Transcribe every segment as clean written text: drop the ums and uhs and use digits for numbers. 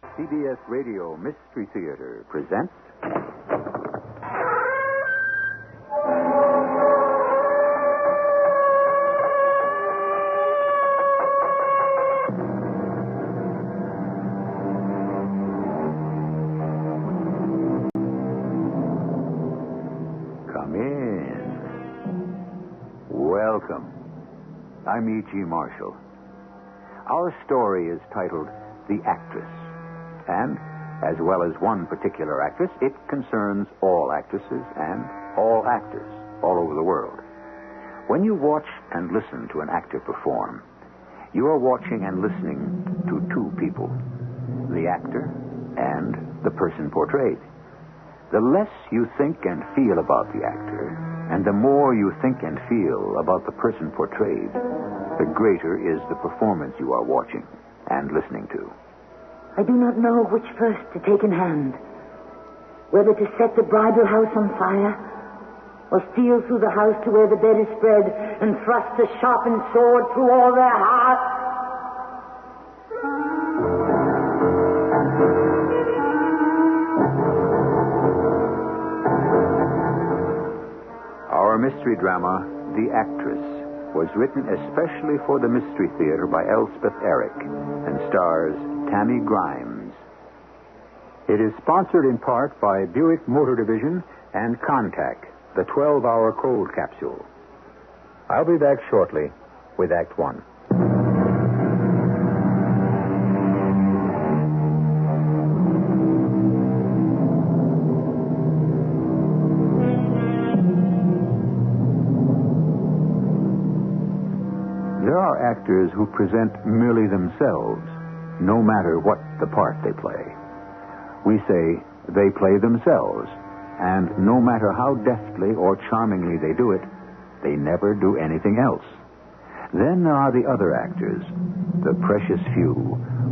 CBS Radio Mystery Theater presents... Come in. Welcome. I'm E.G. Marshall. Our story is titled The Actress. And, as well as one particular actress, it concerns all actresses and all actors all over the world. When you watch and listen to an actor perform, you are watching and listening to two people, the actor and the person portrayed. The less you think and feel about the actor, and the more you think and feel about the person portrayed, the greater is the performance you are watching and listening to. I do not know which first to take in hand. Whether to set the bridal house on fire, or steal through the house to where the bed is spread and thrust a sharpened sword through all their hearts. Our mystery drama, The Actress, was written especially for the Mystery Theater by Elspeth Eric and stars Tammy Grimes. It is sponsored in part by Buick Motor Division and Contact, the 12-hour cold capsule. I'll be back shortly with Act One. There are actors who present merely themselves, no matter what the part they play. We say they play themselves, and no matter how deftly or charmingly they do it, they never do anything else. Then there are the other actors, the precious few,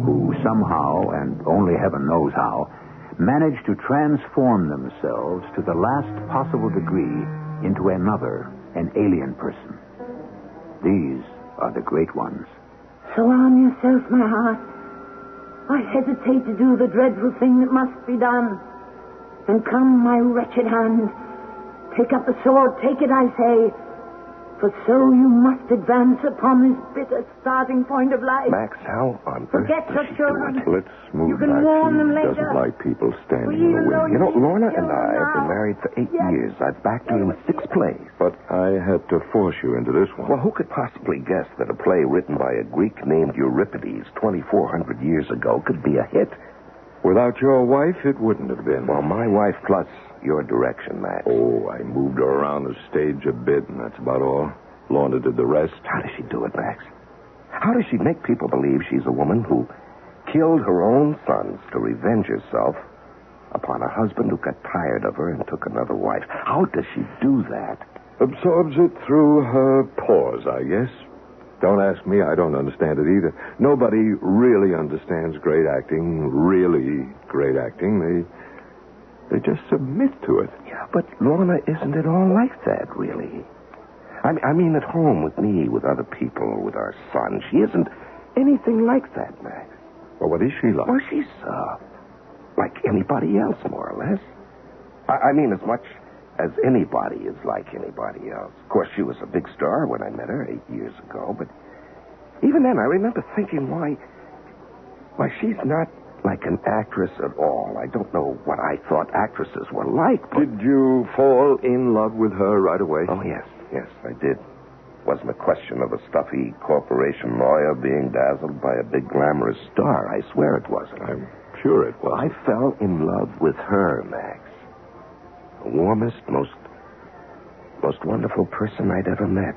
who somehow, and only heaven knows how, manage to transform themselves to the last possible degree into another, an alien person. These are the great ones. So arm yourself, my heart. I hesitate to do the dreadful thing that must be done. And come, my wretched hand. Take up the sword, take it, I say. For so you must advance upon this bitter starting point of life. Max, how on earth Forget your does she children. do it? Let's move You can back. warn them She later. doesn't like people standing Well, in even the though way. You know, She's Lorna and children I have been now. married for 8 Yes. years. I've backed her in 6 plays. But I had to force you into this one. Well, who could possibly guess that a play written by a Greek named Euripides 2,400 years ago could be a hit? Without your wife, it wouldn't have been. Well, my wife plus your direction, Max. Oh, I moved her around the stage a bit, and that's about all. Lorna did the rest. How does she do it, Max? How does she make people believe she's a woman who killed her own sons to revenge herself upon a husband who got tired of her and took another wife? How does she do that? Absorbs it through her pores, I guess. Don't ask me. I don't understand it either. Nobody really understands great acting, really great acting. They just submit to it. Yeah, but Lorna isn't at all like that, really. I mean, at home with me, with other people, with our son, she isn't anything like that, Max. Well, what is she like? Well, she's, like anybody else, more or less. I mean, as much as anybody is like anybody else. Of course, she was a big star when I met her 8 years ago, but even then, I remember thinking, why, she's not like an actress at all. I don't know what I thought actresses were like, but... Did you fall in love with her right away? Oh, yes, I did. Wasn't a question of a stuffy corporation lawyer being dazzled by a big glamorous star. I swear it wasn't. I'm sure it was. I fell in love with her, Max. The warmest, most wonderful person I'd ever met.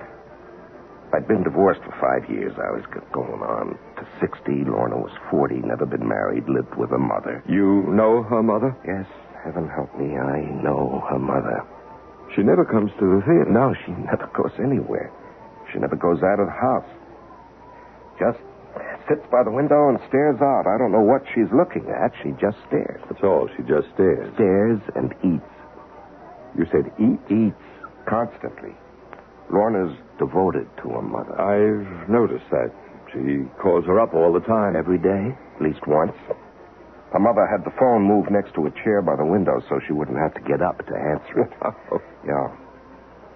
I'd been divorced for 5 years. I was going on to 60. Lorna was 40, never been married, lived with her mother. You know her mother? Yes, heaven help me, I know her mother. She never comes to the theater. No, she never goes anywhere. She never goes out of the house. Just sits by the window and stares out. I don't know what she's looking at. She just stares. That's all. She just stares. Stares and eats. You said eat? Eats constantly. Lorna's devoted to her mother. I've noticed that. She calls her up all the time. Every day, at least once. Her mother had the phone moved next to a chair by the window so she wouldn't have to get up to answer it. Yeah.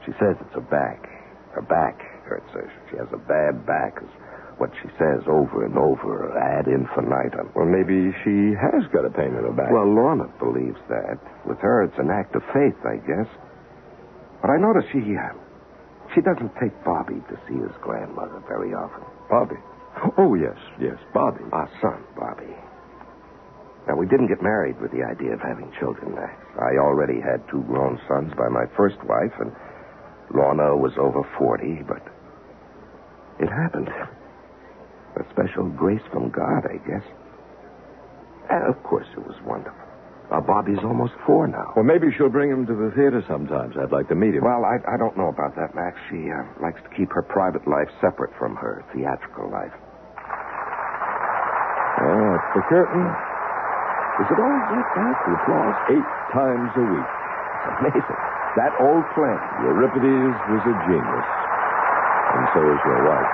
She says it's her back. Her back hurts her. She has a bad back, is what she says over and over, ad infinitum. Well, maybe she has got a pain in her back. Well, Lorna believes that. With her, it's an act of faith, I guess. But I notice she doesn't take Bobby to see his grandmother very often. Bobby? Oh, yes, Bobby. Our son, Bobby. Now, we didn't get married with the idea of having children, Max. I already had 2 grown sons by my first wife, and Lorna was over 40, but it happened. A special grace from God, I guess. And, of course, it was wonderful. Bobby's almost 4 now. Well, maybe she'll bring him to the theater sometimes. I'd like to meet him. Well, I don't know about that, Max. She likes to keep her private life separate from her theatrical life. That's the curtain. Is it always like that? The applause 8 times a week. It's amazing. That old play. Euripides was a genius. And so is your wife.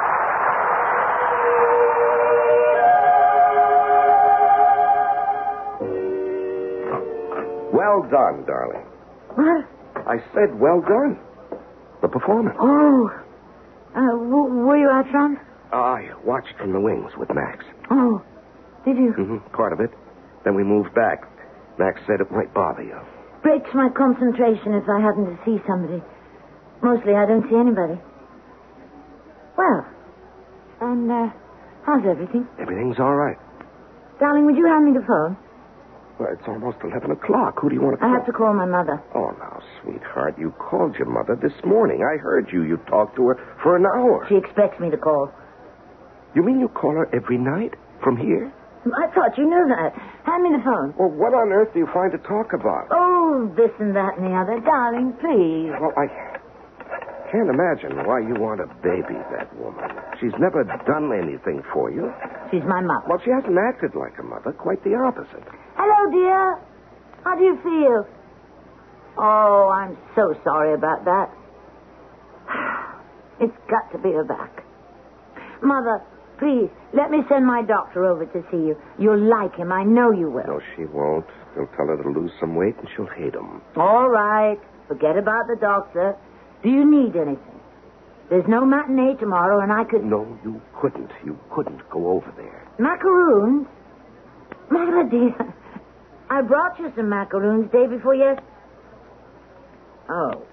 Well done, darling. What? I said well done. The performance. Oh. Were you out front? I watched from the wings with Max. Oh. Did you? Mm-hmm. Part of it. Then we moved back. Max said it might bother you. Breaks my concentration if I happen to see somebody. Mostly I don't see anybody. Well, and how's everything? Everything's all right. Darling, would you hand me the phone? Well, it's almost 11 o'clock. Who do you want to call? I have to call my mother. Oh, now, sweetheart, you called your mother this morning. I heard you. You talked to her for an hour. She expects me to call. You mean you call her every night from here? I thought you knew that. Hand me the phone. Well, what on earth do you find to talk about? Oh, this and that and the other. Darling, please. Well, I can't imagine why you want to baby that woman. She's never done anything for you. She's my mother. Well, she hasn't acted like a mother. Quite the opposite. Hello, dear. How do you feel? Oh, I'm so sorry about that. It's got to be her back. Mother, please, let me send my doctor over to see you. You'll like him. I know you will. No, she won't. They'll tell her to lose some weight, and she'll hate him. All right. Forget about the doctor. Do you need anything? There's no matinee tomorrow, and I could... No, you couldn't. You couldn't go over there. Macaroons? Mother, dear, I brought you some macaroons day before yesterday. Oh.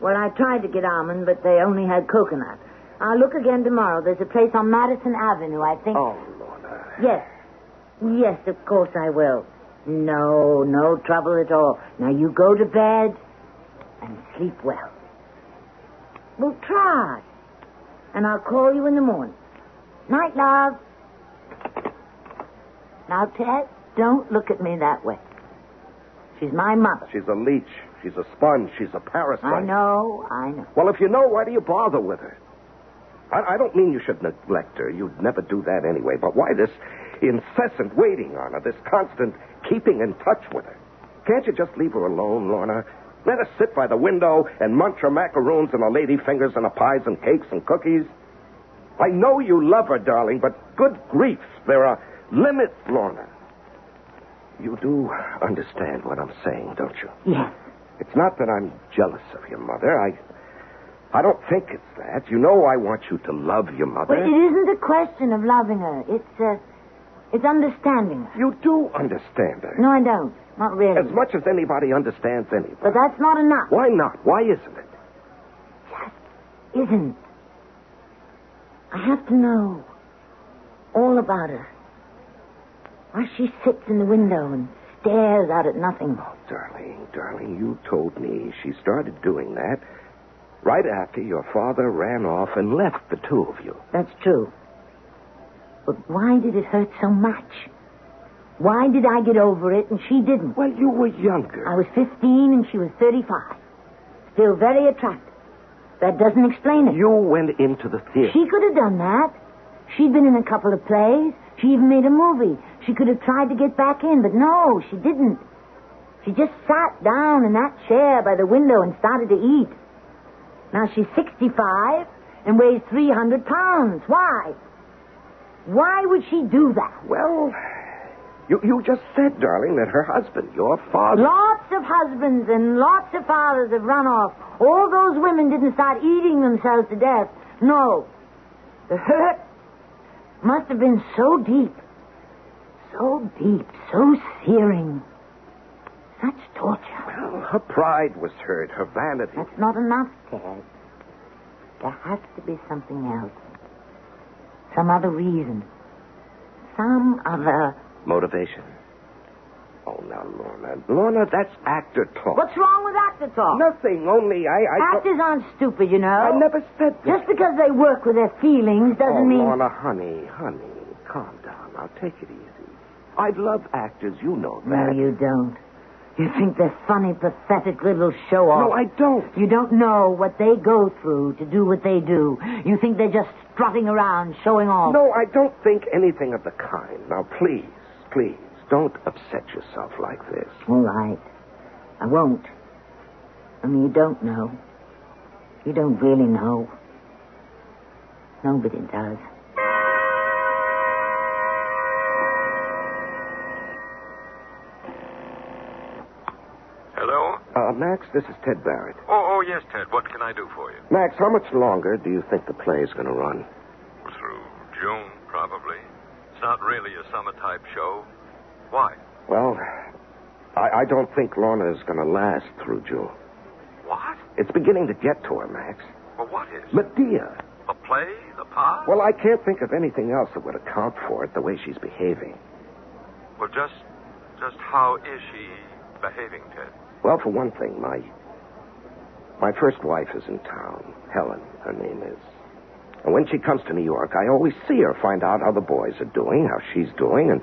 Well, I tried to get almond, but they only had coconut. I'll look again tomorrow. There's a place on Madison Avenue, I think. Oh, Lorna. Yes. Yes, of course I will. No trouble at all. Now, you go to bed and sleep well. Well, try. And I'll call you in the morning. Night, love. Now, Ted, don't look at me that way. She's my mother. She's a leech. She's a sponge. She's a parasite. I know. Well, if you know, why do you bother with her? I don't mean you should neglect her. You'd never do that anyway. But why this incessant waiting on her, this constant keeping in touch with her? Can't you just leave her alone, Lorna? Let her sit by the window and munch her macaroons and her lady fingers and her pies and cakes and cookies. I know you love her, darling, but good grief, there are limits, Lorna. You do understand what I'm saying, don't you? Yes. It's not that I'm jealous of your mother. I don't think it's that. You know I want you to love your mother. Well, it isn't a question of loving her. It's understanding her. You do understand her. No, I don't. Not really. As much as anybody understands anybody. But that's not enough. Why not? Why isn't it? Just isn't. I have to know all about her. Why she sits in the window and stares out at nothing. Oh, darling, you told me she started doing that right after your father ran off and left the two of you. That's true. But why did it hurt so much? Why did I get over it and she didn't? Well, you were younger. I was 15 and she was 35. Still very attractive. That doesn't explain it. You went into the theater. She could have done that. She'd been in a couple of plays. She even made a movie. She could have tried to get back in, but no, she didn't. She just sat down in that chair by the window and started to eat. Now she's 65 and weighs 300 pounds. Why? Why would she do that? Well, You just said, darling, that her husband, your father... Lots of husbands and lots of fathers have run off. All those women didn't start eating themselves to death. No. The hurt must have been so deep, so searing. Such torture. Well, her pride was hurt, her vanity. That's not enough, Ted. There has to be something else. Some other reason. Some other... Motivation. Oh, now, Lorna, that's actor talk. What's wrong with actor talk? Nothing, only Actors aren't stupid, you know. I never said that. Just because they work with their feelings doesn't mean... Lorna, honey, calm down. Now, take it easy. I love actors, you know that. No, you don't. You think they're funny, pathetic little show-offs. No, I don't. You don't know what they go through to do what they do. You think they're just strutting around, showing off. No, I don't think anything of the kind. Now, please, don't upset yourself like this. All right. I won't. I mean, you don't know. You don't really know. Nobody does. Hello? Max, this is Ted Barrett. Oh, yes, Ted. What can I do for you? Max, how much longer do you think the play is going to run? Through June, probably. It's not really a summer-type show. Why? Well, I don't think Lorna is going to last through June. What? It's beginning to get to her, Max. Well, what is? Medea. The play? The part? Well, I can't think of anything else that would account for it, the way she's behaving. Well, just how is she behaving, Ted? Well, for one thing, my first wife is in town. Helen, her name is. And when she comes to New York, I always see her, find out how the boys are doing, how she's doing, and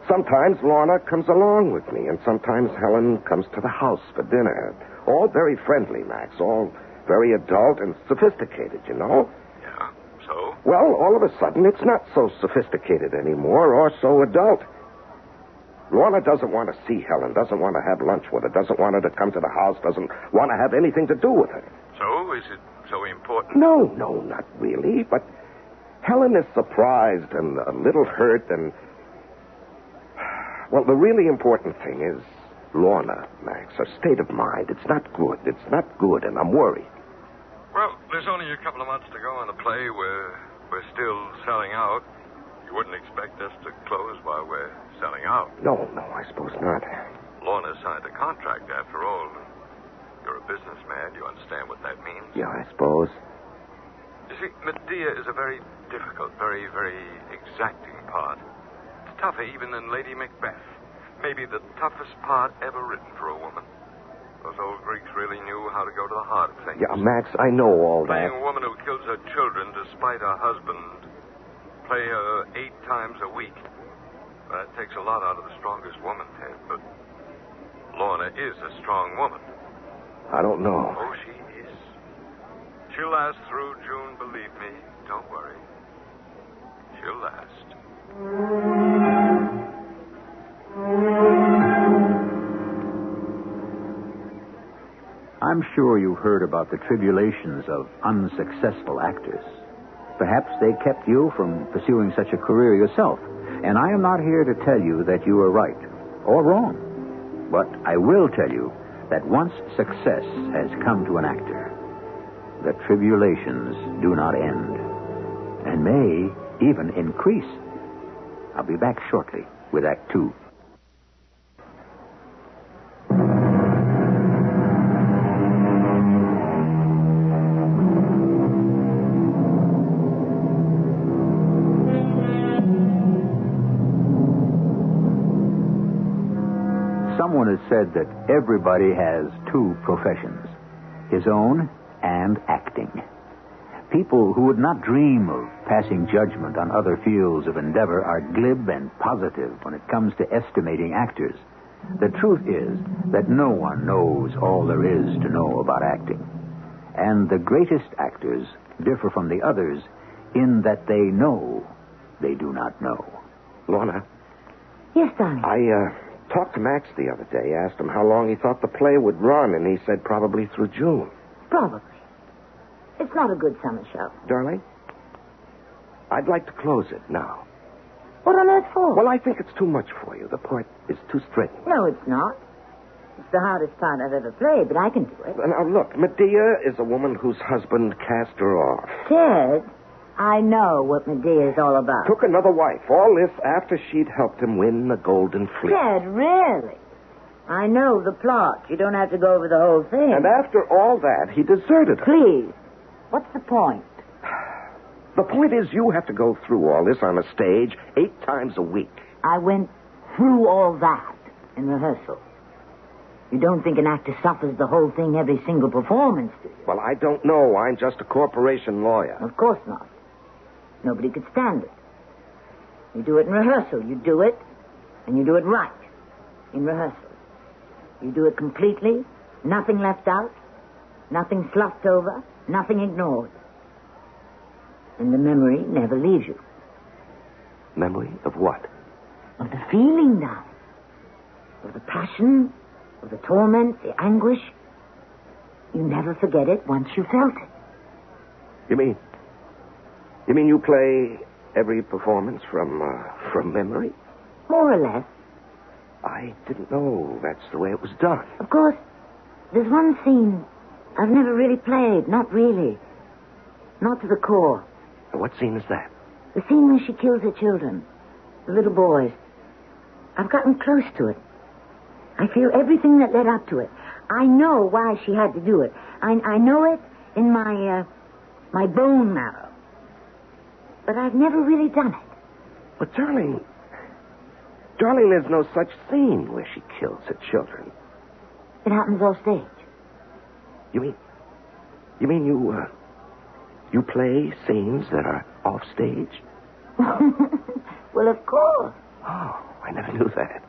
sometimes Lorna comes along with me, and sometimes Helen comes to the house for dinner. All very friendly, Max, all very adult and sophisticated, you know? Yeah, so? Well, all of a sudden, it's not so sophisticated anymore or so adult. Lorna doesn't want to see Helen, doesn't want to have lunch with her, doesn't want her to come to the house, doesn't want to have anything to do with her. So? Is it so important? No, not really. But Helen is surprised and a little hurt and... Well, the really important thing is Lorna, Max, her state of mind. It's not good. It's not good, and I'm worried. Well, there's only a couple of months to go on the play. We're still selling out. You wouldn't expect us to close while we're selling out. No, I suppose not. Lorna signed a contract, after all. You're a businessman. You understand what that means? Yeah, I suppose. You see, Medea is a very difficult, very, very exacting part. It's tougher even than Lady Macbeth. Maybe the toughest part ever written for a woman. Those old Greeks really knew how to go to the heart of things. Yeah, Max, I know all that. Playing a woman who kills her children despite her husband. Play her 8 times a week. That takes a lot out of the strongest woman, Ted. But Lorna is a strong woman. I don't know. Oh, she is. She'll last through June, believe me. Don't worry. She'll last. I'm sure you've heard about the tribulations of unsuccessful actors. Perhaps they kept you from pursuing such a career yourself. And I am not here to tell you that you are right or wrong. But I will tell you that once success has come to an actor, the tribulations do not end and may even increase. I'll be back shortly with Act 2. Someone has said that everybody has 2 professions, his own and acting. People who would not dream of passing judgment on other fields of endeavor are glib and positive when it comes to estimating actors. The truth is that no one knows all there is to know about acting. And the greatest actors differ from the others in that they know they do not know. Lorna? Yes, darling. I talked to Max the other day, asked him how long he thought the play would run, and he said probably through June. Probably. It's not a good summer show. Darling, I'd like to close it now. What on earth for? Well, I think it's too much for you. The part is too strenuous. No, it's not. It's the hardest part I've ever played, but I can do it. Now, look, Medea is a woman whose husband cast her off. Ted, I know what Medea is all about. Took another wife. All this after she'd helped him win the Golden Fleece. Ted, really? I know the plot. You don't have to go over the whole thing. And after all that, he deserted her. Please, what's the point? The point is you have to go through all this on a stage 8 times a week. I went through all that in rehearsal. You don't think an actor suffers the whole thing every single performance, do you? Well, I don't know. I'm just a corporation lawyer. Of course not. Nobody could stand it. You do it in rehearsal. You do it, and you do it right in rehearsal. You do it completely, nothing left out, nothing sloughed over, nothing ignored. And the memory never leaves you. Memory of what? Of the feeling now. Of the passion, of the torment, the anguish. You never forget it once you felt it. You mean you play every performance from memory? More or less. I didn't know that's the way it was done. Of course, there's one scene I've never really played. Not really. Not to the core. What scene is that? The scene where she kills her children. The little boys. I've gotten close to it. I feel everything that led up to it. I know why she had to do it. I know it in my bone marrow. But I've never really done it. But, darling, there's no such scene where she kills her children. It happens off stage. You mean you play scenes that are off stage? Well, of course. Oh, I never knew that.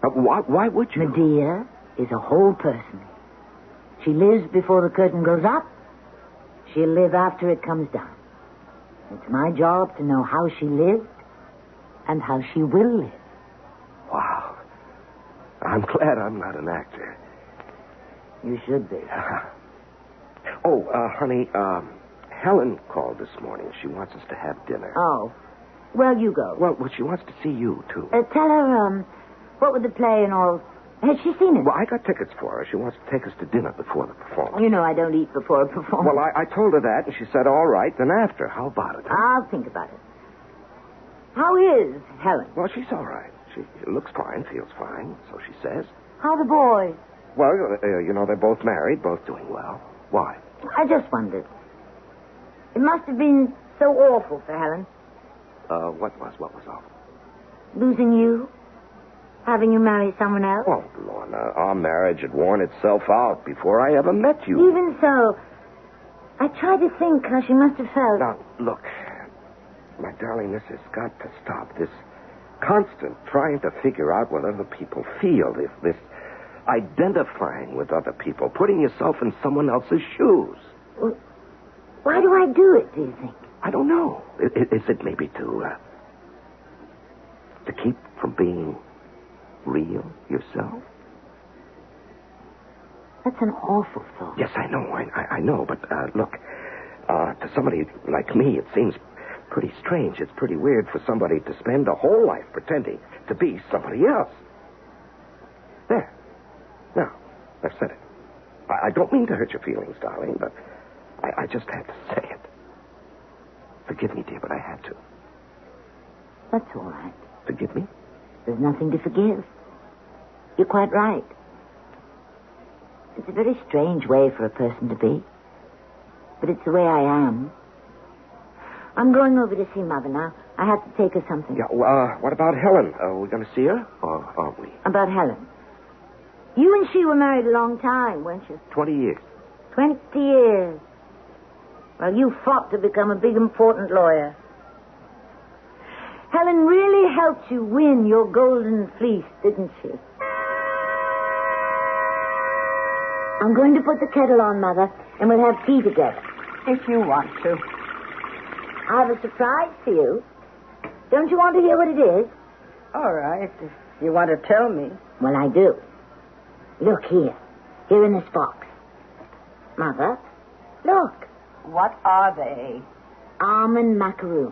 Why would you? Medea is a whole person. She lives before the curtain goes up. She'll live after it comes down. It's my job to know how she lived and how she will live. Wow. I'm glad I'm not an actor. You should be. Honey, Helen called this morning. She wants us to have dinner. Oh. Well, you go. Well, she wants to see you, too. Tell her, what with the play and all. Has she seen it? Well, I got tickets for her. She wants to take us to dinner before the performance. You know I don't eat before a performance. Well, I told her that, and she said, all right, then after. How about it? I'll think about it. How is Helen? Well, she's all right. She looks fine, feels fine, so she says. How the boys? Well, they're both married, both doing well. Why? I just wondered. It must have been so awful for Helen. What was awful? Losing you? Having you marry someone else? Oh, Lorna, our marriage had worn itself out before I ever met you. Even so, I tried to think how she must have felt. Now, look, my darling, this has got to stop. This constant trying to figure out what other people feel. This identifying with other people, putting yourself in someone else's shoes. Well, why do I do it, do you think? I don't know. Is it maybe to keep from being real yourself? That's an awful thought. Yes, I know. I know. But, look, to somebody like me, it seems pretty strange. It's pretty weird for somebody to spend a whole life pretending to be somebody else. There. Now, I've said it. I don't mean to hurt your feelings, darling, but I just had to say it. Forgive me, dear, but I had to. That's all right. Forgive me? There's nothing to forgive. You're quite right. It's a very strange way for a person to be. But it's the way I am. I'm going over to see Mother now. I have to take her something. Yeah, what about Helen? Are we going to see her, or aren't we? About Helen. You and she were married a long time, weren't you? 20 years. 20 years. Well, you fought to become a big, important lawyer. Helen really helped you win your golden fleece, didn't she? I'm going to put the kettle on, Mother, and we'll have tea together. If you want to. I have a surprise for you. Don't you want to hear what it is? All right, if you want to tell me. Well, I do. Look here. Here in this box. Mother, look. What are they? Almond macaroon.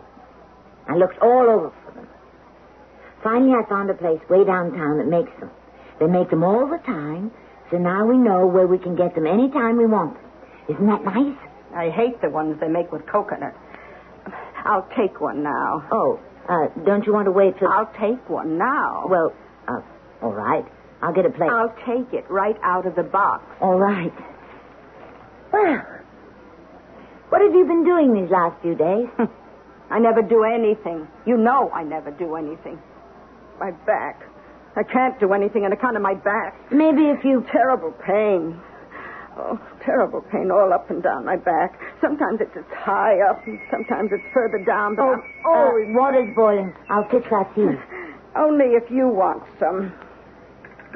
I looked all over for them. Finally, I found a place way downtown that makes them. They make them all the time, so now we know where we can get them anytime we want them. Isn't that nice? I hate the ones they make with coconut. I'll take one now. Oh, don't you want to wait till... I'll take one now. Well, all right. I'll get a plate. I'll take it right out of the box. All right. Well, what have you been doing these last few days? I never do anything. You know I never do anything. My back. I can't do anything on account of my back. Maybe if you... Terrible pain. Oh, terrible pain all up and down my back. Sometimes it's high up and sometimes it's further down, but I'm always... water's boiling. I'll fix that tea. Only if you want some.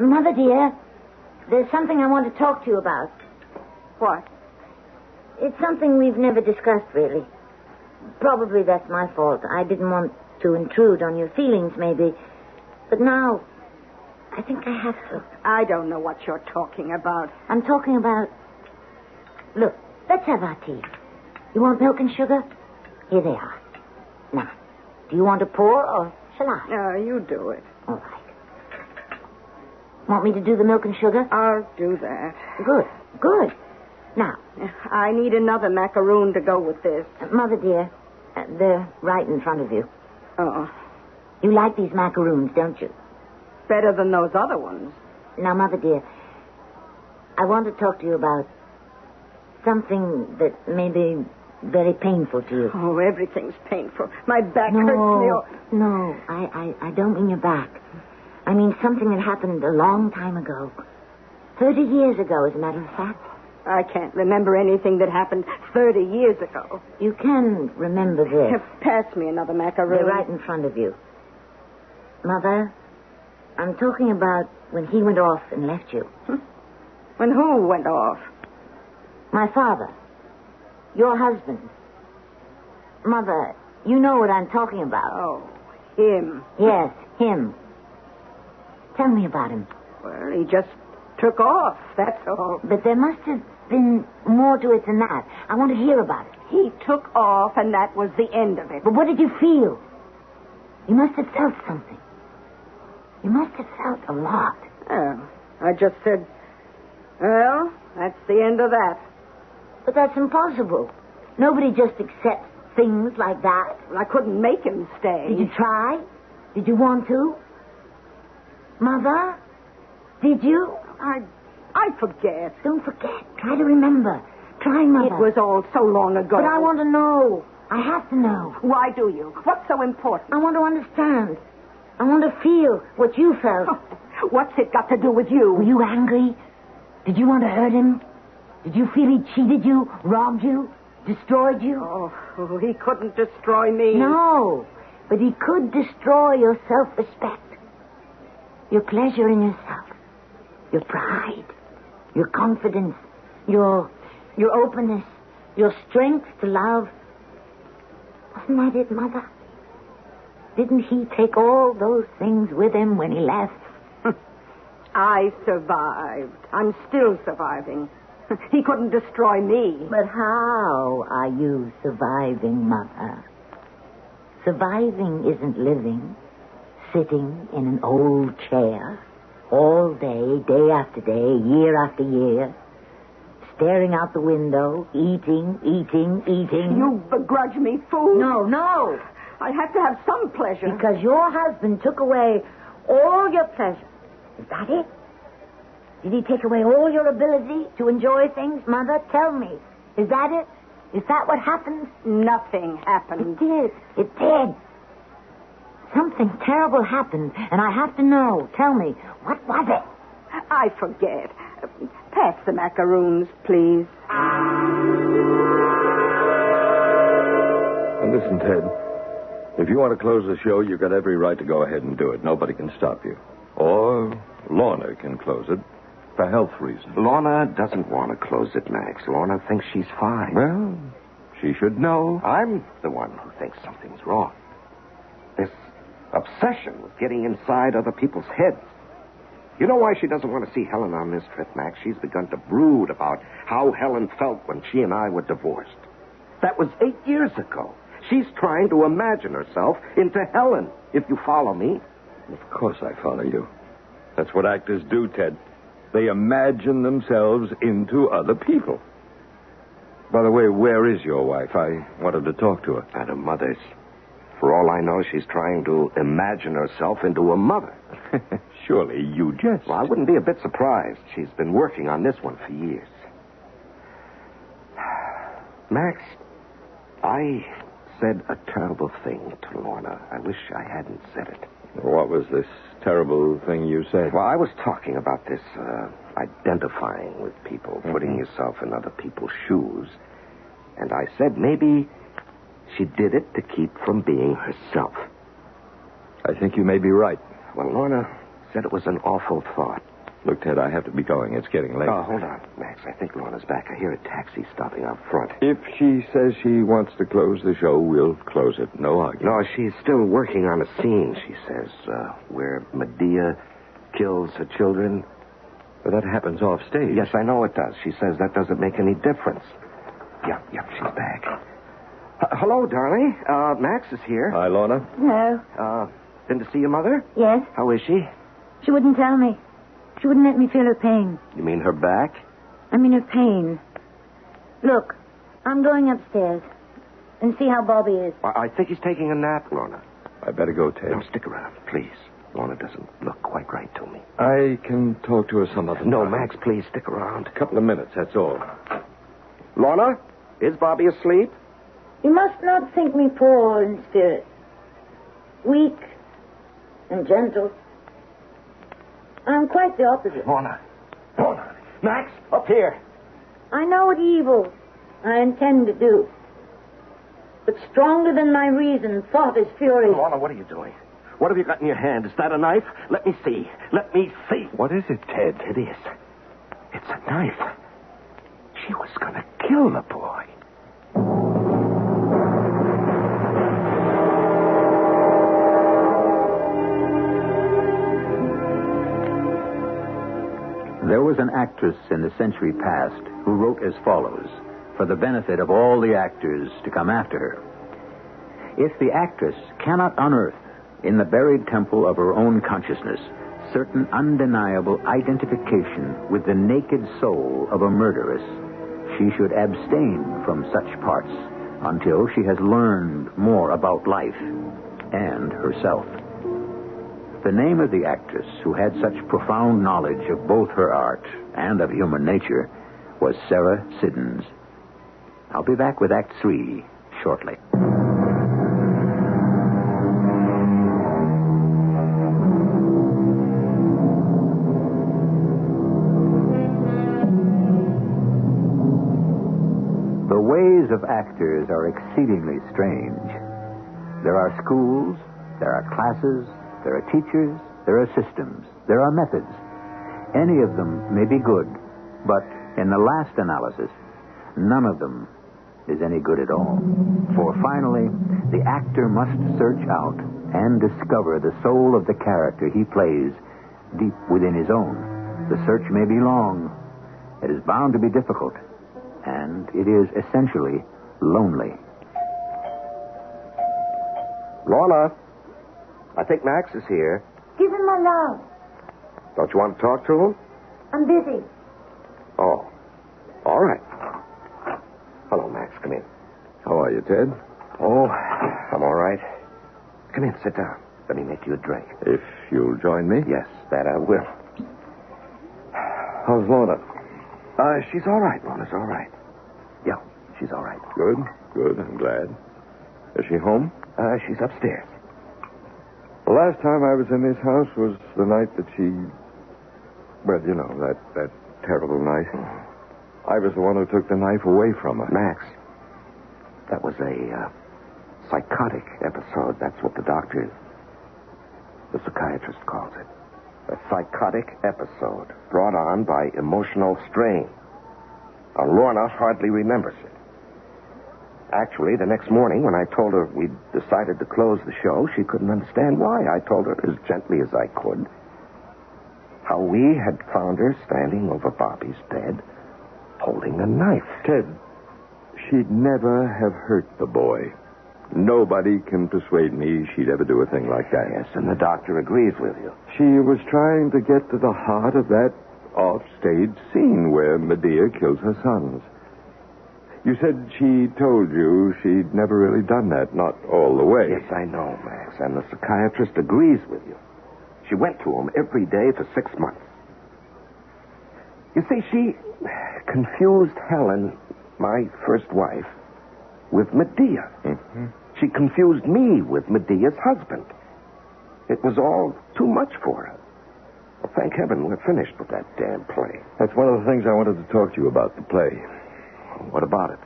Mother, dear, there's something I want to talk to you about. What? It's something we've never discussed, really. Probably that's my fault. I didn't want to intrude on your feelings, maybe. But now, I think I have to. I don't know what you're talking about. I'm talking about... Look, let's have our tea. You want milk and sugar? Here they are. Now, do you want to pour or shall I? No, you do it. All right. Want me to do the milk and sugar? I'll do that. Good. Now. I need another macaroon to go with this. Mother, dear, they're right in front of you. Oh. You like these macaroons, don't you? Better than those other ones. Now, Mother, dear, I want to talk to you about something that may be very painful to you. Oh, everything's painful. My back hurts me. No, I don't mean your back. I mean something that happened a long time ago. 30 years ago, as a matter of fact. I can't remember anything that happened 30 years ago. You can remember this. Pass me another macaroon. They're right in front of you. Mother, I'm talking about when he went off and left you. When who went off? My father. Your husband. Mother, you know what I'm talking about. Oh, him. Yes, him. Tell me about him. Well, he just took off, that's all. But there must have been more to it than that. I want to hear about it. He took off, and that was the end of it. But what did you feel? You must have felt something. You must have felt a lot. Oh, I just said, well, that's the end of that. But that's impossible. Nobody just accepts things like that. Well, I couldn't make him stay. Did you try? Did you want to? Mother? Did you? I forget. Don't forget. Try to remember. Try, Mother. It was all so long ago. But I want to know. I have to know. Why do you? What's so important? I want to understand. I want to feel what you felt. What's it got to do with you? Were you angry? Did you want to hurt him? Did you feel he cheated you, robbed you, destroyed you? Oh, he couldn't destroy me. No, but he could destroy your self-respect, your pleasure in yourself, your pride, your confidence, your openness, your strength to love. Wasn't that it, Mother? Didn't he take all those things with him when he left? I survived. I'm still surviving. He couldn't destroy me. But how are you surviving, Mother? Surviving isn't living, sitting in an old chair, all day, day after day, year after year, staring out the window, eating. You begrudge me food? No. I have to have some pleasure. Because your husband took away all your pleasure. Is that it? Did he take away all your ability to enjoy things? Mother, tell me. Is that it? Is that what happened? Nothing happened. It did. Something terrible happened, and I have to know. Tell me, what was it? I forget. Pass the macaroons, please. And listen, Ted. If you want to close the show, you've got every right to go ahead and do it. Nobody can stop you. Or Lorna can close it for health reasons. Lorna doesn't want to close it, Max. Lorna thinks she's fine. Well, she should know. I'm the one who thinks something's wrong. This obsession with getting inside other people's heads. You know why she doesn't want to see Helen on this trip, Max? She's begun to brood about how Helen felt when she and I were divorced. That was 8 years ago. She's trying to imagine herself into Helen, if you follow me. Of course I follow you. That's what actors do, Ted. They imagine themselves into other people. By the way, where is your wife? I wanted to talk to her. At her mother's. For all I know, she's trying to imagine herself into a mother. Surely you jest. Well, I wouldn't be a bit surprised. She's been working on this one for years. Max, I said a terrible thing to Lorna. I wish I hadn't said it. What was this terrible thing you said? Well, I was talking about this identifying with people, putting yourself in other people's shoes. And I said maybe she did it to keep from being herself. I think you may be right. Well, Lorna said it was an awful thought. Look, Ted, I have to be going. It's getting late. Oh, hold on, Max. I think Lorna's back. I hear a taxi stopping out front. If she says she wants to close the show, we'll close it. No argument. No, she's still working on a scene, she says, where Medea kills her children. But that happens off stage. Yes, I know it does. She says that doesn't make any difference. Yep, she's back. Hello, darling. Max is here. Hi, Lorna. No. Been to see your mother? Yes. How is she? She wouldn't tell me. She wouldn't let me feel her pain. You mean her back? I mean her pain. Look, I'm going upstairs and see how Bobby is. I think he's taking a nap, Lorna. I better go, Ted. No, stick around, please. Lorna doesn't look quite right to me. I can talk to her some other time. No, Max, please stick around. A couple of minutes, that's all. Lorna, is Bobby asleep? You must not think me poor in spirit. Weak and gentle. I'm quite the opposite. Lorna. Max, up here. I know what evil I intend to do. But stronger than my reason, thought is fury. Lorna, what are you doing? What have you got in your hand? Is that a knife? Let me see. What is it, Ted? It is. It's a knife. She was going to kill the boy. There was an actress in the century past who wrote as follows, for the benefit of all the actors to come after her. If the actress cannot unearth in the buried temple of her own consciousness certain undeniable identification with the naked soul of a murderess, she should abstain from such parts until she has learned more about life and herself. The name of the actress who had such profound knowledge of both her art and of human nature was Sarah Siddons. I'll be back with Act 3 shortly. The ways of actors are exceedingly strange. There are schools, there are classes, there are teachers, there are systems, there are methods. Any of them may be good, but in the last analysis, none of them is any good at all. For finally, the actor must search out and discover the soul of the character he plays deep within his own. The search may be long. It is bound to be difficult. And it is essentially lonely. Lorna, I think Max is here. Give him my love. Don't you want to talk to him? I'm busy. Oh, all right. Hello, Max. Come in. How are you, Ted? Oh, I'm all right. Come in, sit down. Let me make you a drink. If you'll join me. Yes, that I will. How's Lorna? She's all right, Lorna's all right. Yeah, she's all right. Good. I'm glad. Is she home? She's upstairs. The last time I was in this house was the night that she... Well, you know, that terrible night. I was the one who took the knife away from her. Max, that was a psychotic episode. That's what the psychiatrist calls it. A psychotic episode brought on by emotional strain. Lorna hardly remembers it. Actually, the next morning when I told her we'd decided to close the show, she couldn't understand why. I told her as gently as I could how we had found her standing over Bobby's bed holding a knife. Ted, she'd never have hurt the boy. Nobody can persuade me she'd ever do a thing like that. Yes, and the doctor agrees with you. She was trying to get to the heart of that off-stage scene where Medea kills her sons. You said she told you she'd never really done that, not all the way. Yes, I know, Max, and the psychiatrist agrees with you. She went to him every day for 6 months. You see, she confused Helen, my first wife, with Medea. Mm-hmm. She confused me with Medea's husband. It was all too much for her. Well, thank heaven we're finished with that damn play. That's one of the things I wanted to talk to you about, the play. What about it?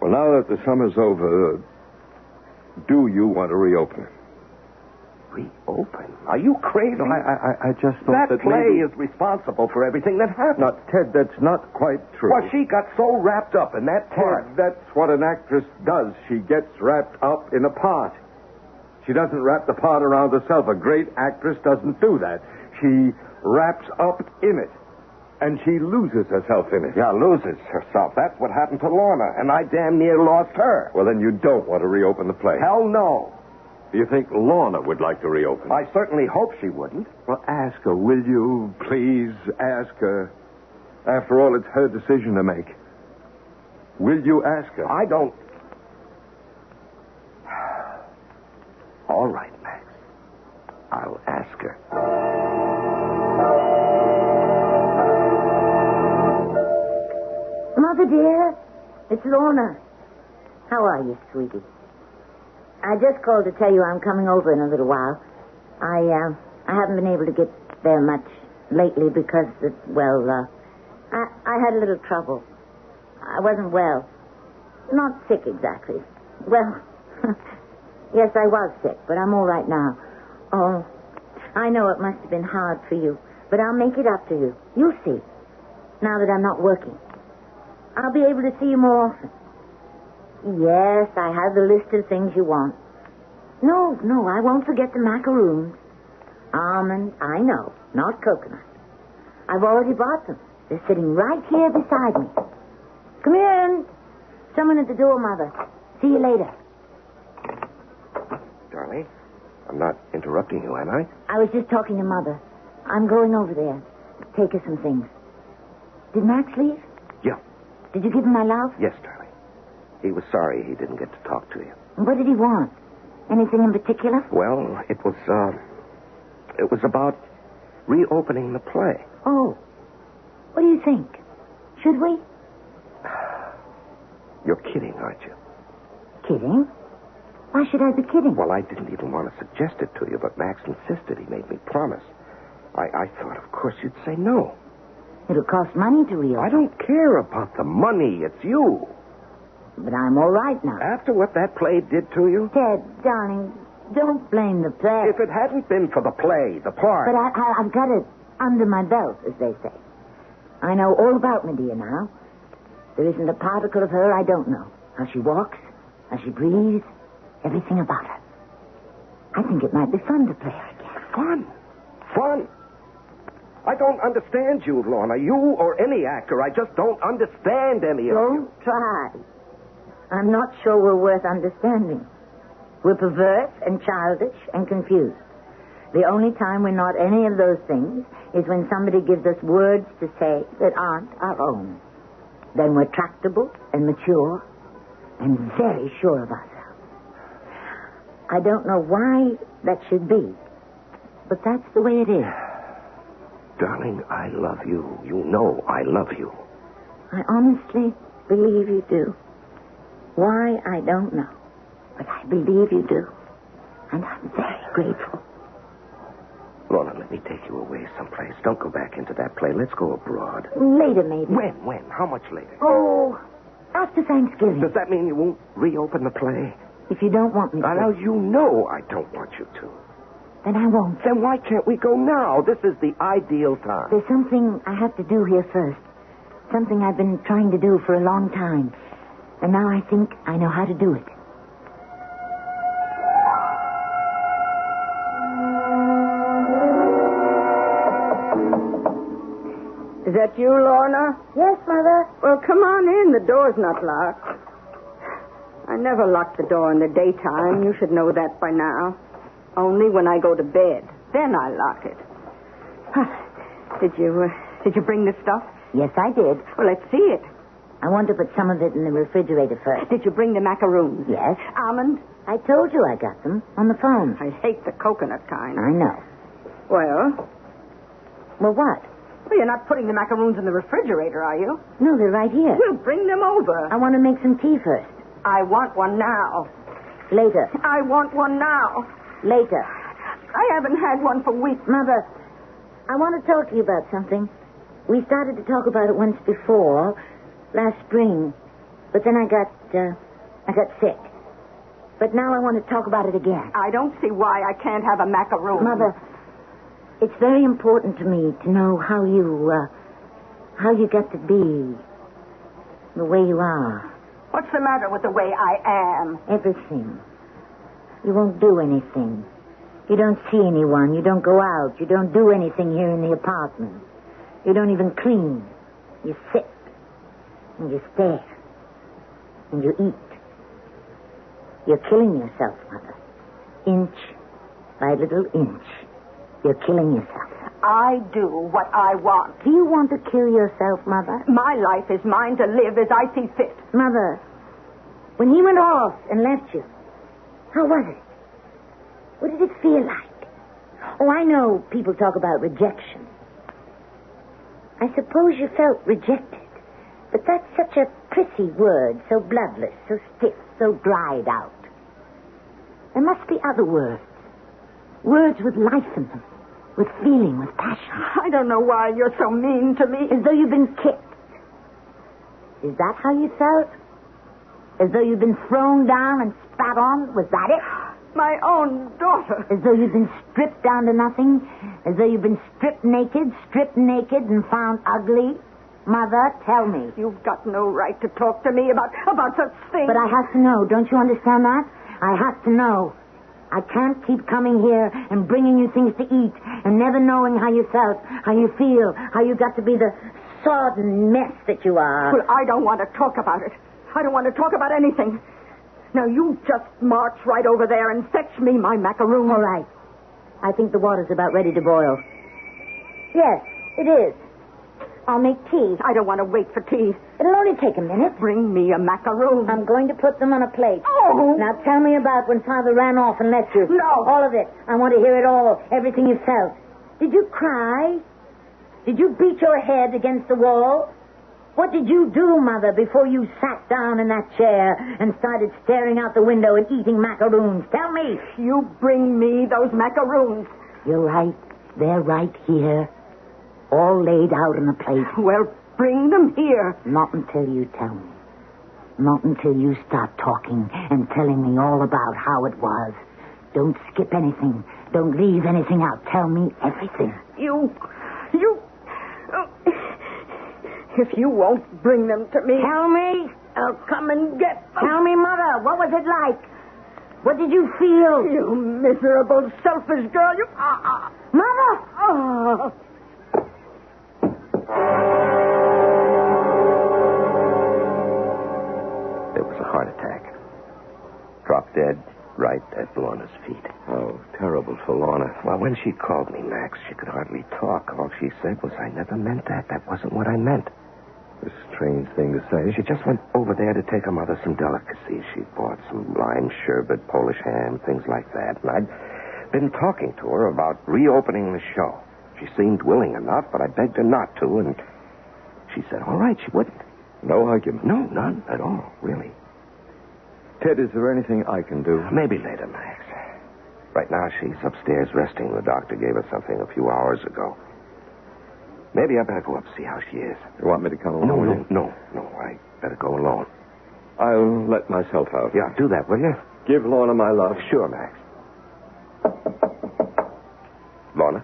Well, now that the summer's over, do you want to reopen it? Reopen? Are you crazy? No, I just thought that play maybe... is responsible for everything that happened. No, Ted, that's not quite true. Well, she got so wrapped up in that part. Ted, that's what an actress does. She gets wrapped up in a part. She doesn't wrap the part around herself. A great actress doesn't do that. She wraps up in it. And she loses herself in it. Yeah, loses herself. That's what happened to Lorna, and I damn near lost her. Well, then you don't want to reopen the play. Hell no. Do you think Lorna would like to reopen? I certainly hope she wouldn't. Well, ask her, will you? Please, ask her. After all, it's her decision to make. Will you ask her? I don't... All right, Max. I'll ask her. Mother, dear, it's Lorna. How are you, sweetie? I just called to tell you I'm coming over in a little while. I haven't been able to get there much lately because, I had a little trouble. I wasn't well. Not sick exactly. Well, yes, I was sick, but I'm all right now. Oh, I know it must have been hard for you, but I'll make it up to you. You'll see, now that I'm not working. I'll be able to see you more often. Yes, I have the list of things you want. No, I won't forget the macaroons. Almonds, I know, not coconut. I've already bought them. They're sitting right here beside me. Come in. Someone at the door, Mother. See you later. Darling, I'm not interrupting you, am I? I was just talking to Mother. I'm going over there. Take her some things. Did Max leave? Yeah. Did you give him my love? Yes, darling. He was sorry he didn't get to talk to you. What did he want? Anything in particular? Well, it was about reopening the play. Oh. What do you think? Should we? You're kidding, aren't you? Kidding? Why should I be kidding? Well, I didn't even want to suggest it to you, but Max insisted. He made me promise. I thought, of course, you'd say no. It'll cost money to reopen. I don't care about the money. It's you. But I'm all right now. After what that play did to you? Ted, darling, don't blame the play. If it hadn't been for the play, the part... But I've got it under my belt, as they say. I know all about Medea now. There isn't a particle of her I don't know. How she walks, how she breathes, everything about her. I think it might be fun to play her again. Fun? Fun? I don't understand you, Lorna. You or any actor. I just don't understand any of you. Don't try. I'm not sure we're worth understanding. We're perverse and childish and confused. The only time we're not any of those things is when somebody gives us words to say that aren't our own. Then we're tractable and mature and very sure of ourselves. I don't know why that should be, but that's the way it is. Darling, I love you. You know I love you. I honestly believe you do. Why, I don't know. But I believe you do. And I'm very grateful. Lorna, let me take you away someplace. Don't go back into that play. Let's go abroad. Later, maybe. When? How much later? Oh, after Thanksgiving. Does that mean you won't reopen the play? If you don't want me to. Now, you know I don't want you to. Then I won't. Then why can't we go now? This is the ideal time. There's something I have to do here first. Something I've been trying to do for a long time. And now I think I know how to do it. Is that you, Lorna? Yes, Mother. Well, come on in. The door's not locked. I never lock the door in the daytime. You should know that by now. Only when I go to bed. Then I lock it. Did you bring the stuff? Yes, I did. Well, let's see it. I want to put some of it in the refrigerator first. Did you bring the macaroons? Yes. Almond? I told you I got them on the phone. I hate the coconut kind. I know. Well, what? well, you're not putting the macaroons in the refrigerator, are you? No, they're right here. Well, bring them over. I want to make some tea first. I want one now. Later. I want one now. Later. I haven't had one for weeks. Mother, I want to talk to you about something. We started to talk about it once before, last spring. But then I got sick. But now I want to talk about it again. I don't see why I can't have a macaroon. Mother, it's very important to me to know how you got to be the way you are. What's the matter with the way I am? Everything. You won't do anything. You don't see anyone. You don't go out. You don't do anything here in the apartment. You don't even clean. You sit. And you stare. And you eat. You're killing yourself, Mother. Inch by little inch. You're killing yourself. I do what I want. Do you want to kill yourself, Mother? My life is mine to live as I see fit. Mother, when he went off and left you, how was it? What did it feel like? Oh, I know people talk about rejection. I suppose you felt rejected. But that's such a prissy word, so bloodless, so stiff, so dried out. There must be other words. Words with life in them, with feeling, with passion. I don't know why you're so mean to me. As though you've been kicked. Is that how you felt? As though you'd been thrown down and spat on? Was that it? My own daughter. As though you'd been stripped down to nothing? As though you'd been stripped naked and found ugly? Mother, tell me. You've got no right to talk to me about such things. But I have to know. Don't you understand that? I have to know. I can't keep coming here and bringing you things to eat and never knowing how you felt, how you feel, how you got to be the sodden mess that you are. Well, I don't want to talk about it. I don't want to talk about anything. Now, you just march right over there and fetch me my macaroon. All right. I think the water's about ready to boil. Yes, it is. I'll make tea. I don't want to wait for tea. It'll only take a minute. Bring me a macaroon. I'm going to put them on a plate. Oh! Now tell me about when Father ran off and left you. No. All of it. I want to hear it all. Everything you felt. Did you cry? Did you beat your head against the wall? What did you do, Mother, before you sat down in that chair and started staring out the window and eating macaroons? Tell me. You bring me those macaroons. You're right. They're right here. All laid out on a plate. Well, bring them here. Not until you tell me. Not until you start talking and telling me all about how it was. Don't skip anything. Don't leave anything out. Tell me everything. If you won't bring them to me... Tell me. I'll come and get them. Tell me, Mother, what was it like? What did you feel? You miserable, selfish girl. You... Mother! Oh. It was a heart attack. Dropped dead right at Lorna's feet. Oh, terrible for Lorna. Well, when she called me, Max, she could hardly talk. All she said was, I never meant that. That wasn't what I meant. A strange thing to say. She just went over there to take her mother some delicacies. She bought some lime sherbet, Polish ham, things like that. And I'd been talking to her about reopening the show. She seemed willing enough, but I begged her not to, and she said, all right, she wouldn't. No argument? No, none at all, really. Ted, is there anything I can do? Maybe later, Max. Right now, she's upstairs resting. The doctor gave her something a few hours ago. Maybe I better go up and see how she is. You want me to come along? No. I better go alone. I'll let myself out. Yeah, do that, will you? Give Lorna my love. Sure, Max. Lorna?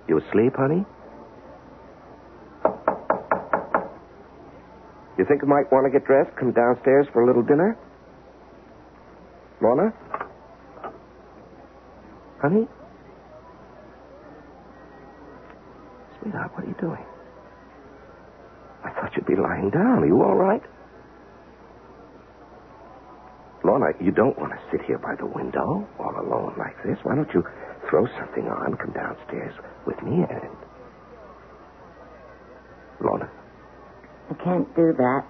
You asleep, honey? You think you might want to get dressed, come downstairs for a little dinner? Lorna? Honey? Sweetheart, what are you doing? I thought thought you'd be lying down. Are you all right? Lorna, you don't want to sit here by the window all alone like this. Why don't you throw something on, come downstairs with me, and... Lorna? I can't do that.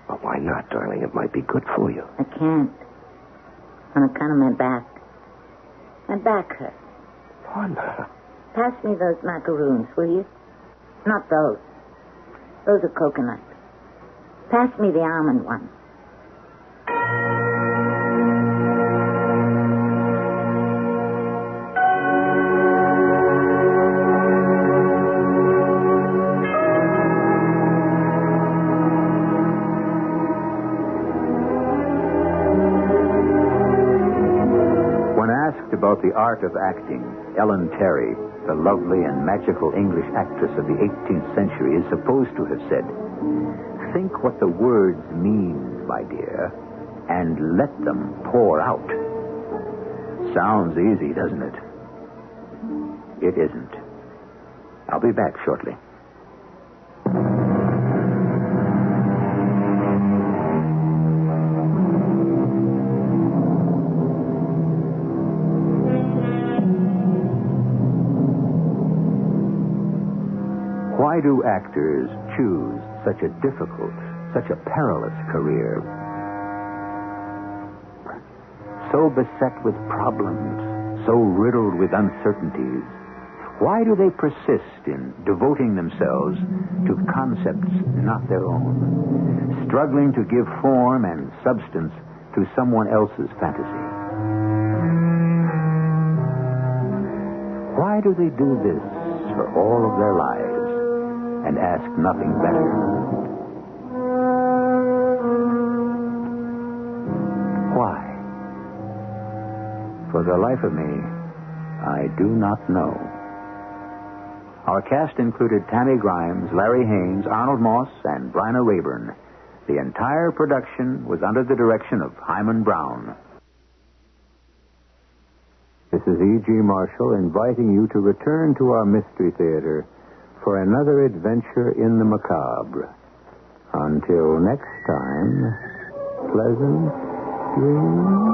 Well, why not, darling? It might be good for you. I can't. On account of my back. My back hurts. Lorna. Pass me those macaroons, will you? Not those. Those are coconut. Pass me the almond one. About the art of acting, Ellen Terry, the lovely and magical English actress of the 18th century, is supposed to have said, "Think what the words mean, my dear, and let them pour out." Sounds easy, doesn't it? It isn't. I'll be back shortly. Why do actors choose such a difficult, such a perilous career? So beset with problems, so riddled with uncertainties, why do they persist in devoting themselves to concepts not their own, struggling to give form and substance to someone else's fantasy? Why do they do this for all of their lives? And ask nothing better? Why? For the life of me, I do not know. Our cast included Tammy Grimes, Larry Haynes, Arnold Moss, and Bryna Rayburn. The entire production was under the direction of Hyman Brown. This is E.G. Marshall inviting you to return to our Mystery Theater for another adventure in the macabre. Until next time, pleasant dreams.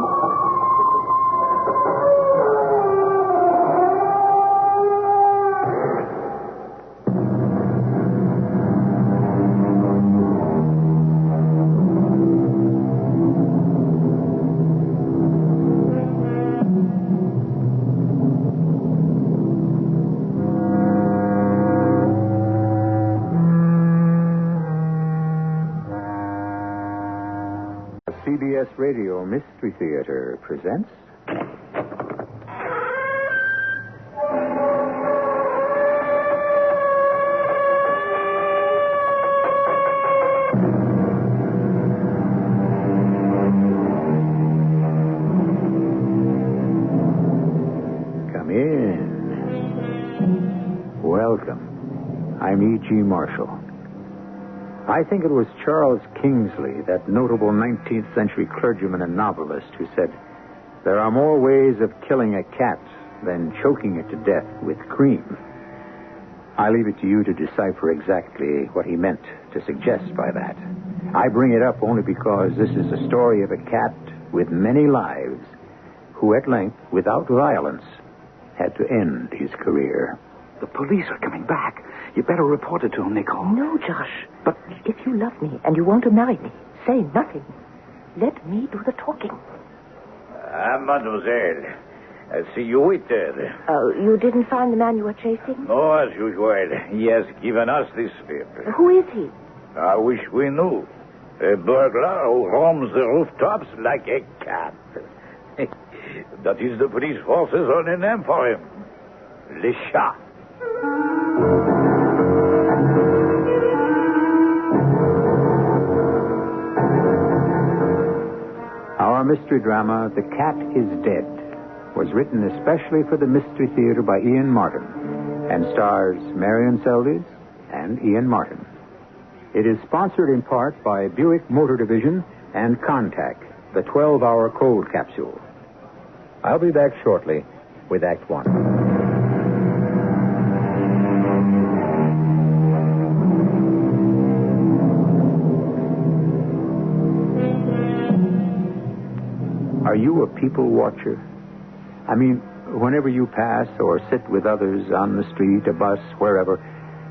CBS Radio Mystery Theater presents... Come in. Welcome. I'm E.G. Marshall. I think it was Charles Kingsley, that notable 19th century clergyman and novelist, who said, "There are more ways of killing a cat than choking it to death with cream." I leave it to you to decipher exactly what he meant to suggest by that. I bring it up only because this is a story of a cat with many lives who at length, without violence, had to end his career. The police are coming back. You better report it to them, Nicole. No, Josh. But if you love me and you want to marry me, say nothing. Let me do the talking. Mademoiselle, I see you waited. Oh, you didn't find the man you were chasing? No, as usual. He has given us this slip. Who is he? I wish we knew. A burglar who roams the rooftops like a cat. That is the police force's only name for him. Le Chat. Our mystery drama, The Cat is Dead, was written especially for the Mystery Theater by Ian Martin and stars Marion Seldes and Ian Martin. It is sponsored in part by Buick Motor Division and Contact, the 12-hour cold capsule. I'll be back shortly with Act One. Are you a people watcher? I mean, whenever you pass or sit with others on the street, a bus, wherever,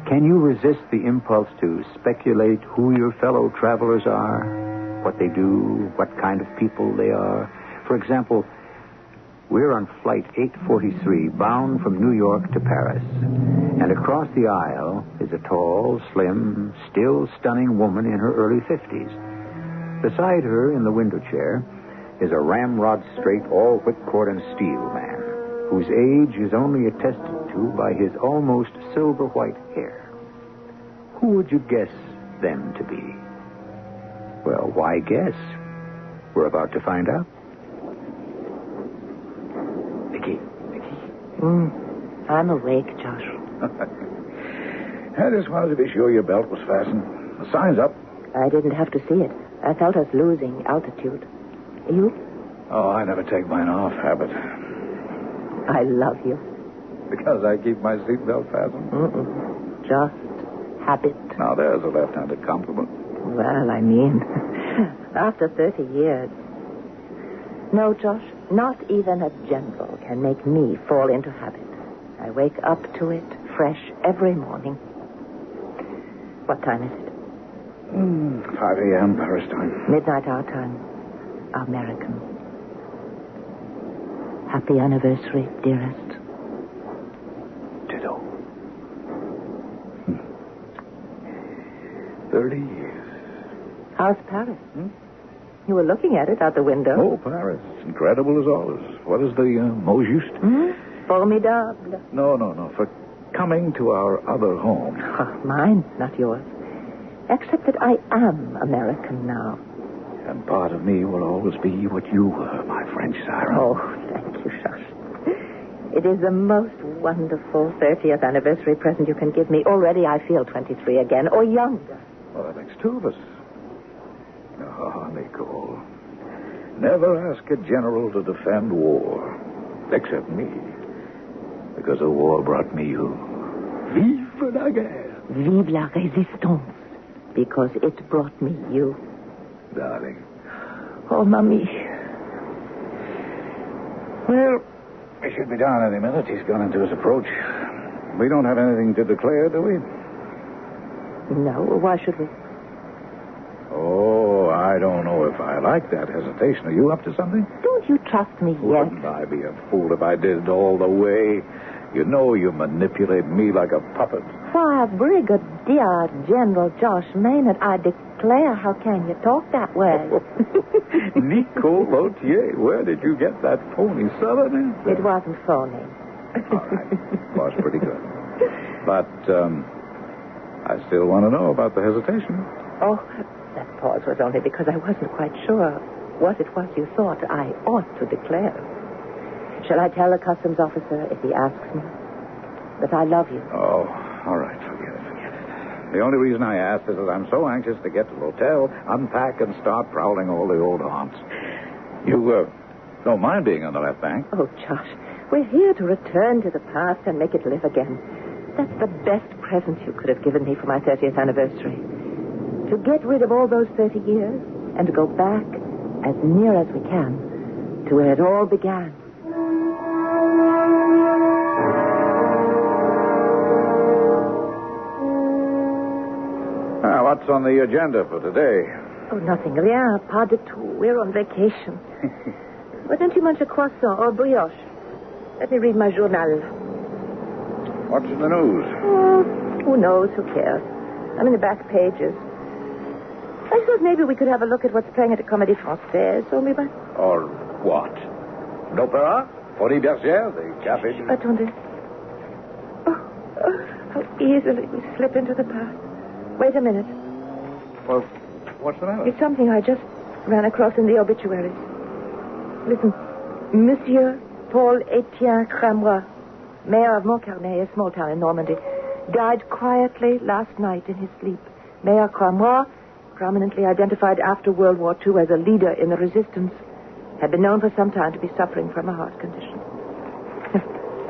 can you resist the impulse to speculate who your fellow travelers are, what they do, what kind of people they are? For example, we're on flight 843, bound from New York to Paris. And across the aisle is a tall, slim, still stunning woman in her early 50s. Beside her, in the window chair, is a ramrod-straight, all whipcord and steel man, whose age is only attested to by his almost silver-white hair. Who would you guess them to be? Well, why guess? We're about to find out. Vicky. I'm awake, Josh. I just wanted to be sure your belt was fastened. The sign's up. I didn't have to see it. I felt us losing altitude. You? Oh, I never take mine off, habit. I love you. Because I keep my seatbelt fastened? Just habit. Now, there's a left-handed compliment. Well, I mean, after 30 years. No, Josh, not even a general can make me fall into habit. I wake up to it fresh every morning. What time is it? 5 a.m. Paris time. Midnight our time. American. Happy anniversary, dearest. Ditto. 30 years. How's Paris? You were looking at it out the window. Oh, Paris. Incredible as always. What is the mot juste? Formidable. No. For coming to our other home. Mine, not yours. Except that I am American now. And part of me will always be what you were, my French siren. Oh, thank you, Josh. It is the most wonderful 30th anniversary present you can give me. Already I feel 23 again, or younger. Well, that makes two of us. Oh, Nicole. Never ask a general to defend war. Except me. Because the war brought me you. Vive la guerre. Vive la résistance. Because it brought me you. Darling. Oh, Mommy. Well, he should be down any minute. He's gone into his approach. We don't have anything to declare, do we? No, why should we? Oh, I don't know if I like that hesitation. Are you up to something? Don't you trust me yet? Wouldn't I be a fool if I did it all the way? You know you manipulate me like a puppet. Why, Brigadier General Josh Maynard, I declare, how can you talk that way? Nicole Lautier, where did you get that phony southern accent? It wasn't phony. All right. Was pretty good. But, I still want to know about the hesitation. Oh, that pause was only because I wasn't quite sure what it was you thought I ought to declare. Shall I tell the customs officer if he asks me that I love you? Oh, all right. Forget it. The only reason I asked is that I'm so anxious to get to the hotel, unpack, and start prowling all the old haunts. You, don't mind being on the left bank? Oh, Josh, we're here to return to the past and make it live again. That's the best present you could have given me for my 30th anniversary. To get rid of all those 30 years and to go back as near as we can to where it all began. What's on the agenda for today? Oh, nothing. Rien, pas du tout. We're on vacation. Why don't you munch a croissant or brioche? Let me read my journal. What's in the news? Oh, who knows? Who cares? I'm in the back pages. I thought maybe we could have a look at what's playing at the Comédie Française. Only by... Or what? L'opéra? Folie Bergère? The café? Attendez. Oh, how easily we slip into the past. Wait a minute. Well, what's the matter? It's something I just ran across in the obituaries. Listen. Monsieur Paul Etienne Cramois, mayor of Montcarnet, a small town in Normandy, died quietly last night in his sleep. Mayor Cramois, prominently identified after World War II as a leader in the resistance, had been known for some time to be suffering from a heart condition.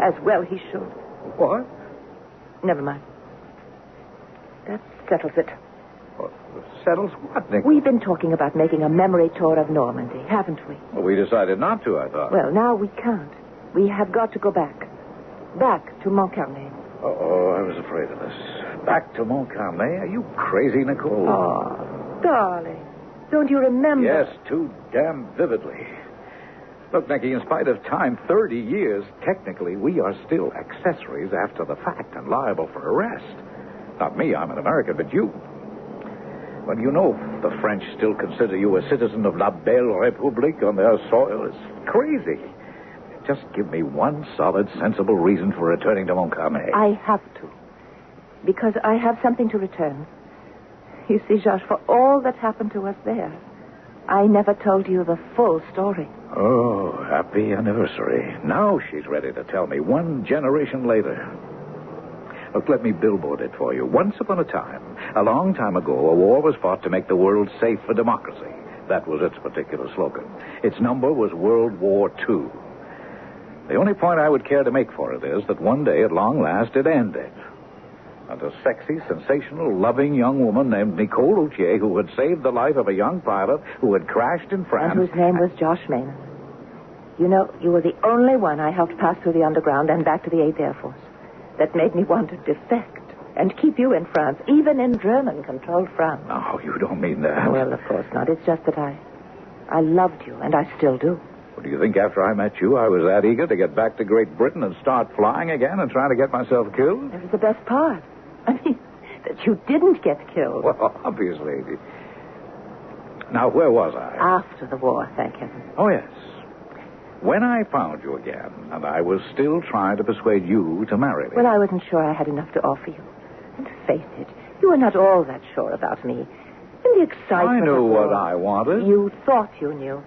As well he should. What? Never mind. That settles it. Settles what, Nick? We've been talking about making a memory tour of Normandy, haven't we? Well, we decided not to, I thought. Well, now we can't. We have got to go back. Back to Montcarnet. Oh, I was afraid of this. Back to Montcarnet? Are you crazy, Nicole? Oh, darling. Don't you remember? Yes, too damn vividly. Look, Nicky, in spite of time, 30 years, technically, we are still accessories after the fact and liable for arrest. Not me, I'm an American, but you. Well, you know the French still consider you a citizen of La Belle République on their soil. It's crazy. Just give me one solid, sensible reason for returning to Montcarnet. I have to. Because I have something to return. You see, Georges, for all that happened to us there, I never told you the full story. Oh, happy anniversary. Now she's ready to tell me 1 generation later. Look, let me billboard it for you. Once upon a time, a long time ago, a war was fought to make the world safe for democracy. That was its particular slogan. Its number was World War II. The only point I would care to make for it is that one day, at long last, it ended. And a sexy, sensational, loving young woman named Nicole Autier, who had saved the life of a young pilot who had crashed in France. And whose name was Josh Maynard. You know, you were the only one I helped pass through the underground and back to the 8th Air Force. That made me want to defect and keep you in France, even in German-controlled France. No, you don't mean that. Well, of course not. It's just that I loved you, and I still do. Well, do you think after I met you, I was that eager to get back to Great Britain and start flying again and trying to get myself killed? That was the best part. I mean, that you didn't get killed. Well, obviously. Now, where was I? After the war, thank heaven. Oh, yes. When I found you again, and I was still trying to persuade you to marry me. Well, I wasn't sure I had enough to offer you. And face it, you were not all that sure about me. In the excitement I knew of what war, I wanted. You thought you knew.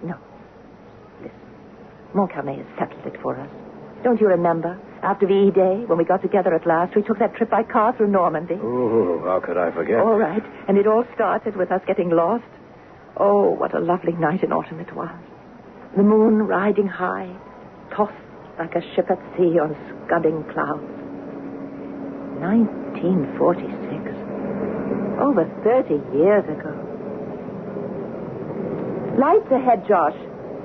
No. Listen, Montcarnet has settled it for us. Don't you remember? After the E-Day, when we got together at last, we took that trip by car through Normandy. Oh, how could I forget? All right. And it all started with us getting lost. Oh, what a lovely night in autumn it was. The moon riding high, tossed like a ship at sea on scudding clouds. 1946. Over 30 years ago. Lights ahead, Josh.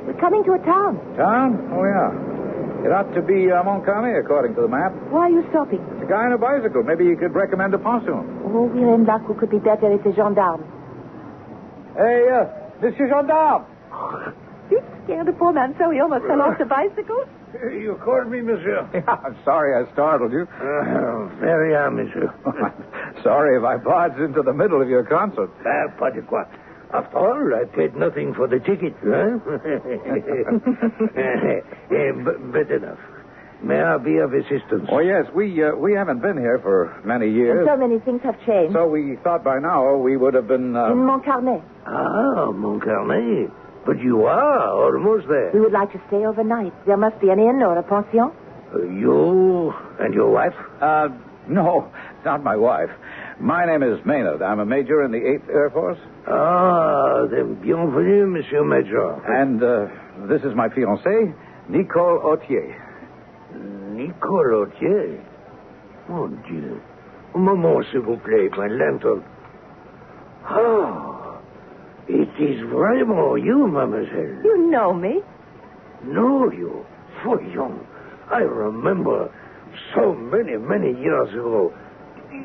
We're coming to a town. Town? Oh, yeah. It ought to be Montcarnet, according to the map. Why are you stopping? It's a guy on a bicycle. Maybe you could recommend a pass to him. Oh, we're in luck. Who could be better? It's a gendarme. Hey, Monsieur Gendarme. You scared the poor man so he almost fell off the bicycle? You called me, monsieur? Yeah, I'm sorry I startled you. Very monsieur. Sorry if I barged into the middle of your concert. Pas de quoi. After all, I paid nothing for the ticket, huh? But enough. May I be of assistance? Oh, yes, we haven't been here for many years. And so many things have changed. So we thought by now we would have been... In Montcarnet. Ah, Montcarnet. But you are almost there. We would like to stay overnight. There must be an inn or a pension. You and your wife? No, not my wife. My name is Maynard. I'm a major in the 8th Air Force. Ah, then bienvenue, Monsieur Major. And this is my fiancée, Nicole Autier. Nicole Autier? Mon Dieu. Un moment, s'il vous plaît, my lantern. Oh, it is vraiment you, mademoiselle. You know me. Know you? Voyons. I remember so many years ago.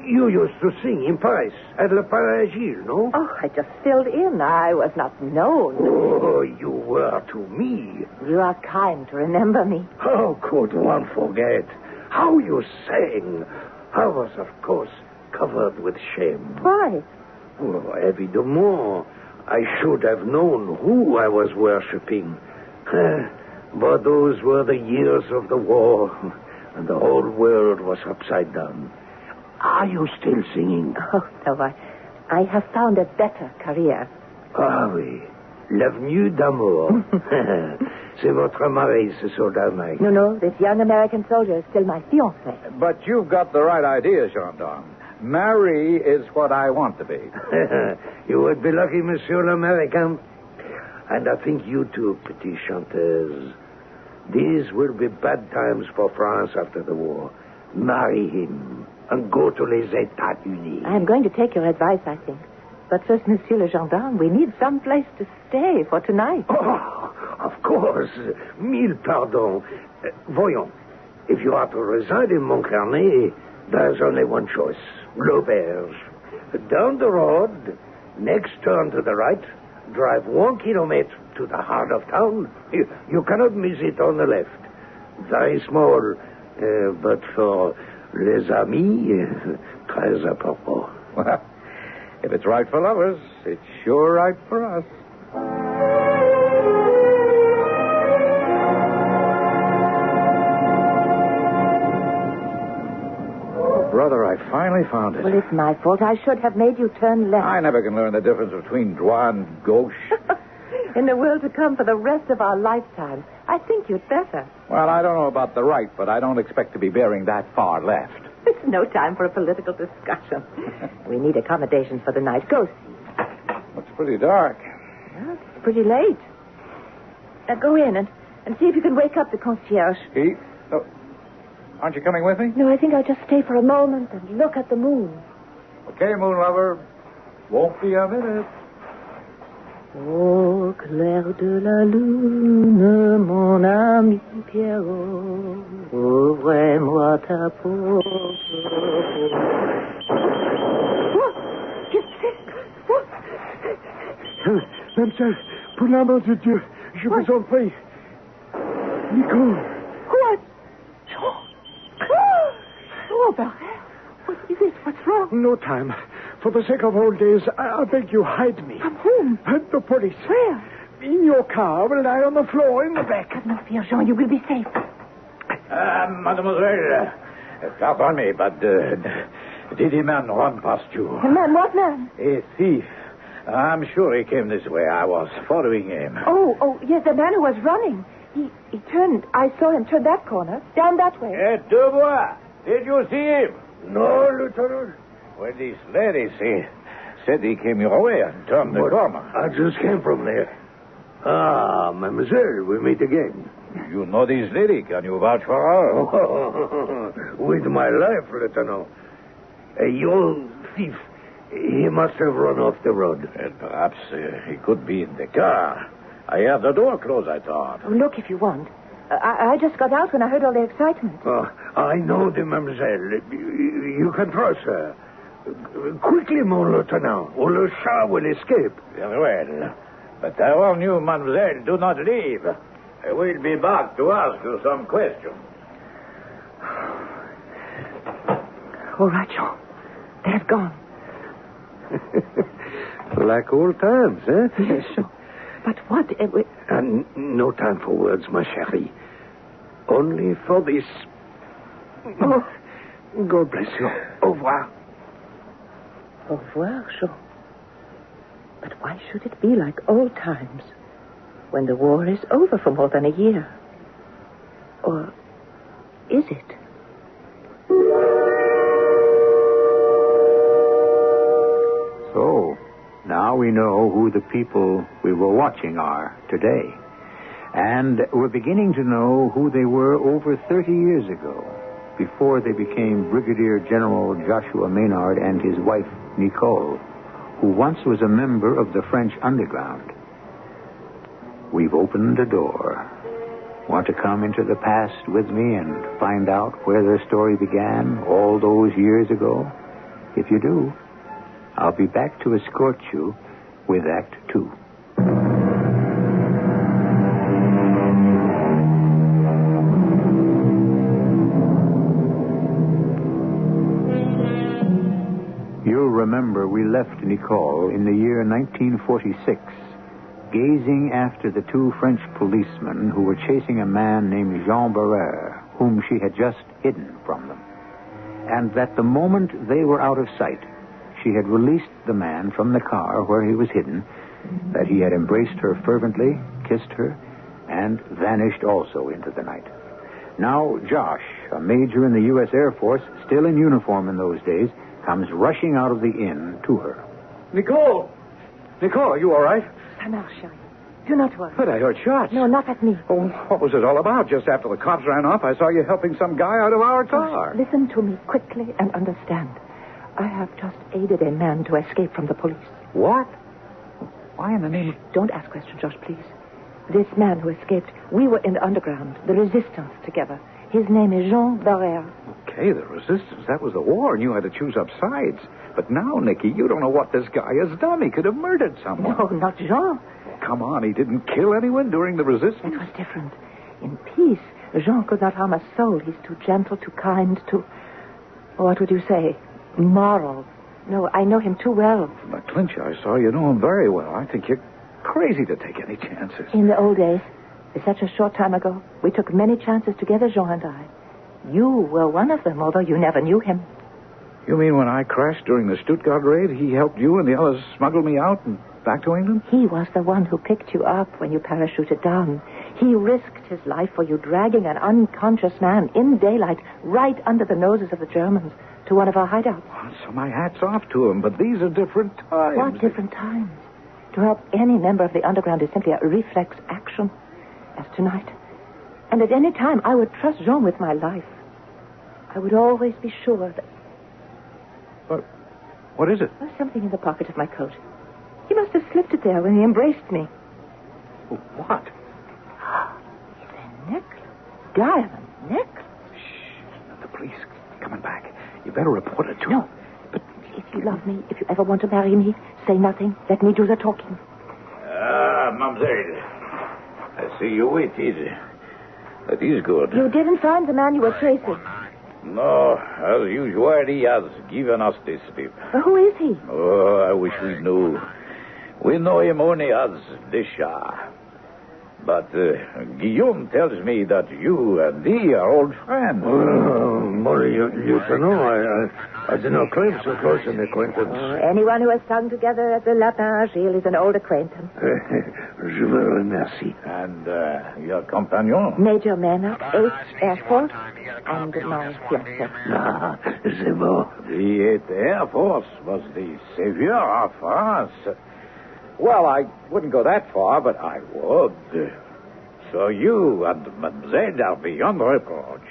You used to sing in Paris at Le Palais-Gilles, no? Oh, I just filled in. I was not known. Oh, you were to me. You are kind to remember me. How could one forget? How you sang. I was, of course, covered with shame. Why? Oh, évidemment. I should have known who I was worshipping. But those were the years of the war, and the whole world was upside down. Are you still singing? Oh, no, I have found a better career. Ah oui, l'avenue d'amour. C'est votre mari, ce soldat, Mike. No, this young American soldier is still my fiancé. But you've got the right idea, gendarme. Marry is what I want to be. You would be lucky, Monsieur l'Américain. And I think you too, petite chanteuse. These will be bad times for France after the war. Marry him. and go to les États-Unis. I'm going to take your advice, I think. But first, Monsieur le Gendarme, we need some place to stay for tonight. Oh, of course. Mille pardons. Voyons. If you are to reside in Montcarnet, there's only one choice. L'auberge. Down the road, next turn to the right, drive 1 kilometer to the heart of town. You cannot miss it on the left. Very small, but for les amis, très important. Well, if it's right for lovers, it's sure right for us. Oh, brother, I finally found it. Well, it's my fault. I should have made you turn left. I never can learn the difference between droit and gauche. In the world to come for the rest of our lifetime, I think you'd better. Well, I don't know about the right, but I don't expect to be bearing that far left. It's no time for a political discussion. We need accommodations for the night. Go see. Looks pretty dark. Well, it's pretty late. Now go in and see if you can wake up the concierge. He? Oh, aren't you coming with me? No, I think I'll just stay for a moment and look at the moon. Okay, moon lover. Won't be a minute. Au clair de la lune, mon ami Pierrot, ouvre-moi ta porte. Mademoiselle, pour l'amour de Dieu, je vous en prie. Nicole. What? Oh, Barret. What is it? What's wrong? No time. For the sake of old days, I beg you, hide me. From whom? The police. Where? In your car, will lie on the floor in the back. Have no fear, Jean. You will be safe. Mademoiselle, pardon me, but did a man run past you? A man? What man? A thief. I'm sure he came this way. I was following him. Oh, yes, the man who was running. He turned. I saw him turn that corner. Down that way. Dubois, did you see him? No, Lieutenant. Well, this lady said he came your way and turned the corner. I just came from there. Ah, mademoiselle, we meet again. You know this lady. Can you vouch for her? Oh, with my life, Lieutenant. A young thief. He must have run off the road. And perhaps he could be in the car. I had the door closed, I thought. Oh, look if you want. I just got out when I heard all the excitement. Oh, I know the mademoiselle. You can trust her. Quickly, mon lieutenant, or le chat will escape. Very well. But I warn you, mademoiselle, do not leave. I will be back to ask you some questions. All right, Jean. They've gone. Like old times, eh? Yes, sure. But what... And no time for words, ma chérie. Only for this. Oh, God bless you. Au revoir. Au revoir, Jean. But why should it be like old times when the war is over for more than a year? Or is it? So, now we know who the people we were watching are today. And we're beginning to know who they were over 30 years ago, before they became Brigadier General Joshua Maynard and his wife, Nicole, who once was a member of the French underground. We've opened a door. Want to come into the past with me and find out where their story began all those years ago? If you do, I'll be back to escort you with Act 2. You'll remember we left Nicole in the year 1946, gazing after the two French policemen who were chasing a man named Jean Barrère, whom she had just hidden from them. And that the moment they were out of sight, she had released the man from the car where he was hidden, that he had embraced her fervently, kissed her, and vanished also into the night. Now, Josh, a major in the U.S. Air Force, still in uniform in those days, comes rushing out of the inn to her. Nicole! Nicole, are you all right? Ça marche, chérie. Do not worry. But I heard shots. No, not at me. Oh, what was it all about? Just after the cops ran off, I saw you helping some guy out of our car. Listen to me quickly and understand. I have just aided a man to escape from the police. What? Why in the name of... Don't ask questions, Josh, please. This man who escaped, we were in the underground, the resistance together. His name is Jean Barrère. Okay, the resistance. That was the war, and you had to choose up sides. But now, Nicky, you don't know what this guy has done. He could have murdered someone. No, not Jean. Come on, he didn't kill anyone during the resistance? It was different. In peace, Jean could not harm a soul. He's too gentle, too kind, too... What would you say? Moral. No, I know him too well. From the clinch I saw, you know him very well. I think you're crazy to take any chances. In the old days, such a short time ago, we took many chances together, Jean and I. You were one of them, although you never knew him. You mean when I crashed during the Stuttgart raid, he helped you and the others smuggle me out and back to England? He was the one who picked you up when you parachuted down. He risked his life for you, dragging an unconscious man in daylight right under the noses of the Germans to one of our hideouts. Well, so my hat's off to him, but these are different times. What different times? To help any member of the underground is simply a reflex action, as tonight. And at any time, I would trust Jean with my life. I would always be sure that... What is it? There's something in the pocket of my coat. He must have slipped it there when he embraced me. What? It's a necklace. Diamond necklace. Shh. The police coming back. You better report it to No. them. But if you love me, if you ever want to marry me, say nothing. Let me do the talking. Mademoiselle. I see you wait easy. That is good. You didn't find the man you were chasing. No, as usual, he has given us this slip. Who is he? Oh, I wish we knew. We know him only as Deschamps. But Guillaume tells me that you and he are old friends. Molly, you don't know. I do not claim so close an acquaintance. Anyone who has sung together at the Lapin Agile is an old acquaintance. Je vous remercie. And your companion? Major Maynard, 8th Air Force, and my fiancé. Ah, c'est bon. The 8th Air Force was the savior of France. Well, I wouldn't go that far, but I would. So you and Mademoiselle are beyond reproach.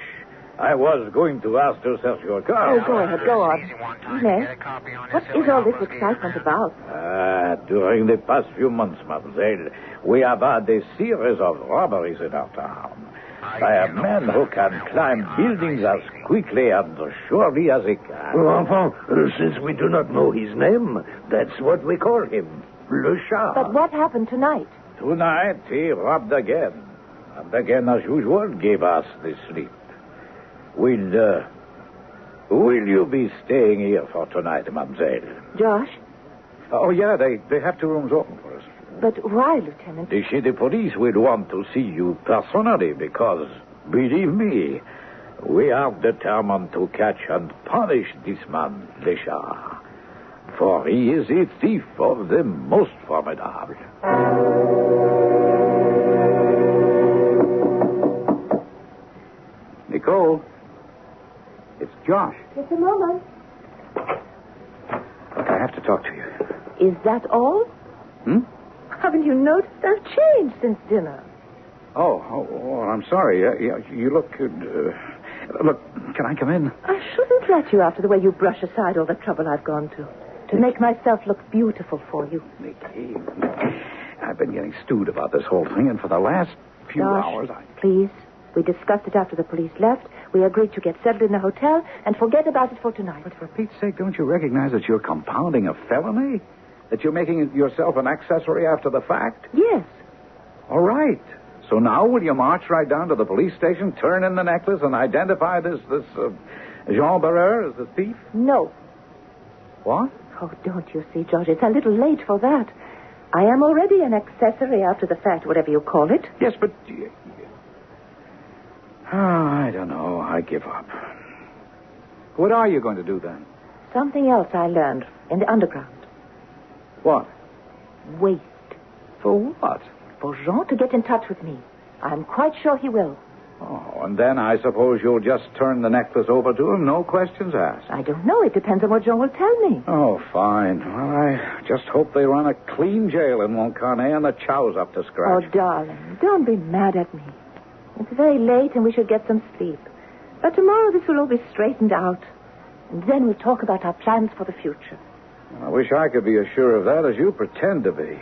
I was going to ask to search your car. Oh, go ahead, go on. Yes? What is all this excitement about? During the past few months, Mademoiselle, we have had a series of robberies in our town. By a man who can climb buildings as quickly and surely as he can. Enfin, since we do not know his name, that's what we call him. Le Chat. But what happened tonight? Tonight, he robbed again. And again, as usual, gave us the slip. Will you be staying here for tonight, mademoiselle? Josh? Oh, yeah, they have 2 rooms open for us. But why, Lieutenant? The city police will want to see you personally because, believe me, we are determined to catch and punish this man, Deschamps. For he is a thief of the most formidable. Nicole, it's Josh. Just a moment. Look, I have to talk to you. Is that all? Haven't you noticed I've changed since dinner? Oh, I'm sorry. You look... look, can I come in? I shouldn't let you after the way you brush aside all the trouble I've gone to make myself look beautiful for you. Nicky, I've been getting stewed about this whole thing, and for the last few hours, Please, we discussed it after the police left. We agreed to get settled in a hotel and forget about it for tonight. But for Pete's sake, don't you recognize that you're compounding a felony? That you're making yourself an accessory after the fact? Yes. All right. So now will you march right down to the police station, turn in the necklace, and identify this Jean Barrère as the thief? No. What? Oh, don't you see, George? It's a little late for that. I am already an accessory after the fact, whatever you call it. Yes, but... I don't know. I give up. What are you going to do then? Something else I learned in the underground. What? Wait. For what? For Jean to get in touch with me. I'm quite sure he will. Oh, and then I suppose you'll just turn the necklace over to him, no questions asked. I don't know. It depends on what Jean will tell me. Oh, fine. Well, I just hope they run a clean jail in Montcarnet and the chow's up to scratch. Oh, darling, don't be mad at me. It's very late and we should get some sleep. But tomorrow this will all be straightened out. And then we'll talk about our plans for the future. I wish I could be as sure of that as you pretend to be.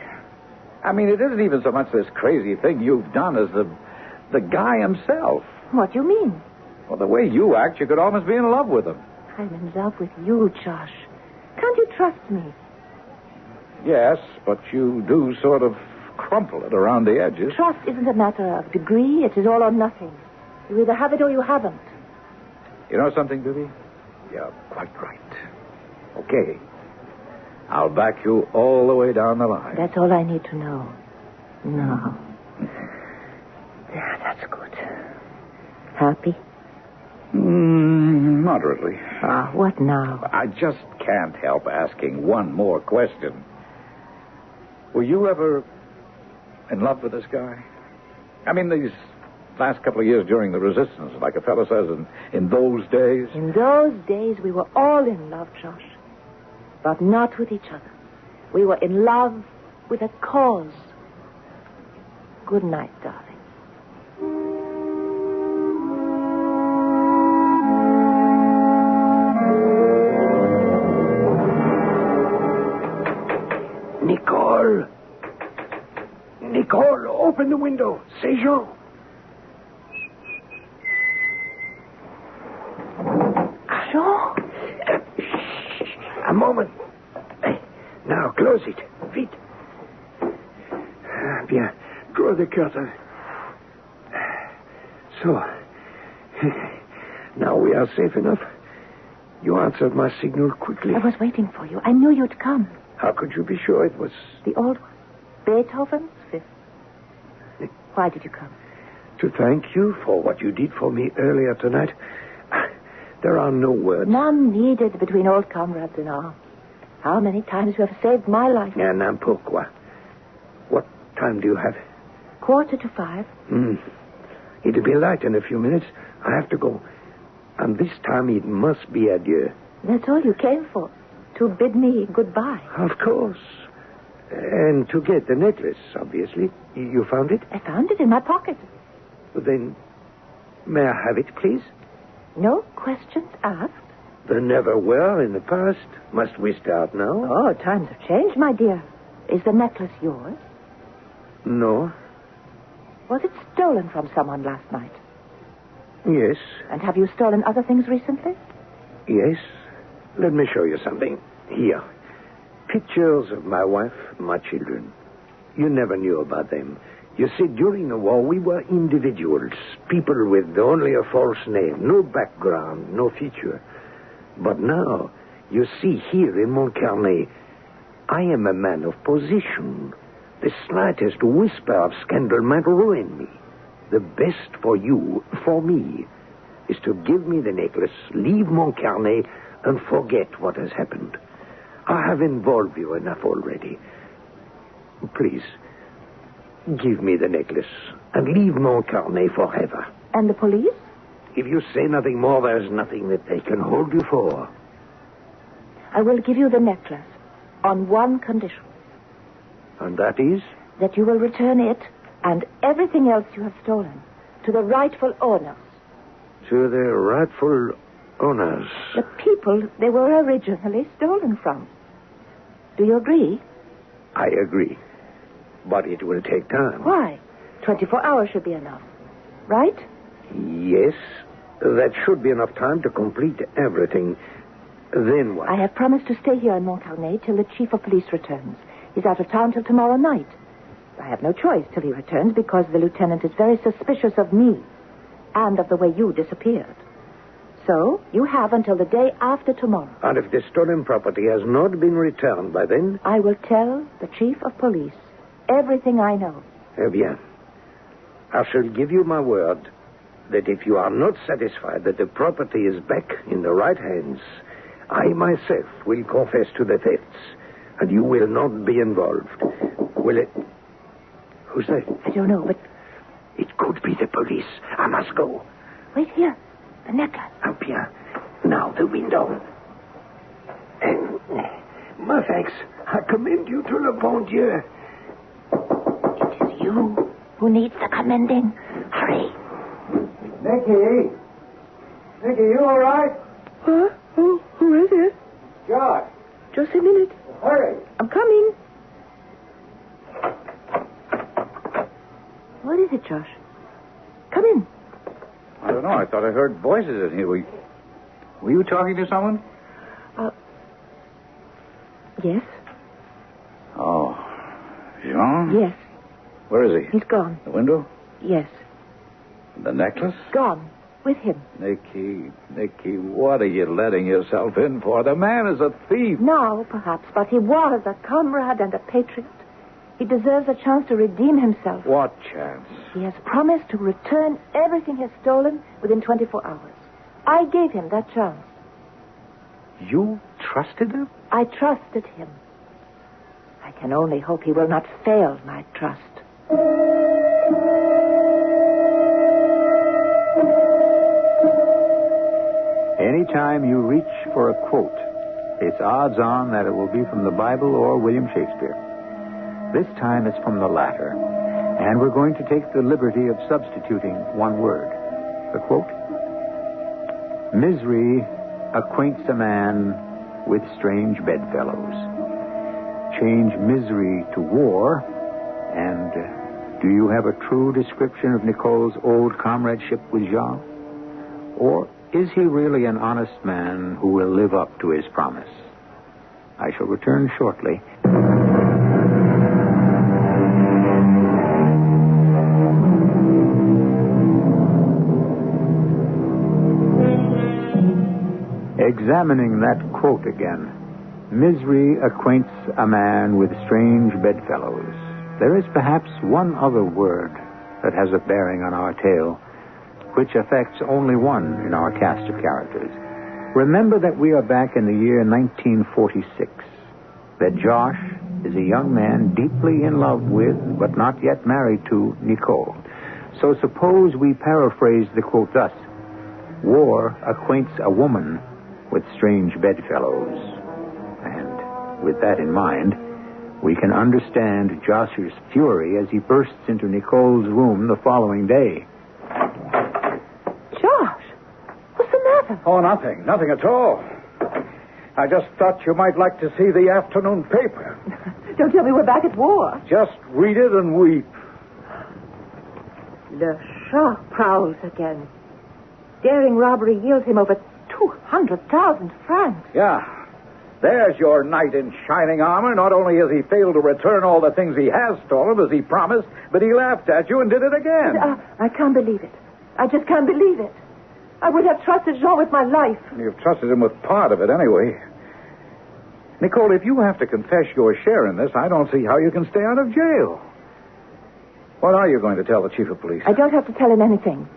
I mean, it isn't even so much this crazy thing you've done as the guy himself. What do you mean? Well, the way you act, you could almost be in love with him. I'm in love with you, Josh. Can't you trust me? Yes, but you do sort of crumple it around the edges. Trust isn't a matter of degree. It is all or nothing. You either have it or you haven't. You know something, Bibi? You're quite right. Okay. I'll back you all the way down the line. That's all I need to know. No. Yeah, that's good. Happy? Moderately. Ah, what now? I just can't help asking one more question. Were you ever in love with this guy? I mean, these last couple of years during the resistance, like a fellow says, in those days. In those days, we were all in love, Josh. But not with each other. We were in love with a cause. Good night, darling. Nicole! Nicole, open the window. C'est Jean. Jean? A moment. Now, close it. Vite. Bien. Draw the curtain. So. Now we are safe enough. You answered my signal quickly. I was waiting for you. I knew you'd come. How could you be sure it was... The old one. Beethoven's Fifth. Why did you come? To thank you for what you did for me earlier tonight. There are no words. None needed between old comrades in arms. How many times you have saved my life? And pourquoi? What time do you have? 4:45. It'll be light in a few minutes. I have to go. And this time it must be adieu. That's all you came for. To bid me goodbye. Of course. And to get the necklace, obviously. You found it? I found it in my pocket. Then, may I have it, please? No questions asked. There never were in the past. Must we start now? Oh, times have changed, my dear. Is the necklace yours? No. Was it stolen from someone last night? Yes. And have you stolen other things recently? Yes. Let me show you something. Here. Pictures of my wife, my children. You never knew about them. You see, during the war, we were individuals. People with only a false name. No background, no feature. But now, you see here in Montcarnet, I am a man of position. The slightest whisper of scandal might ruin me. The best for you, for me, is to give me the necklace, leave Montcarnet, and forget what has happened. I have involved you enough already. Please, give me the necklace and leave Montcarnet forever. And the police? If you say nothing more, there's nothing that they can hold you for. I will give you the necklace on one condition. And that is? That you will return it and everything else you have stolen to the rightful owners. To the rightful owners? The people they were originally stolen from. Do you agree? I agree. But it will take time. Why? 24 hours should be enough. Right? Yes. That should be enough time to complete everything. Then what? I have promised to stay here in Montcarnet till the chief of police returns. He's out of town till tomorrow night. I have no choice till he returns because the lieutenant is very suspicious of me and of the way you disappeared. So, you have until the day after tomorrow. And if the stolen property has not been returned by then? I will tell the chief of police everything I know. Eh bien. I shall give you my word that if you are not satisfied that the property is back in the right hands, I myself will confess to the thefts, and you will not be involved. Will it? Who's that? I don't know, but It could be the police. I must go. Wait here. The necklace. Oh, bien. Now the window. My thanks. I commend you to le bon Dieu. It is you who needs the commending. Hurry. Nicky, you all right? Huh? Who is it? Josh. Just a minute. Hurry. I'm coming. What is it, Josh? Come in. I don't know. I thought I heard voices in here. Were you talking to someone? Yes. Oh. Jean? Yes. Where is he? He's gone. The window? Yes. The necklace? Gone. With him. Nicky, what are you letting yourself in for? The man is a thief. No, perhaps, but he was a comrade and a patriot. He deserves a chance to redeem himself. What chance? He has promised to return everything he's stolen within 24 hours. I gave him that chance. You trusted him? I trusted him. I can only hope he will not fail my trust. Anytime you reach for a quote, it's odds on that it will be from the Bible or William Shakespeare. This time it's from the latter, and we're going to take the liberty of substituting one word. The quote: "Misery acquaints a man with strange bedfellows." Change misery to war, and do you have a true description of Nicole's old comradeship with Jean? Or is he really an honest man who will live up to his promise? I shall return shortly. Examining that quote again. Misery acquaints a man with strange bedfellows. There is perhaps one other word that has a bearing on our tale, which affects only one in our cast of characters. Remember that we are back in the year 1946, that Josh is a young man deeply in love with, but not yet married to, Nicole. So suppose we paraphrase the quote thus: "War acquaints a woman with strange bedfellows." And with that in mind, we can understand Josh's fury as he bursts into Nicole's room the following day. Josh, what's the matter? Oh, nothing at all. I just thought you might like to see the afternoon paper. Don't tell me we're back at war. Just read it and weep. Le Chat prowls again. Daring robbery yields him over 200,000 francs. Yeah. There's your knight in shining armor. Not only has he failed to return all the things he has stolen as he promised, but he laughed at you and did it again. I can't believe it. I just can't believe it. I would have trusted Jean with my life. You've trusted him with part of it anyway. Nicole, if you have to confess your share in this, I don't see how you can stay out of jail. What are you going to tell the chief of police? I don't have to tell him anything.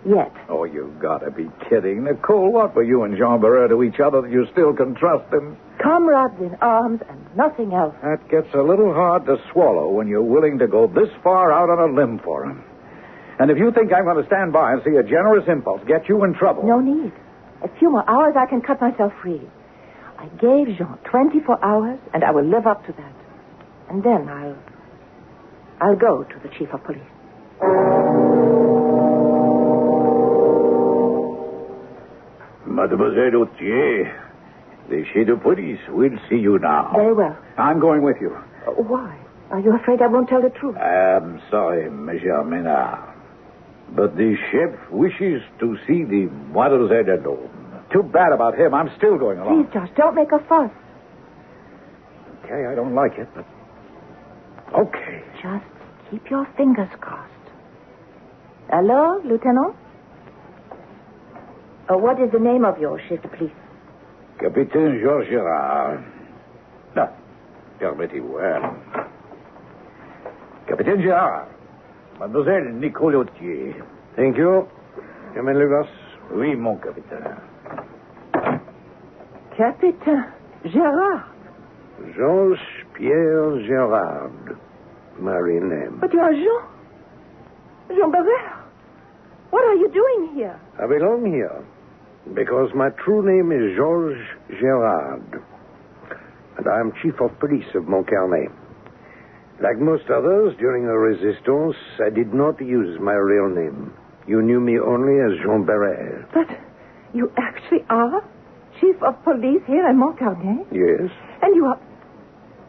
Yet. Oh, you've got to be kidding. Nicole, what were you and Jean Barreur to each other that you still can trust him? Comrades in arms and nothing else. That gets a little hard to swallow when you're willing to go this far out on a limb for him. And if you think I'm going to stand by and see a generous impulse get you in trouble... No need. A few more hours, I can cut myself free. I gave Jean 24 hours, and I will live up to that. And then I'll go to the chief of police. Mademoiselle Autier, the chief of police will see you now. Very well. I'm going with you. Why? Are you afraid I won't tell the truth? I'm sorry, Monsieur Ménard. But the chef wishes to see the Mademoiselle alone. Too bad about him. I'm still going along. Please, Josh, don't make a fuss. Okay, I don't like it, but... Okay. Just keep your fingers crossed. Hello, Lieutenant? What is the name of your chef de police? Capitaine Georges Girard. No, permettez-moi. Capitaine Girard. Mademoiselle Nicole Autier. Thank you. Come and leave us. Oui, mon capitaine. Capitaine Girard. Jean-Pierre Girard. Married name. But you are Jean. Jean Barret, what are you doing here? I belong here because my true name is Georges Gérard, and I am chief of police of Montcarnet. Like most others, during the Resistance, I did not use my real name. You knew me only as Jean Barret. But you actually are chief of police here in Montcarnet? Yes. And you are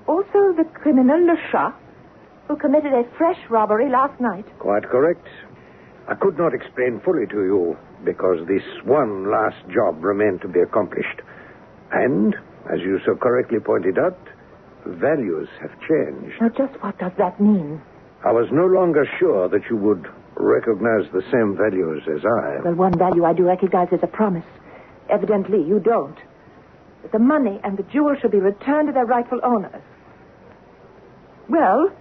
also the criminal Le Chat, who committed a fresh robbery last night. Quite correct. I could not explain fully to you because this one last job remained to be accomplished. And, as you so correctly pointed out, values have changed. Now, just what does that mean? I was no longer sure that you would recognize the same values as I. Well, one value I do recognize is a promise. Evidently, you don't. That the money and the jewels should be returned to their rightful owners. Well,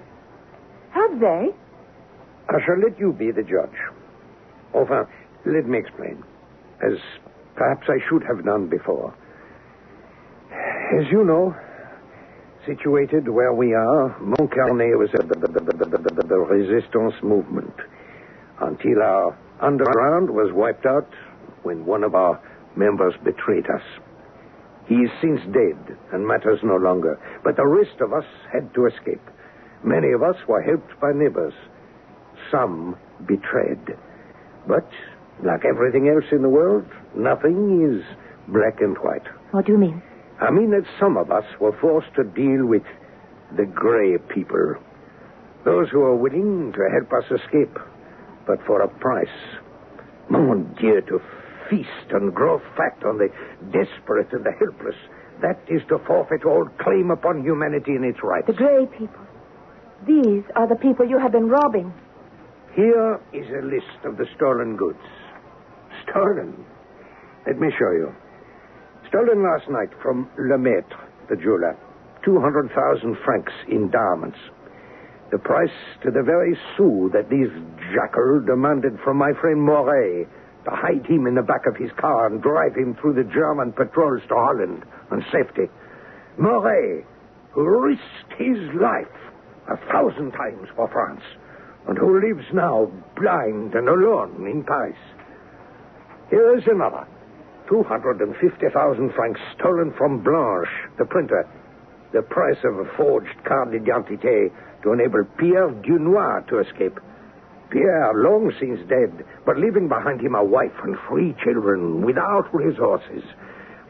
have they? I shall let you be the judge. Enfin, let me explain, as perhaps I should have done before. As you know, situated where we are, Montcarnet was the resistance movement until our underground was wiped out when one of our members betrayed us. He is since dead and matters no longer, but the rest of us had to escape. Many of us were helped by neighbors. Some betrayed. But, like everything else in the world, nothing is black and white. What do you mean? I mean that some of us were forced to deal with the gray people. Those who are willing to help us escape, but for a price. Mon Dieu, to feast and grow fat on the desperate and the helpless, that is to forfeit all claim upon humanity and its rights. The gray people. These are the people you have been robbing. Here is a list of the stolen goods. Stolen? Let me show you. Stolen last night from Lemaitre, the jeweler. 200,000 francs in diamonds. The price to the very sou that this jackal demanded from my friend Moret to hide him in the back of his car and drive him through the German patrols to Holland and safety. Moret, who risked his life 1,000 times for France, and who lives now blind and alone in Paris. Here is another. 250,000 francs stolen from Blanche, the printer. The price of a forged carte d'identité to enable Pierre Dunois to escape. Pierre, long since dead, but leaving behind him a wife and 3 children without resources,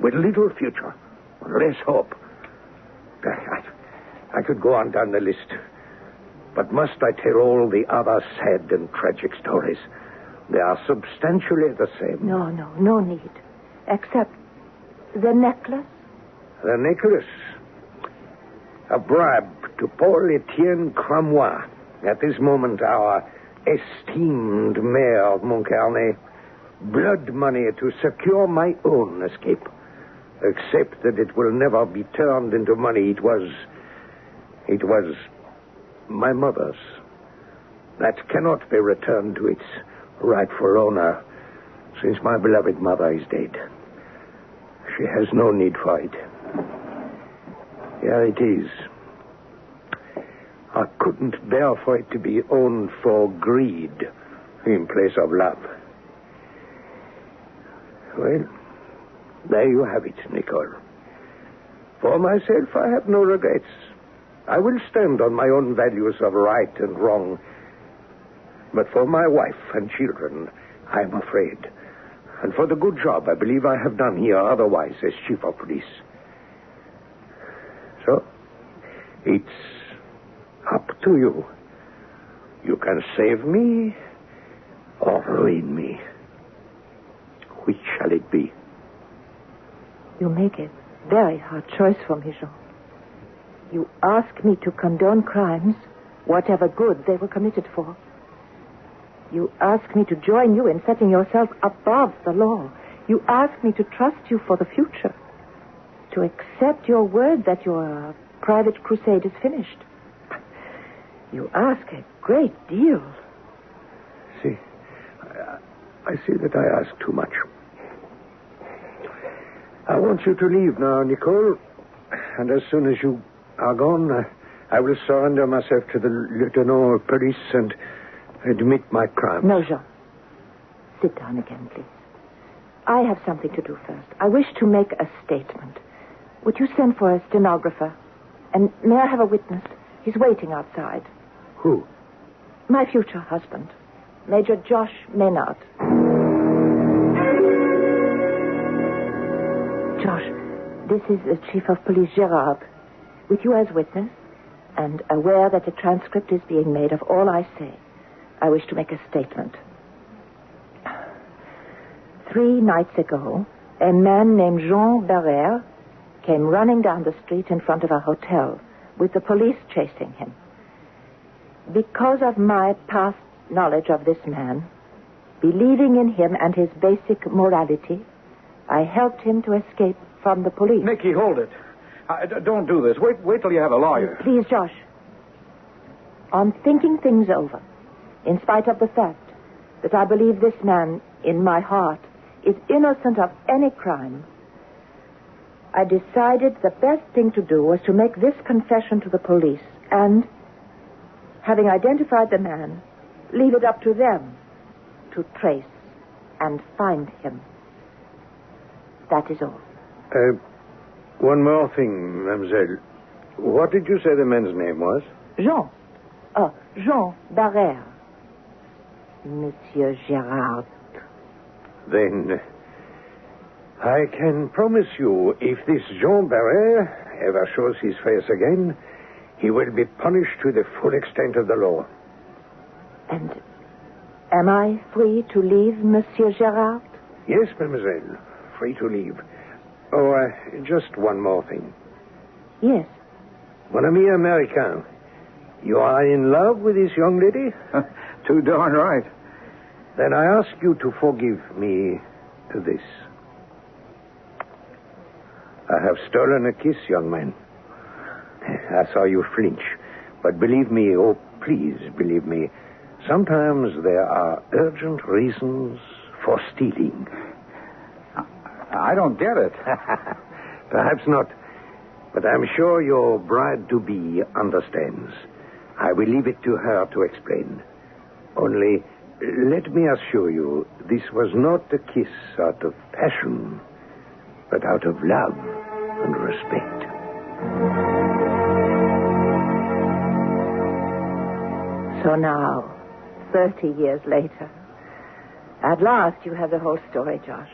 with little future, less hope. I could go on down the list. But must I tell all the other sad and tragic stories? They are substantially the same. No need. Except the necklace. The necklace? A bribe to Paul Etienne Cramois. At this moment, our esteemed mayor of Montcarnet. Blood money to secure my own escape. Except that it will never be turned into money. It was my mother's. That cannot be returned to its rightful owner, since my beloved mother is dead. She has no need for it. Here it is. I couldn't bear for it to be owned for greed in place of love. Well, there you have it, Nicole. For myself, I have no regrets. I will stand on my own values of right and wrong. But for my wife and children, I am afraid. And for the good job I believe I have done here otherwise as chief of police. So, it's up to you. You can save me or ruin me. Which shall it be? You make a very hard choice for me, Jean. You ask me to condone crimes, whatever good they were committed for. You ask me to join you in setting yourself above the law. You ask me to trust you for the future. To accept your word that your private crusade is finished. You ask a great deal. See, I see that I ask too much. I want you to leave now, Nicole. And as soon as you are gone, I will surrender myself to the lieutenant of police and admit my crime. No, Jean. Sit down again, please. I have something to do first. I wish to make a statement. Would you send for a stenographer? And may I have a witness? He's waiting outside. Who? My future husband, Major Josh Maynard. Josh, this is the Chief of Police Gerard, with you as witness, and aware that a transcript is being made of all I say. I wish to make a statement. 3 nights ago, a man named Jean Barrère came running down the street in front of a hotel, with the police chasing him. Because of my past knowledge of this man, believing in him and his basic morality, I helped him to escape from the police. Nicky, hold it. Don't do this. Wait till you have a lawyer. Please, Josh. On thinking things over, in spite of the fact that I believe this man, in my heart, is innocent of any crime, I decided the best thing to do was to make this confession to the police and, having identified the man, leave it up to them to trace and find him. That is all. One more thing, mademoiselle. What did you say the man's name was? Jean. Jean Barrère. Monsieur Gerard. Then, I can promise you, if this Jean Barrère ever shows his face again, he will be punished to the full extent of the law. And am I free to leave, Monsieur Gerard? Yes, mademoiselle. Free to leave. Oh, just one more thing. Yes. Mon ami Americain, you are in love with this young lady? Too darn right. Then I ask you to forgive me this. I have stolen a kiss, young man. I saw you flinch. But believe me, oh, please believe me, sometimes there are urgent reasons for stealing. I don't get it. Perhaps not. But I'm sure your bride-to-be understands. I will leave it to her to explain. Only, let me assure you, this was not a kiss out of passion, but out of love and respect. So now, 30 years later, at last you have the whole story, Josh.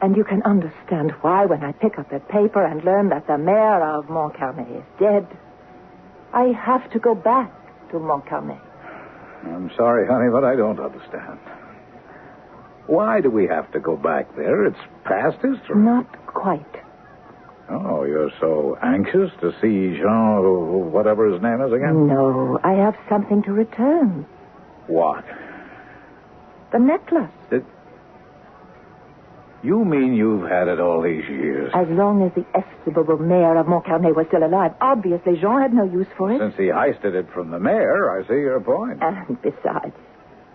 And you can understand why when I pick up that paper and learn that the mayor of Montcarnet is dead, I have to go back to Montcarnet. I'm sorry, honey, but I don't understand. Why do we have to go back there? It's past history. Not quite. Oh, you're so anxious to see Jean, whatever his name is again? No, I have something to return. What? The necklace. You mean you've had it all these years? As long as the estimable mayor of Montcarnet was still alive. Obviously, Jean had no use for it. Since he heisted it from the mayor, I see your point. And besides,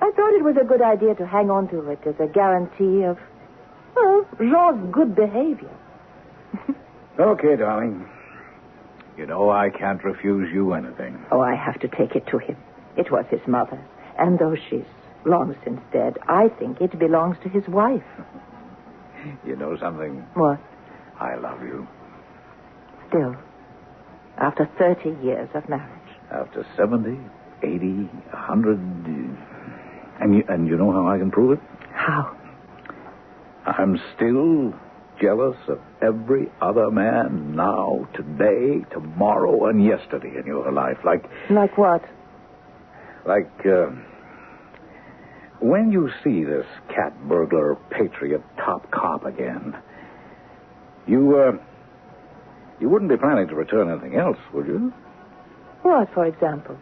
I thought it was a good idea to hang on to it as a guarantee of, well, Jean's good behavior. Okay, darling. You know I can't refuse you anything. Oh, I have to take it to him. It was his mother's. And though she's long since dead, I think it belongs to his wife. You know something? What? I love you. Still, after 30 years of marriage. After 70, 80, 100... And you know how I can prove it? How? I'm still jealous of every other man now, today, tomorrow, and yesterday in your life. Like what? Like, when you see this cat burglar patriot top cop again, you wouldn't be planning to return anything else, would you? What, for example?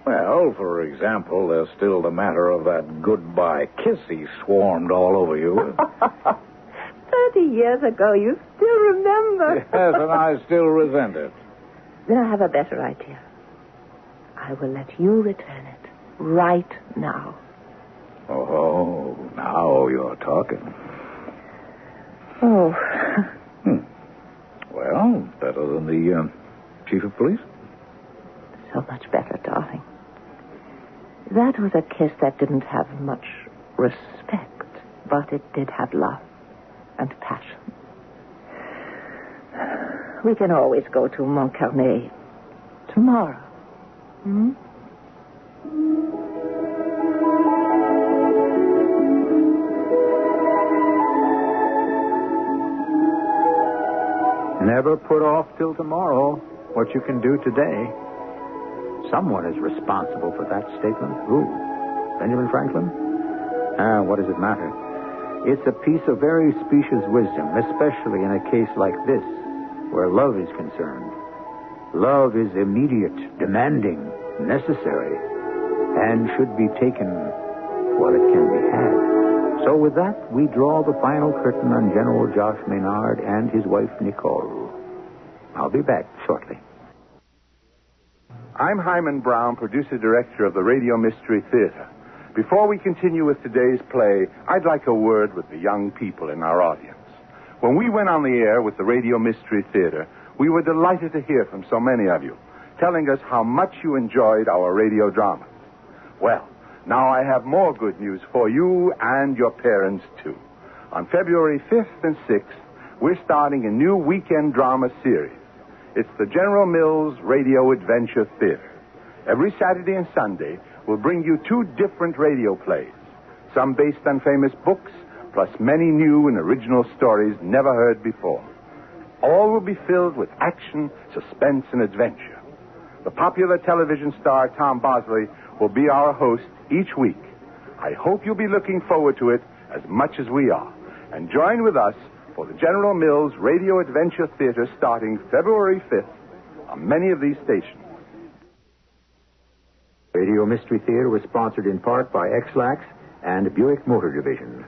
Well, for example, there's still the matter of that goodbye kiss he swarmed all over you. 30 years ago, you still remember. Yes, and I still resent it. Then I have a better idea. I will let you return it right now. Oh, now you're talking. Oh. Well, better than the chief of police? So much better, darling. That was a kiss that didn't have much respect, but it did have love and passion. We can always go to Montcarnet tomorrow. Hmm? Never put off till tomorrow what you can do today. Someone is responsible for that statement. Who? Benjamin Franklin? What does it matter? It's a piece of very specious wisdom, especially in a case like this, where love is concerned. Love is immediate, demanding, necessary, and should be taken while it can be had. So with that, we draw the final curtain on General Josh Maynard and his wife, Nicole. I'll be back shortly. I'm Hyman Brown, producer-director of the Radio Mystery Theater. Before we continue with today's play, I'd like a word with the young people in our audience. When we went on the air with the Radio Mystery Theater, we were delighted to hear from so many of you, telling us how much you enjoyed our radio dramas. Well, now I have more good news for you and your parents, too. On February 5th and 6th, we're starting a new weekend drama series. It's the General Mills Radio Adventure Theater. Every Saturday and Sunday, we'll bring you 2 different radio plays, some based on famous books, plus many new and original stories never heard before. All will be filled with action, suspense, and adventure. The popular television star Tom Bosley will be our host each week. I hope you'll be looking forward to it as much as we are. And join with us for the General Mills Radio Adventure Theater starting February 5th on many of these stations. Radio Mystery Theater was sponsored in part by X-Lax and Buick Motor Division.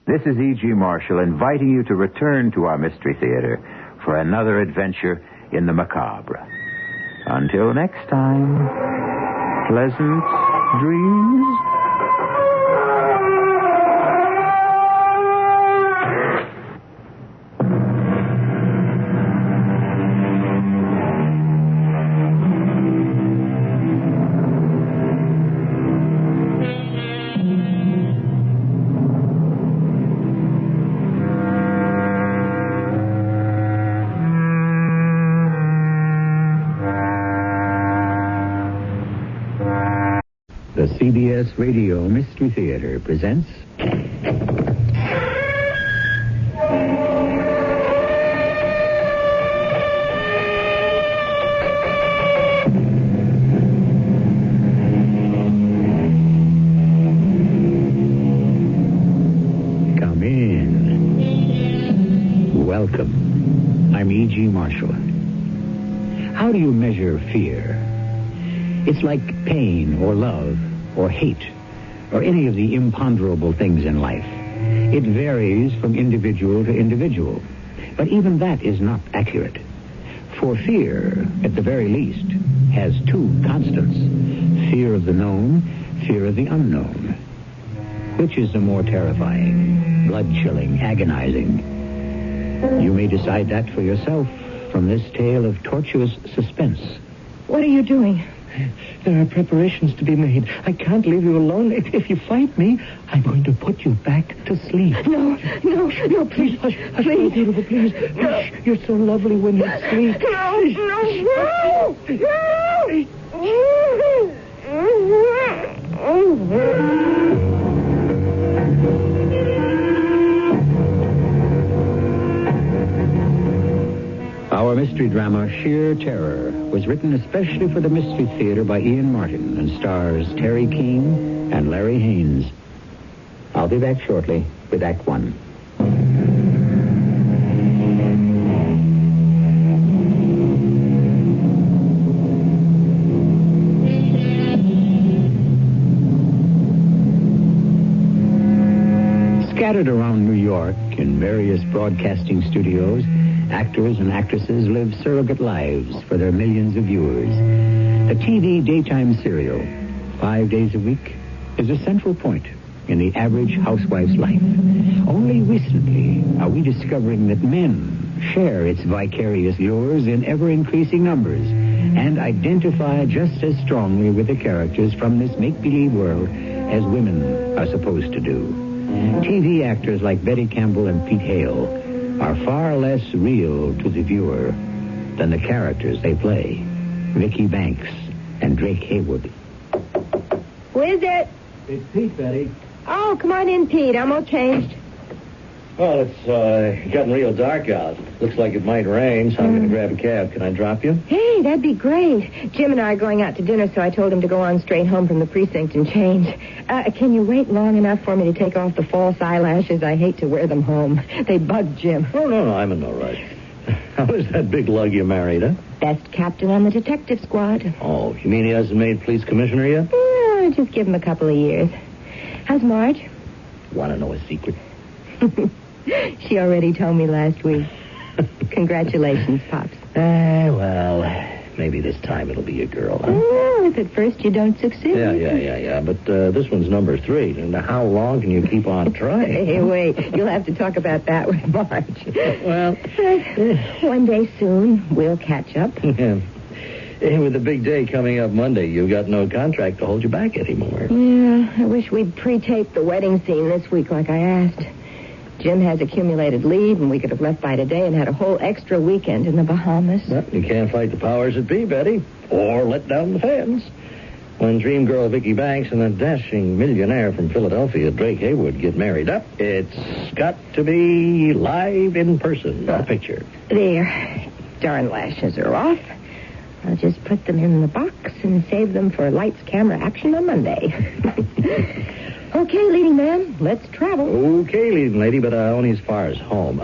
This is E.G. Marshall inviting you to return to our Mystery Theater for another adventure in the macabre. Until next time, pleasant dreams. The CBS Radio Mystery Theater presents... Come in. Welcome. I'm E.G. Marshall. How do you measure fear? It's like pain or love or hate or any of the imponderable things in life. It varies from individual to individual. But even that is not accurate. For fear, at the very least, has 2 constants. Fear of the known, fear of the unknown. Which is the more terrifying, blood-chilling, agonizing? You may decide that for yourself from this tale of tortuous suspense. What are you doing? There are preparations to be made. I can't leave you alone. If you fight me, I'm going to put you back to sleep. No, please. Hush, my beautiful, please. Hush. You're so lovely when you sleep. Our mystery drama, Sheer Terror, was written especially for the Mystery Theater by Ian Martin and stars Terry Keane and Larry Haynes. I'll be back shortly with Act 1. Scattered around New York in various broadcasting studios, actors and actresses live surrogate lives for their millions of viewers. The TV daytime serial, 5 days a week, is a central point in the average housewife's life. Only recently are we discovering that men share its vicarious lures in ever-increasing numbers. and identify just as strongly with the characters from this make-believe world as women are supposed to do. TV actors like Betty Campbell and Pete Hale are far less real to the viewer than the characters they play. Vicky Banks and Drake Haywood. Who is it? It's Pete, Betty. Oh, come on in, Pete. I'm all changed. Well, it's getting real dark out. Looks like it might rain, so I'm going to grab a cab. Can I drop you? Hey, that'd be great. Jim and I are going out to dinner, so I told him to go on straight home from the precinct and change. Can you wait long enough for me to take off the false eyelashes? I hate to wear them home. They bug Jim. Oh, no, I'm in no rush. How is that big lug you married, huh? Best captain on the detective squad. Oh, you mean he hasn't made police commissioner yet? No, just give him a couple of years. How's Marge? Want to know a secret? She already told me last week. Congratulations, Pops. Well, maybe this time it'll be a girl, huh? Well, if at first you don't succeed. Yeah. But this one's number 3. And how long can you keep on trying? Hey, wait. You'll have to talk about that with Marge. Well, one day soon, we'll catch up. Yeah. Hey, with the big day coming up Monday, you've got no contract to hold you back anymore. Yeah, I wish we'd pre-taped the wedding scene this week like I asked. Jim has accumulated leave, and we could have left by today and had a whole extra weekend in the Bahamas. Well, you can't fight the powers that be, Betty, or let down the fans. When dream girl Vicky Banks and a dashing millionaire from Philadelphia, Drake Haywood, get married up, it's got to be live in person, not a picture. There. Darn lashes are off. I'll just put them in the box and save them for lights, camera, action on Monday. Okay, leading man, let's travel. Okay, leading lady, but only as far as home.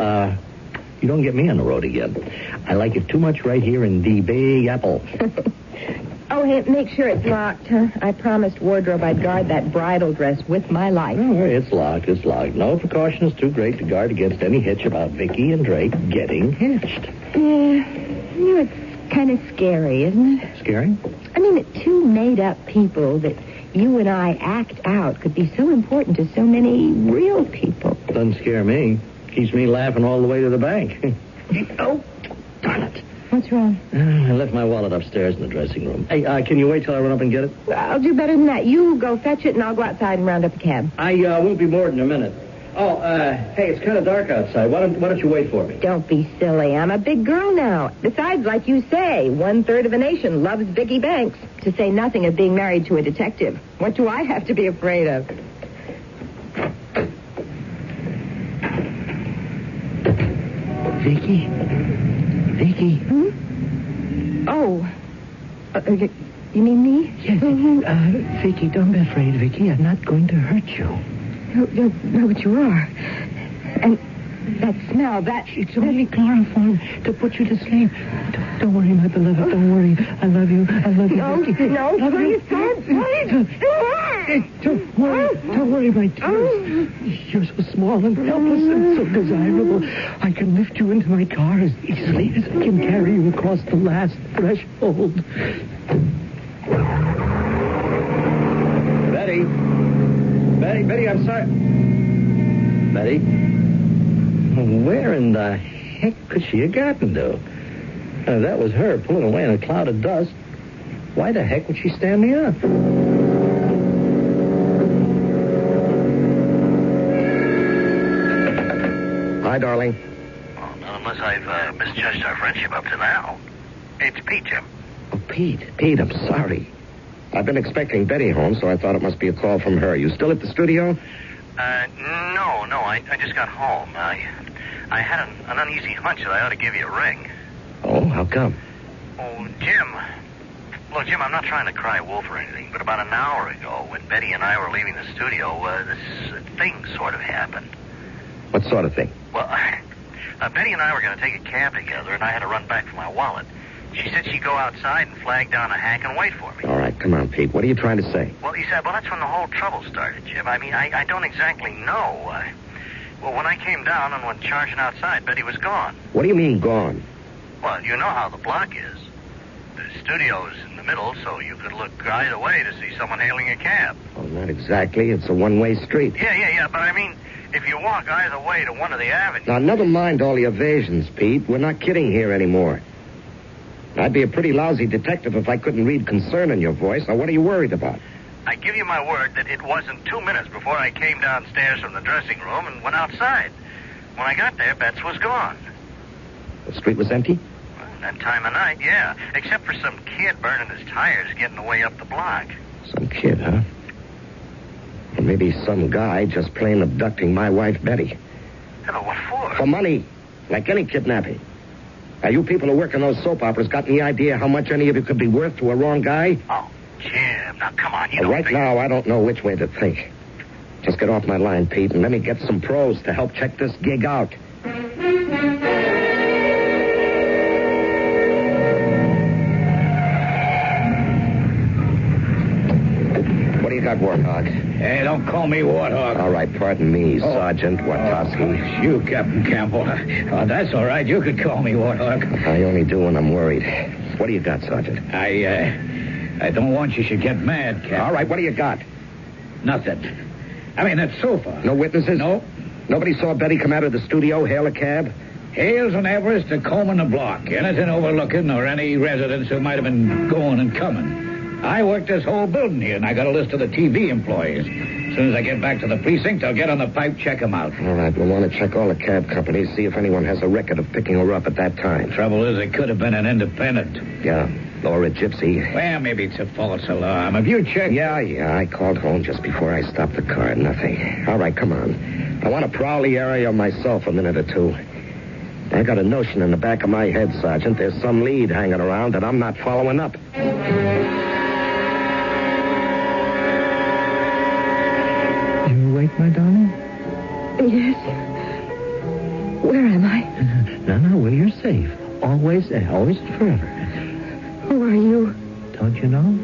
You don't get me on the road again. I like it too much right here in the Big Apple. Oh, hey, make sure it's locked, huh? I promised Wardrobe I'd guard that bridal dress with my life. Oh, it's locked. No precaution is too great to guard against any hitch about Vicky and Drake getting hitched. Yeah, it's kind of scary, isn't it? Scary? I mean, that two made-up people that you and I act out could be so important to so many real people. Doesn't scare me. Keeps me laughing all the way to the bank. Oh, darn it. What's wrong? I left my wallet upstairs in the dressing room. Hey, can you wait till I run up and get it? I'll do better than that. You go fetch it, and I'll go outside and round up a cab. I won't be more than a minute. Oh, hey, it's kind of dark outside. Why don't you wait for me? Don't be silly. I'm a big girl now. Besides, like you say, 1/3 of a nation loves Vicky Banks, to say nothing of being married to a detective. What do I have to be afraid of? Vicky? Vicky? Oh. You mean me? Yes. Vicky, don't be afraid, Vicky. I'm not going to hurt you. No, but you are. And that smell, It's only chloroform to put you to sleep. Don't worry, my beloved. Don't worry. I love you. I love you, Vicky. No, please, Don't worry, my dear. You're so small and helpless and so desirable. I can lift you into my car as easily as I can carry you across the last threshold. Betty, I'm sorry. Betty? Where in the heck could she have gotten to? That was her pulling away in a cloud of dust. Why the heck would she stand me up? Hi, darling. Well, not unless I've misjudged our friendship up to now. It's Pete, Jim. Oh, Pete, I'm sorry. I've been expecting Betty home, so I thought it must be a call from her. You still at the studio? No, I just got home. I had an uneasy hunch that I ought to give you a ring. Oh, how come? Oh, Jim. Look, Jim, I'm not trying to cry wolf or anything, but about an hour ago, when Betty and I were leaving the studio, this thing sort of happened. What sort of thing? Well, Betty and I were going to take a cab together, and I had to run back for my wallet. She said she'd go outside and flag down a hack and wait for me. All right, come on, Pete. What are you trying to say? Well, he said, that's when the whole trouble started, Jim. I mean, I don't exactly know. Well, when I came down and went charging outside, Betty was gone. What do you mean, gone? Well, you know how the block is. The studio's in the middle, so you could look either way to see someone hailing a cab. Well, not exactly. It's a one-way street. Yeah, but I mean, if you walk either way to one of the avenues... Now, never mind all the evasions, Pete. We're not kidding here anymore. I'd be a pretty lousy detective if I couldn't read concern in your voice. Now, what are you worried about? I give you my word that it wasn't 2 minutes before I came downstairs from the dressing room and went outside. When I got there, Betts was gone. The street was empty? Well, that time of night, yeah. Except for some kid burning his tires getting away up the block. Some kid, huh? Or maybe some guy just plain abducting my wife, Betty. Yeah, but what for? For money. Like any kidnapping. Now, you people who work in those soap operas got any idea how much any of you could be worth to a wrong guy? Oh, Jim, now come on, you don't Right think... now, I don't know which way to think. Just get off my line, Pete, and let me get some pros to help check this gig out. What do you got, Warthog? Hey, don't call me Warthog. All right, pardon me, Sergeant Wartowski. You, Captain Campbell. Oh, that's all right. You could call me Warthog. I only do when I'm worried. What do you got, Sergeant? I don't want you should get mad, Captain. All right, what do you got? Nothing. I mean, that sofa. No witnesses? No. Nobody saw Betty come out of the studio, hail a cab? Hales and Everest are combing the block. Anything overlooking or any residents who might have been going and coming. I work this whole building here, and I got a list of the TV employees. As soon as I get back to the precinct, I'll get on the pipe, check them out. All right, we'll want to check all the cab companies, see if anyone has a record of picking her up at that time. Trouble is, it could have been an independent. Yeah, Laura Gypsy. Well, maybe it's a false alarm. Have you checked? Yeah, I called home just before I stopped the car. Nothing. All right, come on. I want to prowl the area myself a minute or two. I got a notion in the back of my head, Sergeant. There's some lead hanging around that I'm not following up. You awake, my darling? Yes. Where am I? No, well, you're safe. Always and forever. Who are you? Don't you know?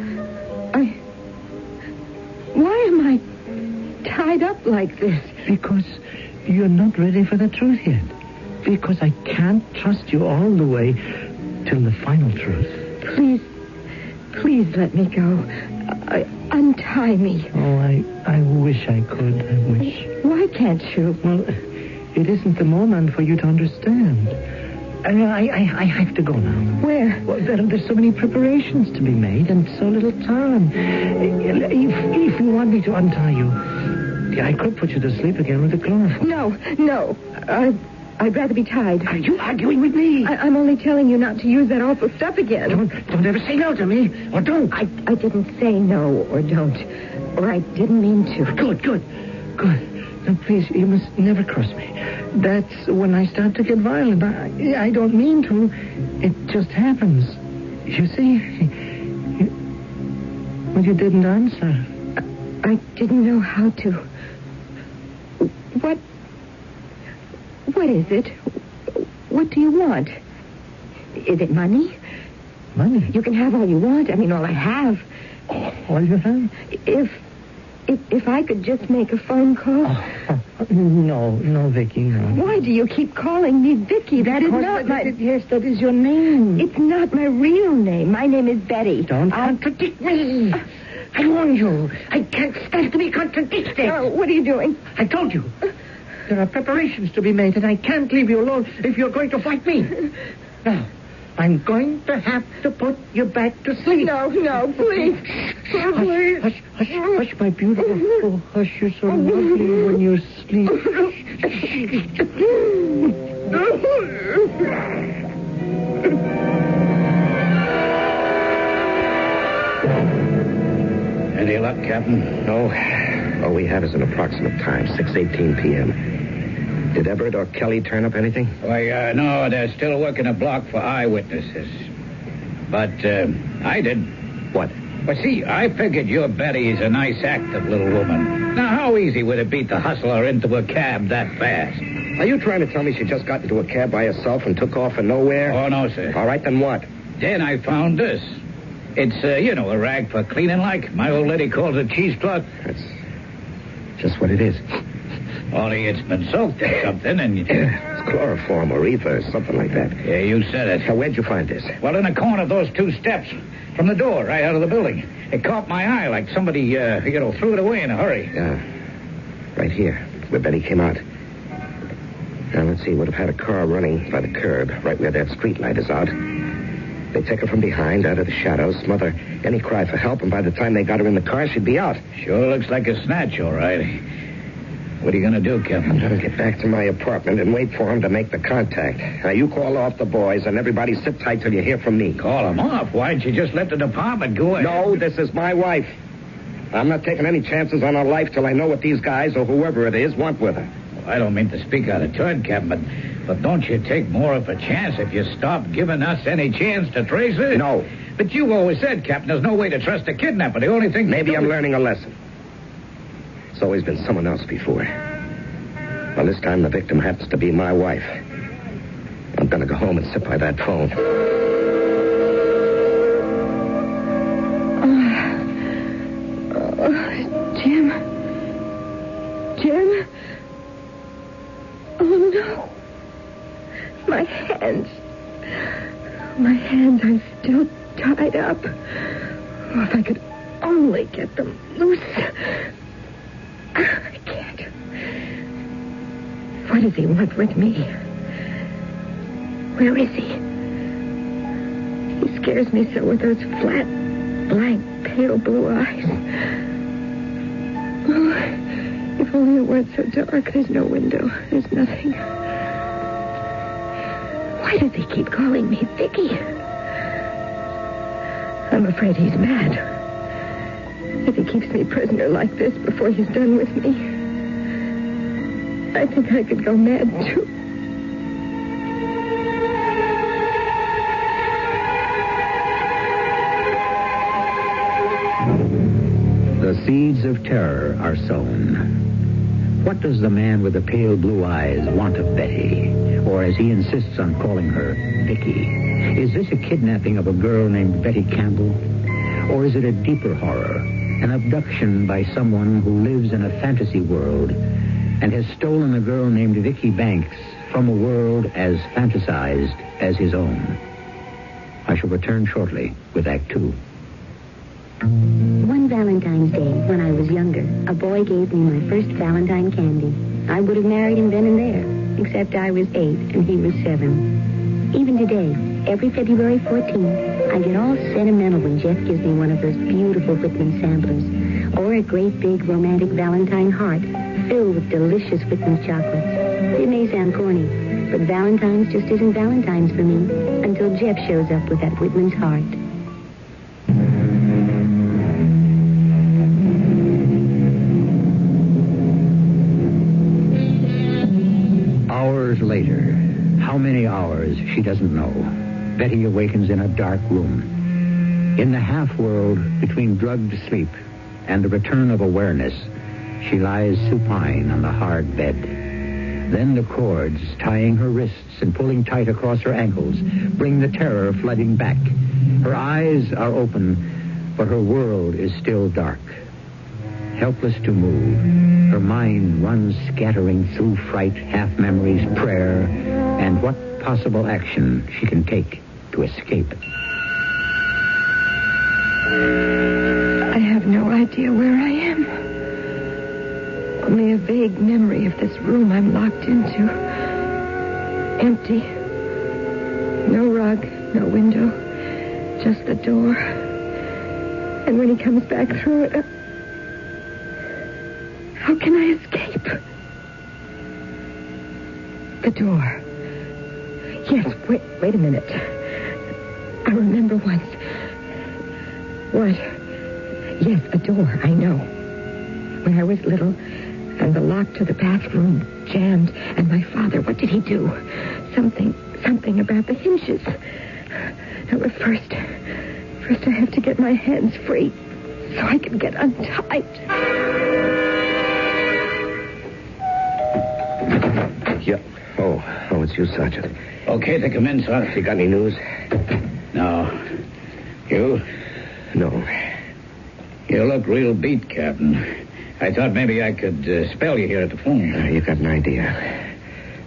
Why am I tied up like this? Because you're not ready for the truth yet. Because I can't trust you all the way till the final truth. Please let me go. Untie me. Oh, I wish I could. I wish. Why can't you? Well, it isn't the moment for you to understand. I have to go now. Where? Well, there's so many preparations to be made and so little time. If you want me to untie you, I could put you to sleep again with the chloroform. No. I'd rather be tied. Are you arguing with me? I'm only telling you not to use that awful stuff again. Don't ever say no to me. Or don't. I didn't say no or don't. Or I didn't mean to. Good. Now, please, you must never cross me. That's when I start to get violent. I don't mean to. It just happens. You see? Well, you didn't answer. I didn't know how to. What is it? What do you want? Is it money? Money? You can have all you want. I mean, all I have. All you have? If I could just make a phone call. No, Vicky, no. Why do you keep calling me Vicky? That is not my... Yes, that is your name. It's not my real name. My name is Betty. Don't contradict me. I warned you. I can't stand to be contradicted. Oh, what are you doing? I told you. There are preparations to be made, and I can't leave you alone if you're going to fight me. Now, I'm going to have to put you back to sleep. No, please. Please. Hush, my beautiful. Oh, hush, you're so lovely when you sleep. Any luck, Captain? No. All we have is an approximate time, 6:18 p.m. Did Everett or Kelly turn up anything? Why, no, they're still working a block for eyewitnesses. But, I did. What? Well, see, I figured your Betty's a nice, active little woman. Now, how easy would it be to hustle her into a cab that fast? Are you trying to tell me she just got into a cab by herself and took off for nowhere? Oh, no, sir. All right, then what? Then I found this. It's, a rag for cleaning like. My old lady calls it cheesecloth. That's just what it is. Only it's been soaked in something and... It's chloroform or ether or something like that. Yeah, you said it. So where'd you find this? Well, in the corner of those two steps from the door right out of the building. It caught my eye like somebody, threw it away in a hurry. Yeah. Right here, where Betty came out. Now, let's see. Would have had a car running by the curb right where that street light is out. They take her from behind, out of the shadows, smother any cry for help, and by the time they got her in the car, she'd be out. Sure looks like a snatch, all right. What are you going to do, Captain? I'm going to get back to my apartment and wait for him to make the contact. Now, you call off the boys, and everybody sit tight till you hear from me. Call them off? Why don't you just let the department go ahead? No, this is my wife. I'm not taking any chances on her life till I know what these guys, or whoever it is, want with her. Well, I don't mean to speak out of turn, Captain, but don't you take more of a chance if you stop giving us any chance to trace her? No. But you always said, Captain, there's no way to trust a kidnapper. The only thing... Maybe I'm learning a lesson. It's always been someone else before. Well, this time the victim happens to be my wife. I'm going to go home and sit by that phone. Jim? Jim? Oh, no. My hands. My hands are still tied up. Oh, if I could only get them loose. I can't. What does he want with me? Where is he? He scares me so with those flat, blank, pale blue eyes. Oh, if only it weren't so dark. There's no window. There's nothing. Why does he keep calling me Vicky? I'm afraid he's mad. If he keeps me prisoner like this before he's done with me, I think I could go mad, too. The seeds of terror are sown. What does the man with the pale blue eyes want of Betty? Or as he insists on calling her, Vicky? Is this a kidnapping of a girl named Betty Campbell? Or is it a deeper horror, an abduction by someone who lives in a fantasy world and has stolen a girl named Vicky Banks from a world as fantasized as his own? I shall return shortly with Act 2. One Valentine's Day, when I was younger, a boy gave me my first Valentine candy. I would have married him then and there, except I was 8 and he was 7. Even today, every February 14th, I get all sentimental when Jeff gives me one of those beautiful Whitman samplers, or a great big romantic Valentine heart filled with delicious Whitman chocolates. It may sound corny, but Valentine's just isn't Valentine's for me until Jeff shows up with that Whitman's heart. Hours later, how many hours, she doesn't know, Betty awakens in a dark room. In the half-world between drugged sleep and the return of awareness, she lies supine on the hard bed. Then the cords tying her wrists and pulling tight across her ankles bring the terror flooding back. Her eyes are open, but her world is still dark. Helpless to move, her mind runs scattering through fright, half-memories, prayer, and what possible action she can take to escape. I have no idea where I am. Only a vague memory of this room I'm locked into. Empty. No rug, no window, just the door. And when he comes back through it, how can I escape? The door. Yes, wait a minute. I remember once. What? Yes, a door, I know. When I was little, and the lock to the bathroom jammed, and my father, what did he do? Something about the hinges. Now, but first I have to get my hands free so I can get untied. Yeah. Oh, it's you, Sergeant. Okay to come in, sir. You got any news? No. You? No. You look real beat, Captain. I thought maybe I could spell you here at the phone. You got an idea.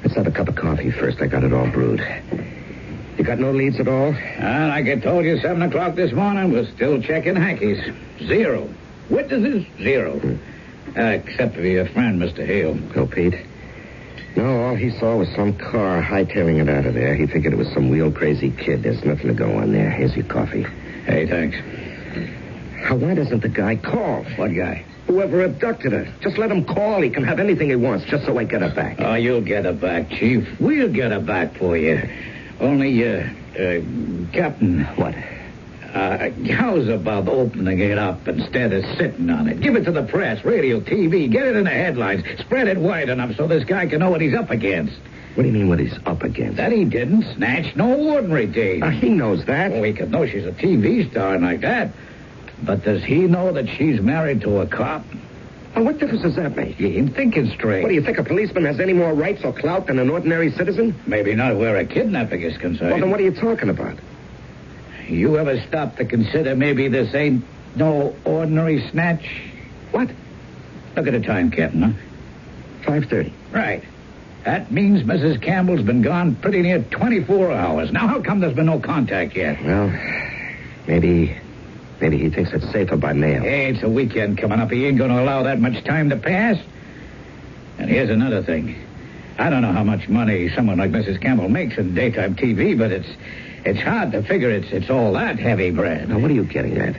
Let's have a cup of coffee first. I got it all brewed. You got no leads at all? Like I told you, 7 o'clock this morning, we're still checking hankies. 0. Witnesses, 0. Except for your friend, Mr. Hale. Oh, Pete. No, all he saw was some car hightailing it out of there. He figured it was some wheel-crazy kid. There's nothing to go on there. Here's your coffee. Hey, thanks. Why doesn't the guy call? What guy? Whoever abducted her. Just let him call. He can have anything he wants, just so I get her back. Oh, you'll get her back, Chief. We'll get her back for you. Only, Captain. What? How's about opening it up instead of sitting on it? Give it to the press, radio, TV. Get it in the headlines. Spread it wide enough so this guy can know what he's up against. What do you mean what he's up against? That he didn't snatch no ordinary dame. He knows that. Oh, he could know she's a TV star like that. But does he know that she's married to a cop? Well, what difference does that make? You ain't thinking straight. What, do you think a policeman has any more rights or clout than an ordinary citizen? Maybe not where a kidnapping is concerned. Well, then what are you talking about? You ever stop to consider maybe this ain't no ordinary snatch? What? Look at the time, Captain, huh? 5:30. Right. That means Mrs. Campbell's been gone pretty near 24 hours. Now, how come there's been no contact yet? Well, maybe he thinks it's safer by mail. Hey, it's a weekend coming up. He ain't going to allow that much time to pass. And here's another thing. I don't know how much money someone like Mrs. Campbell makes in daytime TV, but it's hard to figure it's all that heavy bread. Now, what are you getting at?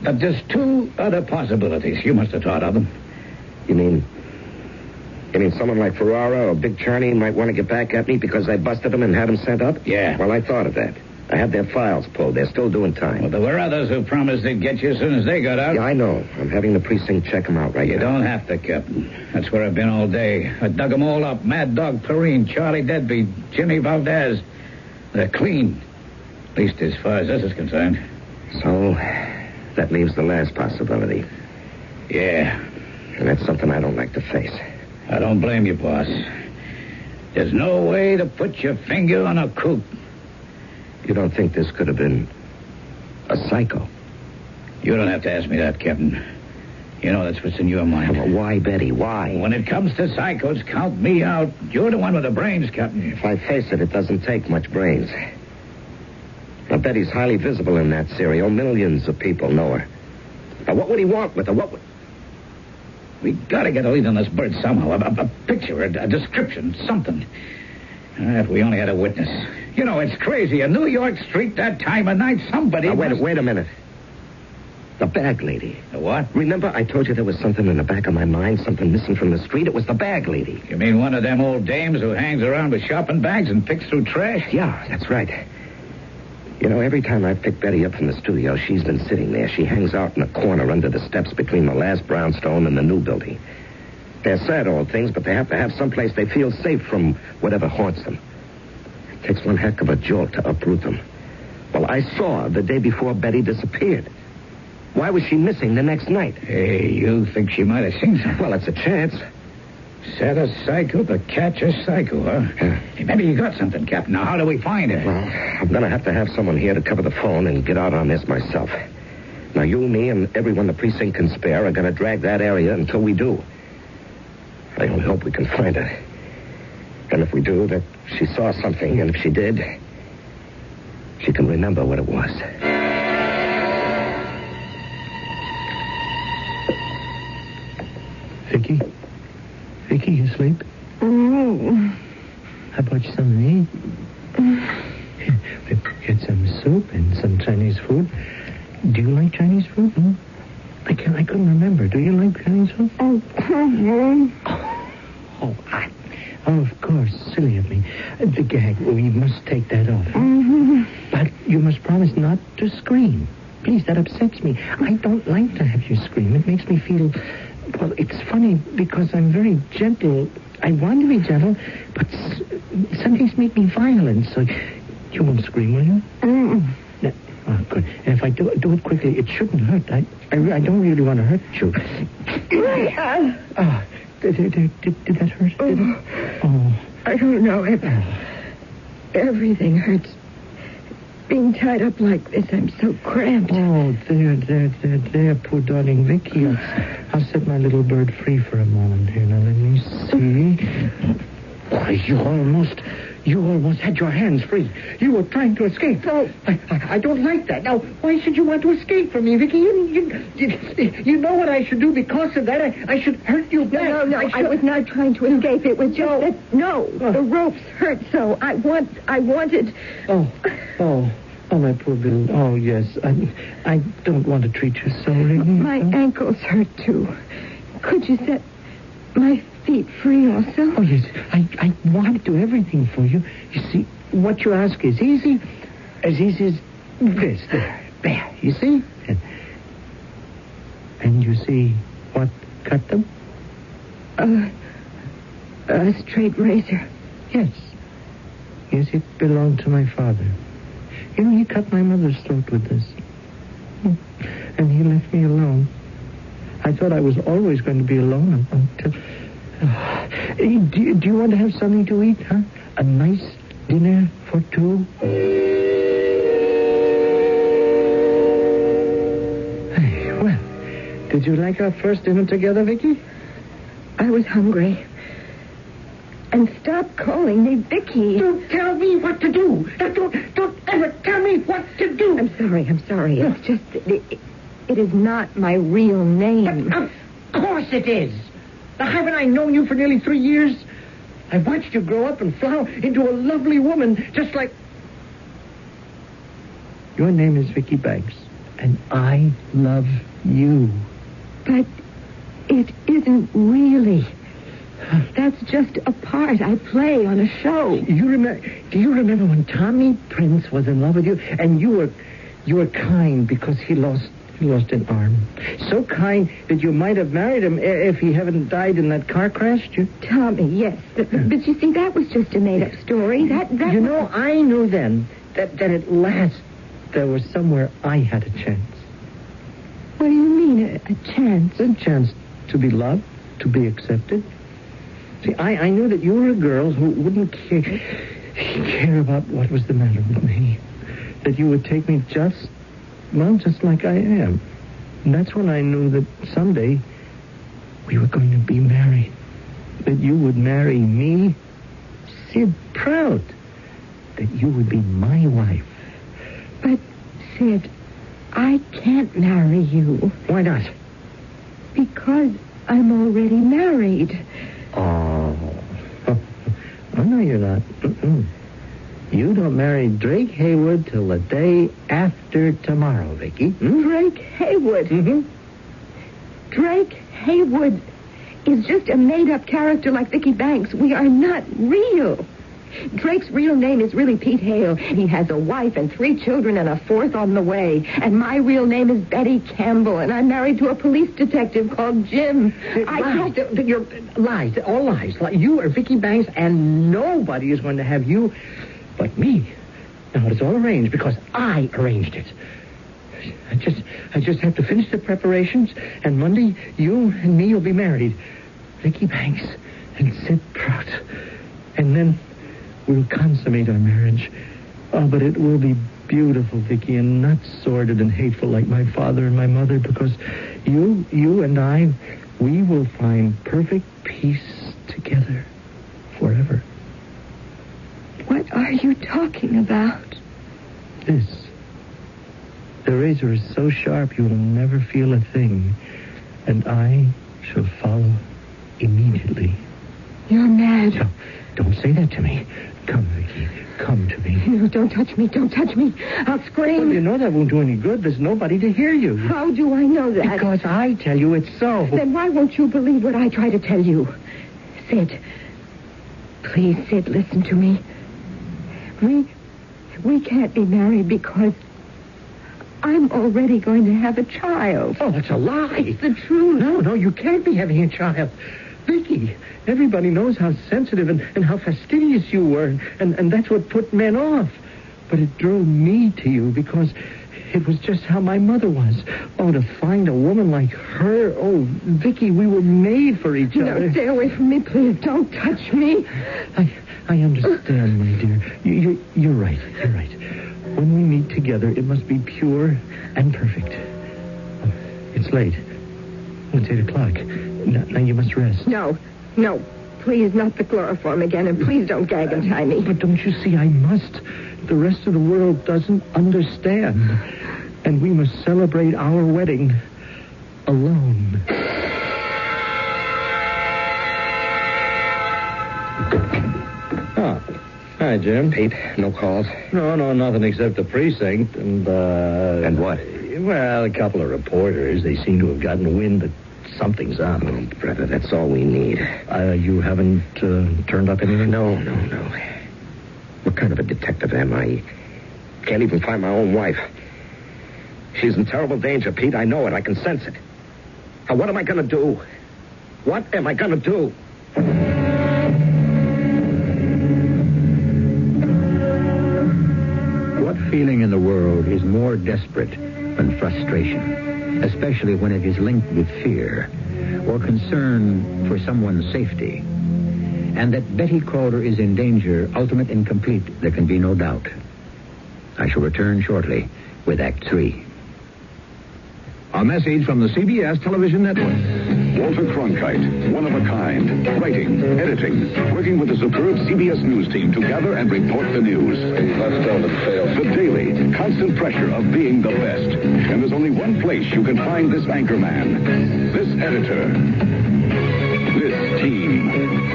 But there's two other possibilities. You must have thought of them. You mean someone like Ferrara or Big Charney might want to get back at me because I busted them and had them sent up? Yeah. Well, I thought of that. I had their files pulled. They're still doing time. Well, there were others who promised they'd get you as soon as they got out. Yeah, I know. I'm having the precinct check them out right now. You don't have to, Captain. That's where I've been all day. I dug them all up. Mad Dog Perrine, Charlie Deadbeat, Jimmy Valdez. They're clean. At least as far as this is concerned. So, that leaves the last possibility. Yeah. And that's something I don't like to face. I don't blame you, boss. There's no way to put your finger on a kook. You don't think this could have been a psycho? You don't have to ask me that, Captain. You know that's what's in your mind. Well, why, Betty? Why? When it comes to psychos, count me out. You're the one with the brains, Captain. If I face it, it doesn't take much brains. Now, Betty's highly visible in that serial. Millions of people know her. Now, what would he want with her? We gotta get a lead on this bird somehow. A picture, a description, something. If we only had a witness. You know, it's crazy. A New York street that time of night, somebody... Now, wait a minute. The bag lady. The what? Remember I told you there was something in the back of my mind, something missing from the street? It was the bag lady. You mean one of them old dames who hangs around with shopping bags and picks through trash? Yeah, that's right. You know, every time I've picked Betty up from the studio, she's been sitting there. She hangs out in a corner under the steps between the last brownstone and the new building. They're sad old things, but they have to have someplace they feel safe from whatever haunts them. It takes one heck of a jolt to uproot them. Well, I saw her the day before Betty disappeared. Why was she missing the next night? Hey, you think she might have seen something? Well, it's a chance. Set a psycho to catch a psycho, huh? Yeah. Hey, maybe you got something, Captain. Now, how do we find her? Well, I'm going to have someone here to cover the phone and get out on this myself. Now, you, me, and everyone the precinct can spare are going to drag that area until we do. I only hope we can find her. And if we do, that she saw something, and if she did, she can remember what it was. Vicky? Vicky, you asleep? Oh. How about some, Get some soup and some Chinese food. Do you like Chinese food? Hmm? I couldn't remember. Do you like Chinese food? Oh, of course. Silly of me. The gag. We must take that off. Mm-hmm. But you must promise not to scream. Please, that upsets me. I don't like to have you scream. It makes me feel... Well, it's funny because I'm very gentle. I want to be gentle, but some things make me violent, so you won't scream, will you? Mm. No. Oh, good. And if I do it quickly, it shouldn't hurt. I don't really want to hurt you. Oh, did that hurt? Did it? Oh. I don't know. Everything hurts. Being tied up like this, I'm so cramped. Oh, there, poor darling Vicky. I'll set my little bird free for a moment here. Now, let me see. Why, You almost had your hands free. You were trying to escape. No. I don't like that. Now, why should you want to escape from me, Vicky? You know what I should do because of that. I should hurt you back. No. I was not trying to escape. It was just that, the ropes hurt so. I wanted... Oh, my poor Bill. Oh, yes. I don't want to treat you so. My ankles hurt, too. Could you set my feet free also? Oh, yes. I want to do everything for you. You see, what you ask is easy. As easy as this. There. You see? And you see what cut them? A straight razor. Yes. Yes, it belonged to my father. You know, he cut my mother's throat with this. And he left me alone. I thought I was always going to be alone until... Do you want to have something to eat, huh? A nice dinner for two? Hey, well, did you like our first dinner together, Vicky? I was hungry. And stop calling me Vicky. Don't tell me what to do. Don't ever tell me what to do. I'm sorry. It's just... It is not my real name. Of course it is. Now, haven't I known you for nearly 3 years? I've watched you grow up and flower into a lovely woman, just like... Your name is Vicky Banks, and I love you. But it isn't really. That's just a part I play on a show. Do you remember when Tommy Prince was in love with you, and you were kind because he lost an arm. So kind that you might have married him if he hadn't died in that car crash. Tommy, yes. But you see, that was just a made-up story. That You know, I knew then that at last there was somewhere I had a chance. What do you mean, a chance? A chance to be loved, to be accepted. See, I knew that you were a girl who wouldn't care about what was the matter with me. That you would take me just like I am. And that's when I knew that someday we were going to be married. That you would marry me, Sid, proud. That you would be my wife. But, Sid, I can't marry you. Why not? Because I'm already married. Oh, no, you're not. You don't marry Drake Haywood till the day after tomorrow, Vicky. Drake Haywood? Mm-hmm. Drake Haywood is just a made-up character like Vicky Banks. We are not real. Drake's real name is really Pete Hale. He has a wife and 3 children and a 4th on the way. And my real name is Betty Campbell, and I'm married to a police detective called Jim. You're lies, all lies. You are Vicky Banks, and nobody is going to have you but me. Now, it's all arranged because I arranged it. I just have to finish the preparations, and Monday, you and me will be married. Vicky Banks and Sid Prout. And then we'll consummate our marriage. Oh, but it will be beautiful, Vicky, and not sordid and hateful like my father and my mother, because you and I, we will find perfect peace together forever. What are you talking about? This. The razor is so sharp you will never feel a thing, and I shall follow immediately. You're mad. No, don't say that to me. Come, Vicky. Come to me. No, don't touch me. Don't touch me. I'll scream. Well, you know that won't do any good. There's nobody to hear you. How do I know that? Because I tell you it's so. Then why won't you believe what I try to tell you? Sid. Please, Sid, listen to me. We can't be married because I'm already going to have a child. Oh, that's a lie. It's the truth. No, you can't be having a child. Vicky, everybody knows how sensitive and how fastidious you were, and that's what put men off. But it drew me to you because it was just how my mother was. Oh, to find a woman like her. Oh, Vicky, we were made for each other. No, stay away from me, please. Don't touch me. I understand, my dear. You're right. You're right. When we meet together, it must be pure and perfect. It's late. It's 8:00. Now you must rest. No. please, not the chloroform again, and please don't gag and tie me. But don't you see, I must. The rest of the world doesn't understand. And we must celebrate our wedding alone. Oh. Hi, Jim. Pete, no calls? No, nothing except the precinct and, And what? Well, a couple of reporters. They seem to have gotten wind that something's up. Oh, brother, that's all we need. You haven't turned up anything? No. What kind of a detective am I? Can't even find my own wife. She's in terrible danger, Pete. I know it. I can sense it. Now, what am I going to do? What am I going to do? What feeling in the world is more desperate than frustration, especially when it is linked with fear or concern for someone's safety? And that Betty Calder is in danger, ultimate and complete, there can be no doubt. I shall return shortly with Act 3. A message from the CBS television network. Walter Cronkite, one of a kind. Writing, editing, working with the superb CBS News team to gather and report the news. The daily, constant pressure of being the best. And there's only one place you can find this anchorman, this editor, this team.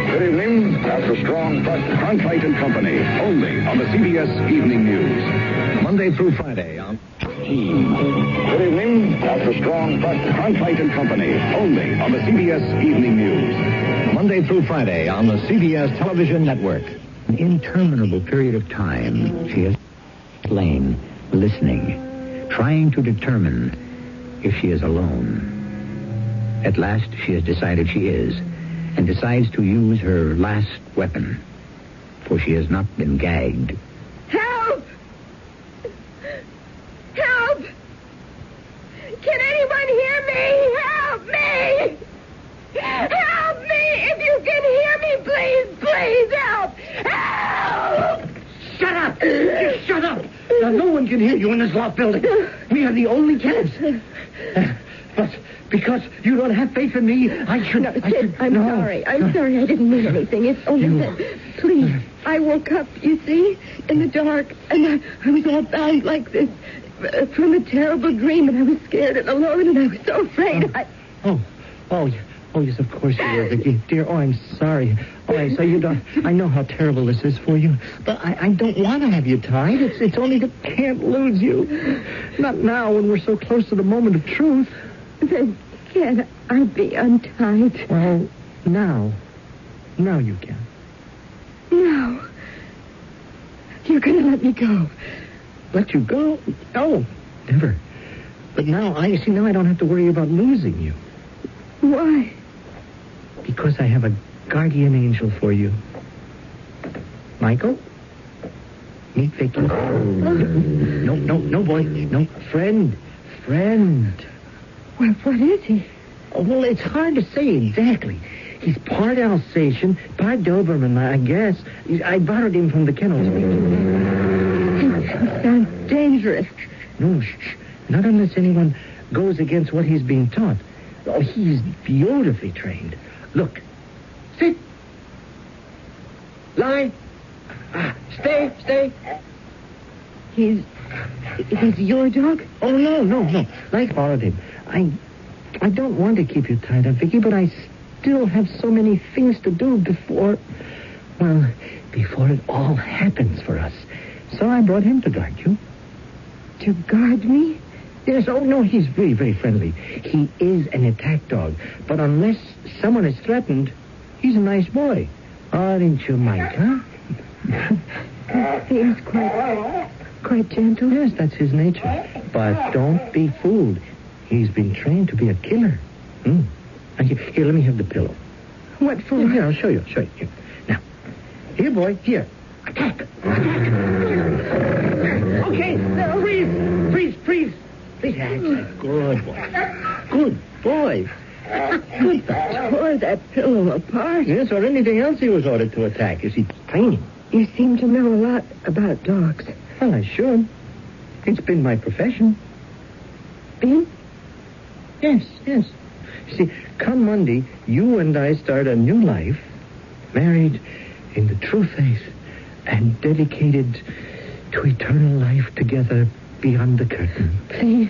Good evening. After strong trust, Cronkite and Company, only on the CBS Evening News. Monday through Friday on Team. Good evening. After strong trust, Cronkite and Company, only on the CBS Evening News. Monday through Friday on the CBS Television Network. An interminable period of time, she has lain, listening, trying to determine if she is alone. At last, she has decided she is, and decides to use her last weapon, for she has not been gagged. Help! Help! Can anyone hear me? Help me! Help me! If you can hear me, please help! Help! Shut up! Shut up! Now, no one can hear you in this loft building. We are the only tenants. But because you don't have faith in me, I should... I'm sorry. I'm sorry. I didn't mean anything. It's only that... Please. I woke up, you see, in the dark, and I was all bound like this from a terrible dream, and I was scared and alone, and I was so afraid. Oh, yes, of course you were, Vicky. Dear, I'm sorry. So you don't... I know how terrible this is for you, but I don't want to have you tied. It's only that I can't lose you. Not now, when we're so close to the moment of truth. Then can I be untied? Well, now you can. No. You're going to let me go. Let you go? Oh, never. But now I don't have to worry about losing you. Why? Because I have a guardian angel for you. Michael? Meet Vicky. No, boy. No, friend. Well, what is he? Well, it's hard to say exactly. He's part Alsatian, part Doberman, I guess. I borrowed him from the kennels. He sounds dangerous. No, shh. Not unless anyone goes against what he's being taught. Oh, he's beautifully trained. Look. Sit. Lie. Stay. He's your dog? Oh, no. I borrowed him. I don't want to keep you tied up, Vicky, but I still have so many things to do before it all happens for us. So I brought him to guard you. To guard me? Yes, no, he's very, very friendly. He is an attack dog, but unless someone is threatened, he's a nice boy. Aren't you, Mike, huh? Seems quite gentle. Yes, that's his nature. But don't be fooled. He's been trained to be a killer. Here, let me have the pillow. What for? Here, I'll show you. Here. Now, here, boy, here. Attack. Okay, freeze. Please, good boy. Good. Tore that pillow apart. Yes, or anything else he was ordered to attack. You see, training. You seem to know a lot about dogs. Well, I should. It's been my profession. Been? Yes. See, come Monday, you and I start a new life married in the true faith and dedicated to eternal life together beyond the curtain. Please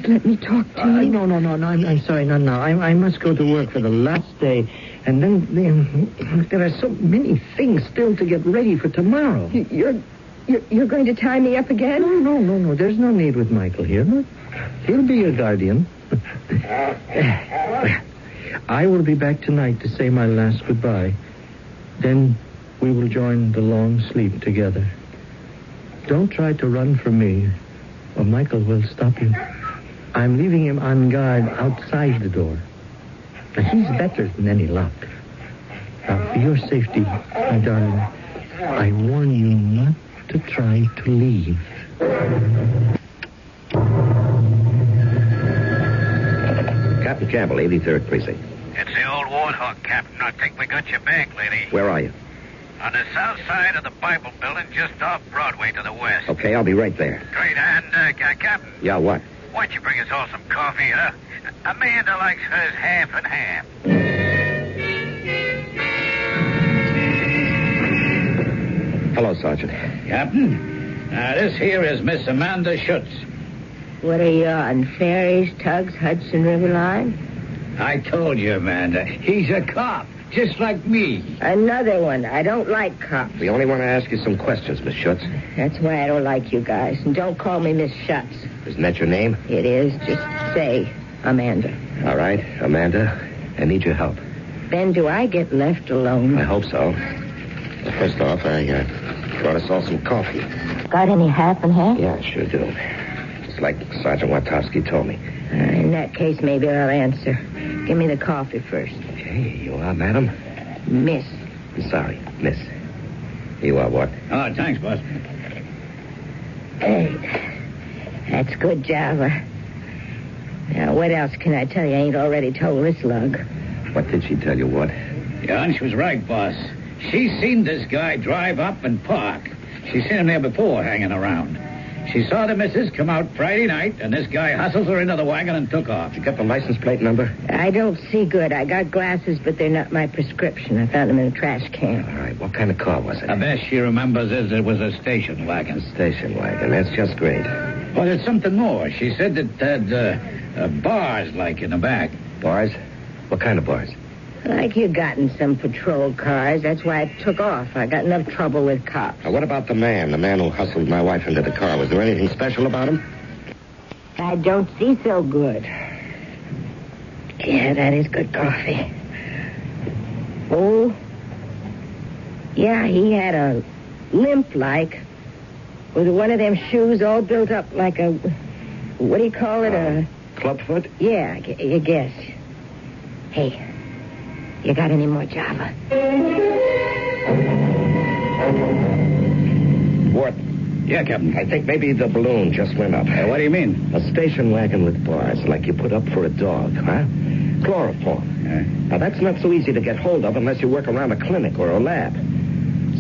let me talk to you. No. I'm sorry. No. I must go to work for the last day. And then there are so many things still to get ready for tomorrow. You're going to tie me up again? No. There's no need with Michael here. He'll be your guardian. I will be back tonight to say my last goodbye. Then we will join the long sleep together. Don't try to run from me, or Michael will stop you. I'm leaving him on guard outside the door. Now, he's better than any lock. Now, for your safety, my darling, I warn you not to try to leave. Captain Campbell, 83rd Precinct. It's the old Warthog, Captain. I think we got your back, lady. Where are you? On the south side of the Bible building, just off Broadway to the west. Okay, I'll be right there. Great. And, Captain. Yeah, what? Why don't you bring us all some coffee, huh? Amanda likes hers half and half. Hello, Sergeant. Captain, this here is Miss Amanda Schutz. What are you on, ferries, tugs, Hudson River Line? I told you, Amanda. He's a cop, just like me. Another one. I don't like cops. We only want to ask you some questions, Miss Schutz. That's why I don't like you guys. And don't call me Miss Schutz. Isn't that your name? It is. Just say Amanda. All right, Amanda, I need your help. Then do I get left alone? I hope so. Well, first off, I brought us all some coffee. Got any half and half? Yeah, I sure do. Just like Sergeant Wartowski told me. In that case, maybe I'll answer. Give me the coffee first. Okay, you are, madam? Miss. I'm sorry, miss. You are what? Oh, thanks, boss. Hey, that's good, Java. Now, what else can I tell you? I ain't already told this lug. What did she tell you, what? Yeah, and she was right, boss. She seen this guy drive up and park. She seen him there before, hanging around. She saw the missus come out Friday night, and this guy hustles her into the wagon and took off. You got the license plate number? I don't see good. I got glasses, but they're not my prescription. I found them in a trash can. All right, what kind of car was it? The best she remembers is it was a station wagon. Station wagon, that's just great. Well, there's something more. She said that had bars, like, in the back. Bars? What kind of bars? Like you got in some patrol cars. That's why I took off. I got enough trouble with cops. Now, what about the man who hustled my wife into the car? Was there anything special about him? I don't see so good. Yeah, that is good coffee. Oh, yeah, he had a limp like, with one of them shoes all built up like a, what do you call it, a... Clubfoot? Yeah, I guess. Hey, you got any more Java? What? Yeah, Captain. I think maybe the balloon just went up. What do you mean? A station wagon with bars, like you put up for a dog, huh? Chloroform. Yeah. Now, that's not so easy to get hold of unless you work around a clinic or a lab.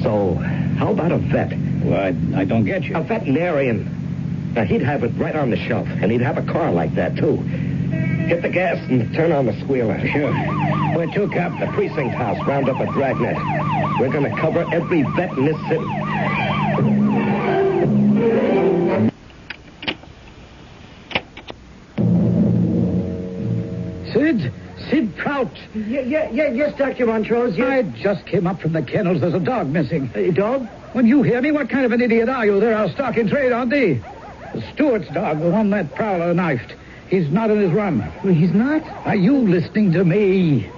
So, how about a vet? Well, I don't get you. A veterinarian. Now, he'd have it right on the shelf, and he'd have a car like that, too. Hit the gas and turn on the squealer. Sure. Where to, Cap? The precinct house. Round up a dragnet. We're going to cover every vet in this city. Sid Prout. Yes, Dr. Montrose. Yes. I just came up from the kennels. There's a dog missing. A dog? When you hear me, what kind of an idiot are you? They're our stock in trade, aren't they? The Stewart's dog, the one that Prowler knifed. He's not in his run. He's not? Are you listening to me?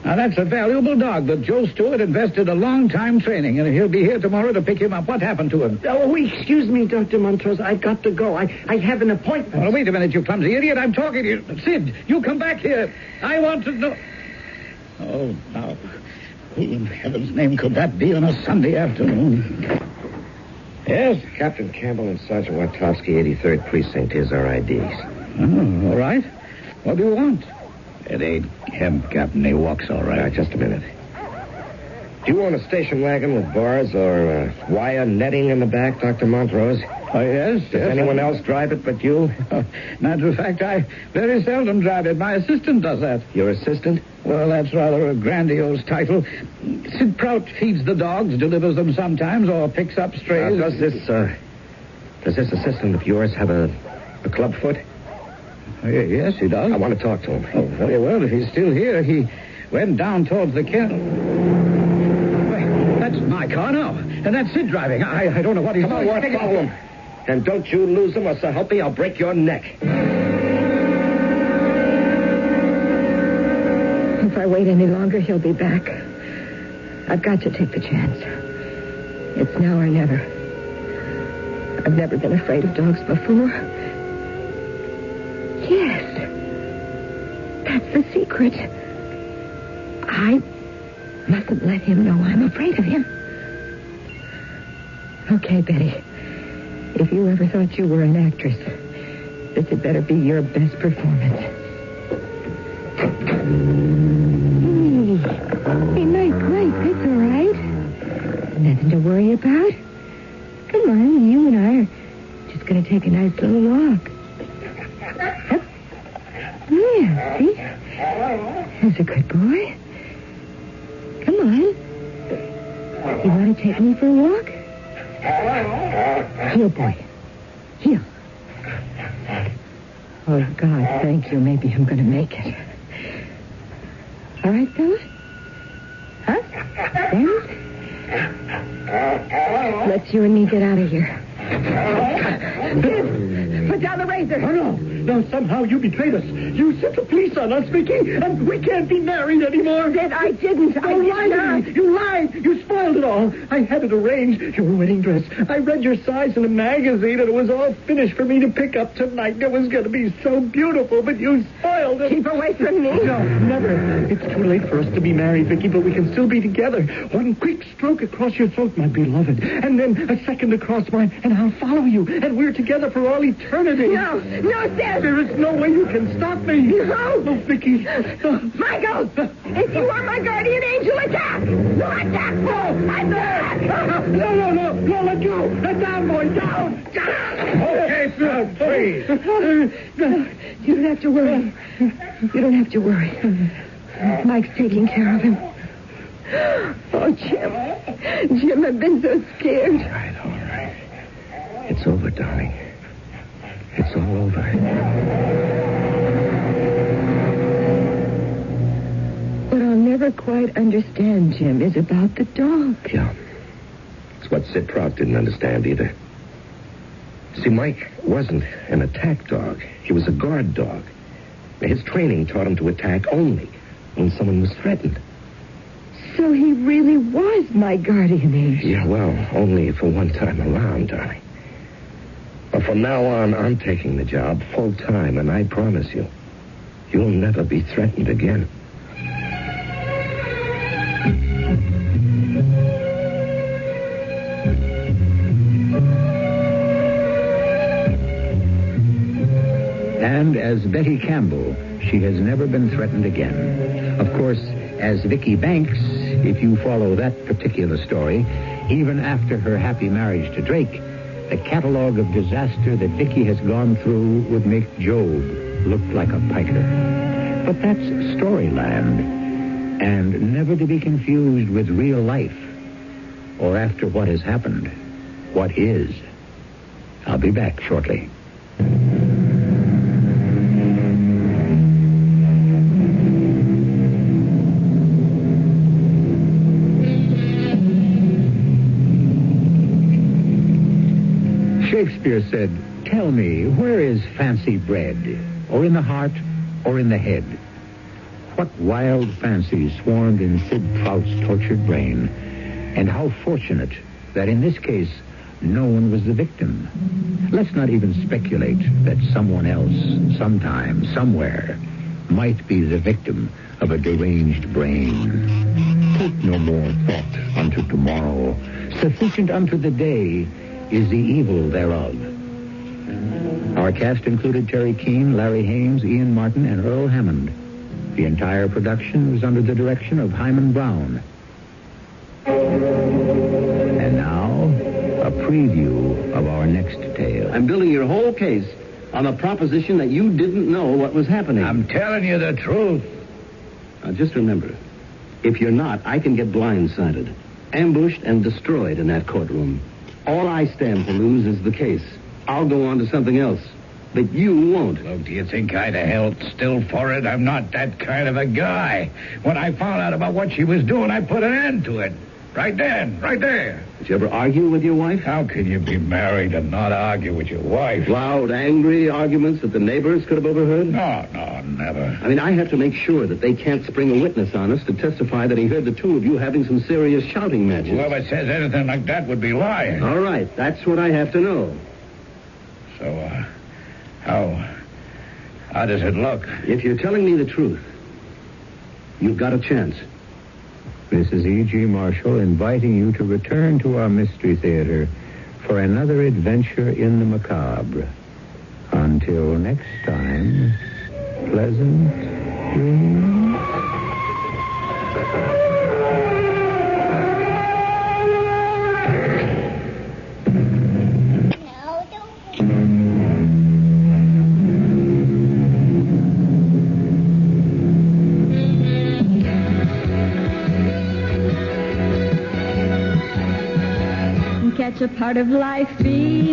Now, that's a valuable dog that Joe Stewart invested a long time training, and he'll be here tomorrow to pick him up. What happened to him? Oh, excuse me, Dr. Montrose. I've got to go. I have an appointment. Oh, wait a minute, you clumsy idiot. I'm talking to you. Sid, you come back here. I want to know... Oh, now, who in heaven's name could that be on a Sunday afternoon? Yes? Captain Campbell and Sergeant Wartowski, 83rd Precinct. Here's our IDs. Oh, all right. What do you want? It ain't him, Captain. He walks all right. Just a minute. Do you own a station wagon with bars or wire netting in the back, Dr. Montrose? Oh, yes. Does anyone else drive it but you? Matter of fact, I very seldom drive it. My assistant does that. Your assistant? Well, that's rather a grandiose title. Sid Prout feeds the dogs, delivers them sometimes, or picks up strays. Does this assistant of yours have a clubfoot? Yes, he does. I want to talk to him. Oh, very well. If he's still here, he went down towards the kennel. Wait, that's my car now. And that's Sid driving. I don't know what he's doing. Come on, Ward, follow him. And don't you lose him, or so help me, I'll break your neck. If I wait any longer, he'll be back. I've got to take the chance. It's now or never. I've never been afraid of dogs before. Yes. That's the secret. I mustn't let him know I'm afraid of him. Okay, Betty. If you ever thought you were an actress, this had better be your best performance. Hey, nice place. It's all right. Nothing to worry about. Come on, you and I are just going to take a nice little walk. Yeah, see? That's a good boy. Come on. You want to take me for a walk? Here, boy. Here. Oh, God, thank you. Maybe I'm going to make it. All right, fella? Huh? Friends? Let's you and me get out of here. Put down the razor. Oh, no. No, somehow you betrayed us. You sent the police on us, Vicky, and we can't be married anymore. I didn't. I lied. You lied. You spoiled it all. I had it arranged, your wedding dress. I read your size in a magazine, and it was all finished for me to pick up tonight. It was going to be so beautiful, but you spoiled it. Keep away from me. No, never. It's too late for us to be married, Vicky, but we can still be together. One quick stroke across your throat, my beloved, and then a second across mine, and I'll follow you, and we're together for all eternity. No, Sid. There is no way you can stop me. No. Oh, Vicky. Michael, if you are my guardian angel, attack. No, attack. No, attack. No, let go. Let down, boy, down. Okay, sir, please. You don't have to worry. You don't have to worry. Mike's taking care of him. Oh, Jim, I've been so scared. All right. It's over, darling. It's all over. What I'll never quite understand, Jim, is about the dog. Yeah. It's what Sid Prout didn't understand either. See, Mike wasn't an attack dog. He was a guard dog. His training taught him to attack only when someone was threatened. So he really was my guardian angel. Yeah, well, only for one time around, darling. But from now on, I'm taking the job full time, and I promise you, you'll never be threatened again. And as Betty Campbell, she has never been threatened again. Of course, as Vicky Banks, if you follow that particular story, even after her happy marriage to Drake, the catalog of disaster that Vicky has gone through would make Job look like a piker. But that's storyland, and never to be confused with real life, or after what has happened, what is. I'll be back shortly. Shakespeare said, "Tell me, where is fancy bred? Or in the heart, or in the head?" What wild fancies swarmed in Sid Prout's tortured brain. And how fortunate that in this case, no one was the victim. Let's not even speculate that someone else, sometime, somewhere, might be the victim of a deranged brain. Take no more thought unto tomorrow. Sufficient unto the day is the evil thereof. Our cast included Terry Keane, Larry Hames, Ian Martin, and Earl Hammond. The entire production was under the direction of Hyman Brown. And now, a preview of our next tale. I'm building your whole case on the proposition that you didn't know what was happening. I'm telling you the truth. Now, just remember, if you're not, I can get blindsided, ambushed and destroyed in that courtroom. All I stand to lose is the case. I'll go on to something else, but you won't. Look, do you think I'd have held still for it? I'm not that kind of a guy. When I found out about what she was doing, I put an end to it. Right then, right there. Did you ever argue with your wife? How can you be married and not argue with your wife? Loud, angry arguments that the neighbors could have overheard? No, never. I mean, I have to make sure that they can't spring a witness on us to testify that he heard the two of you having some serious shouting matches. Whoever says anything like that would be lying. All right, that's what I have to know. So, how does it look? If you're telling me the truth, you've got a chance. This is E.G. Marshall inviting you to return to our Mystery Theater for another adventure in the macabre. Until next time, pleasant dreams. Catch a part of life beat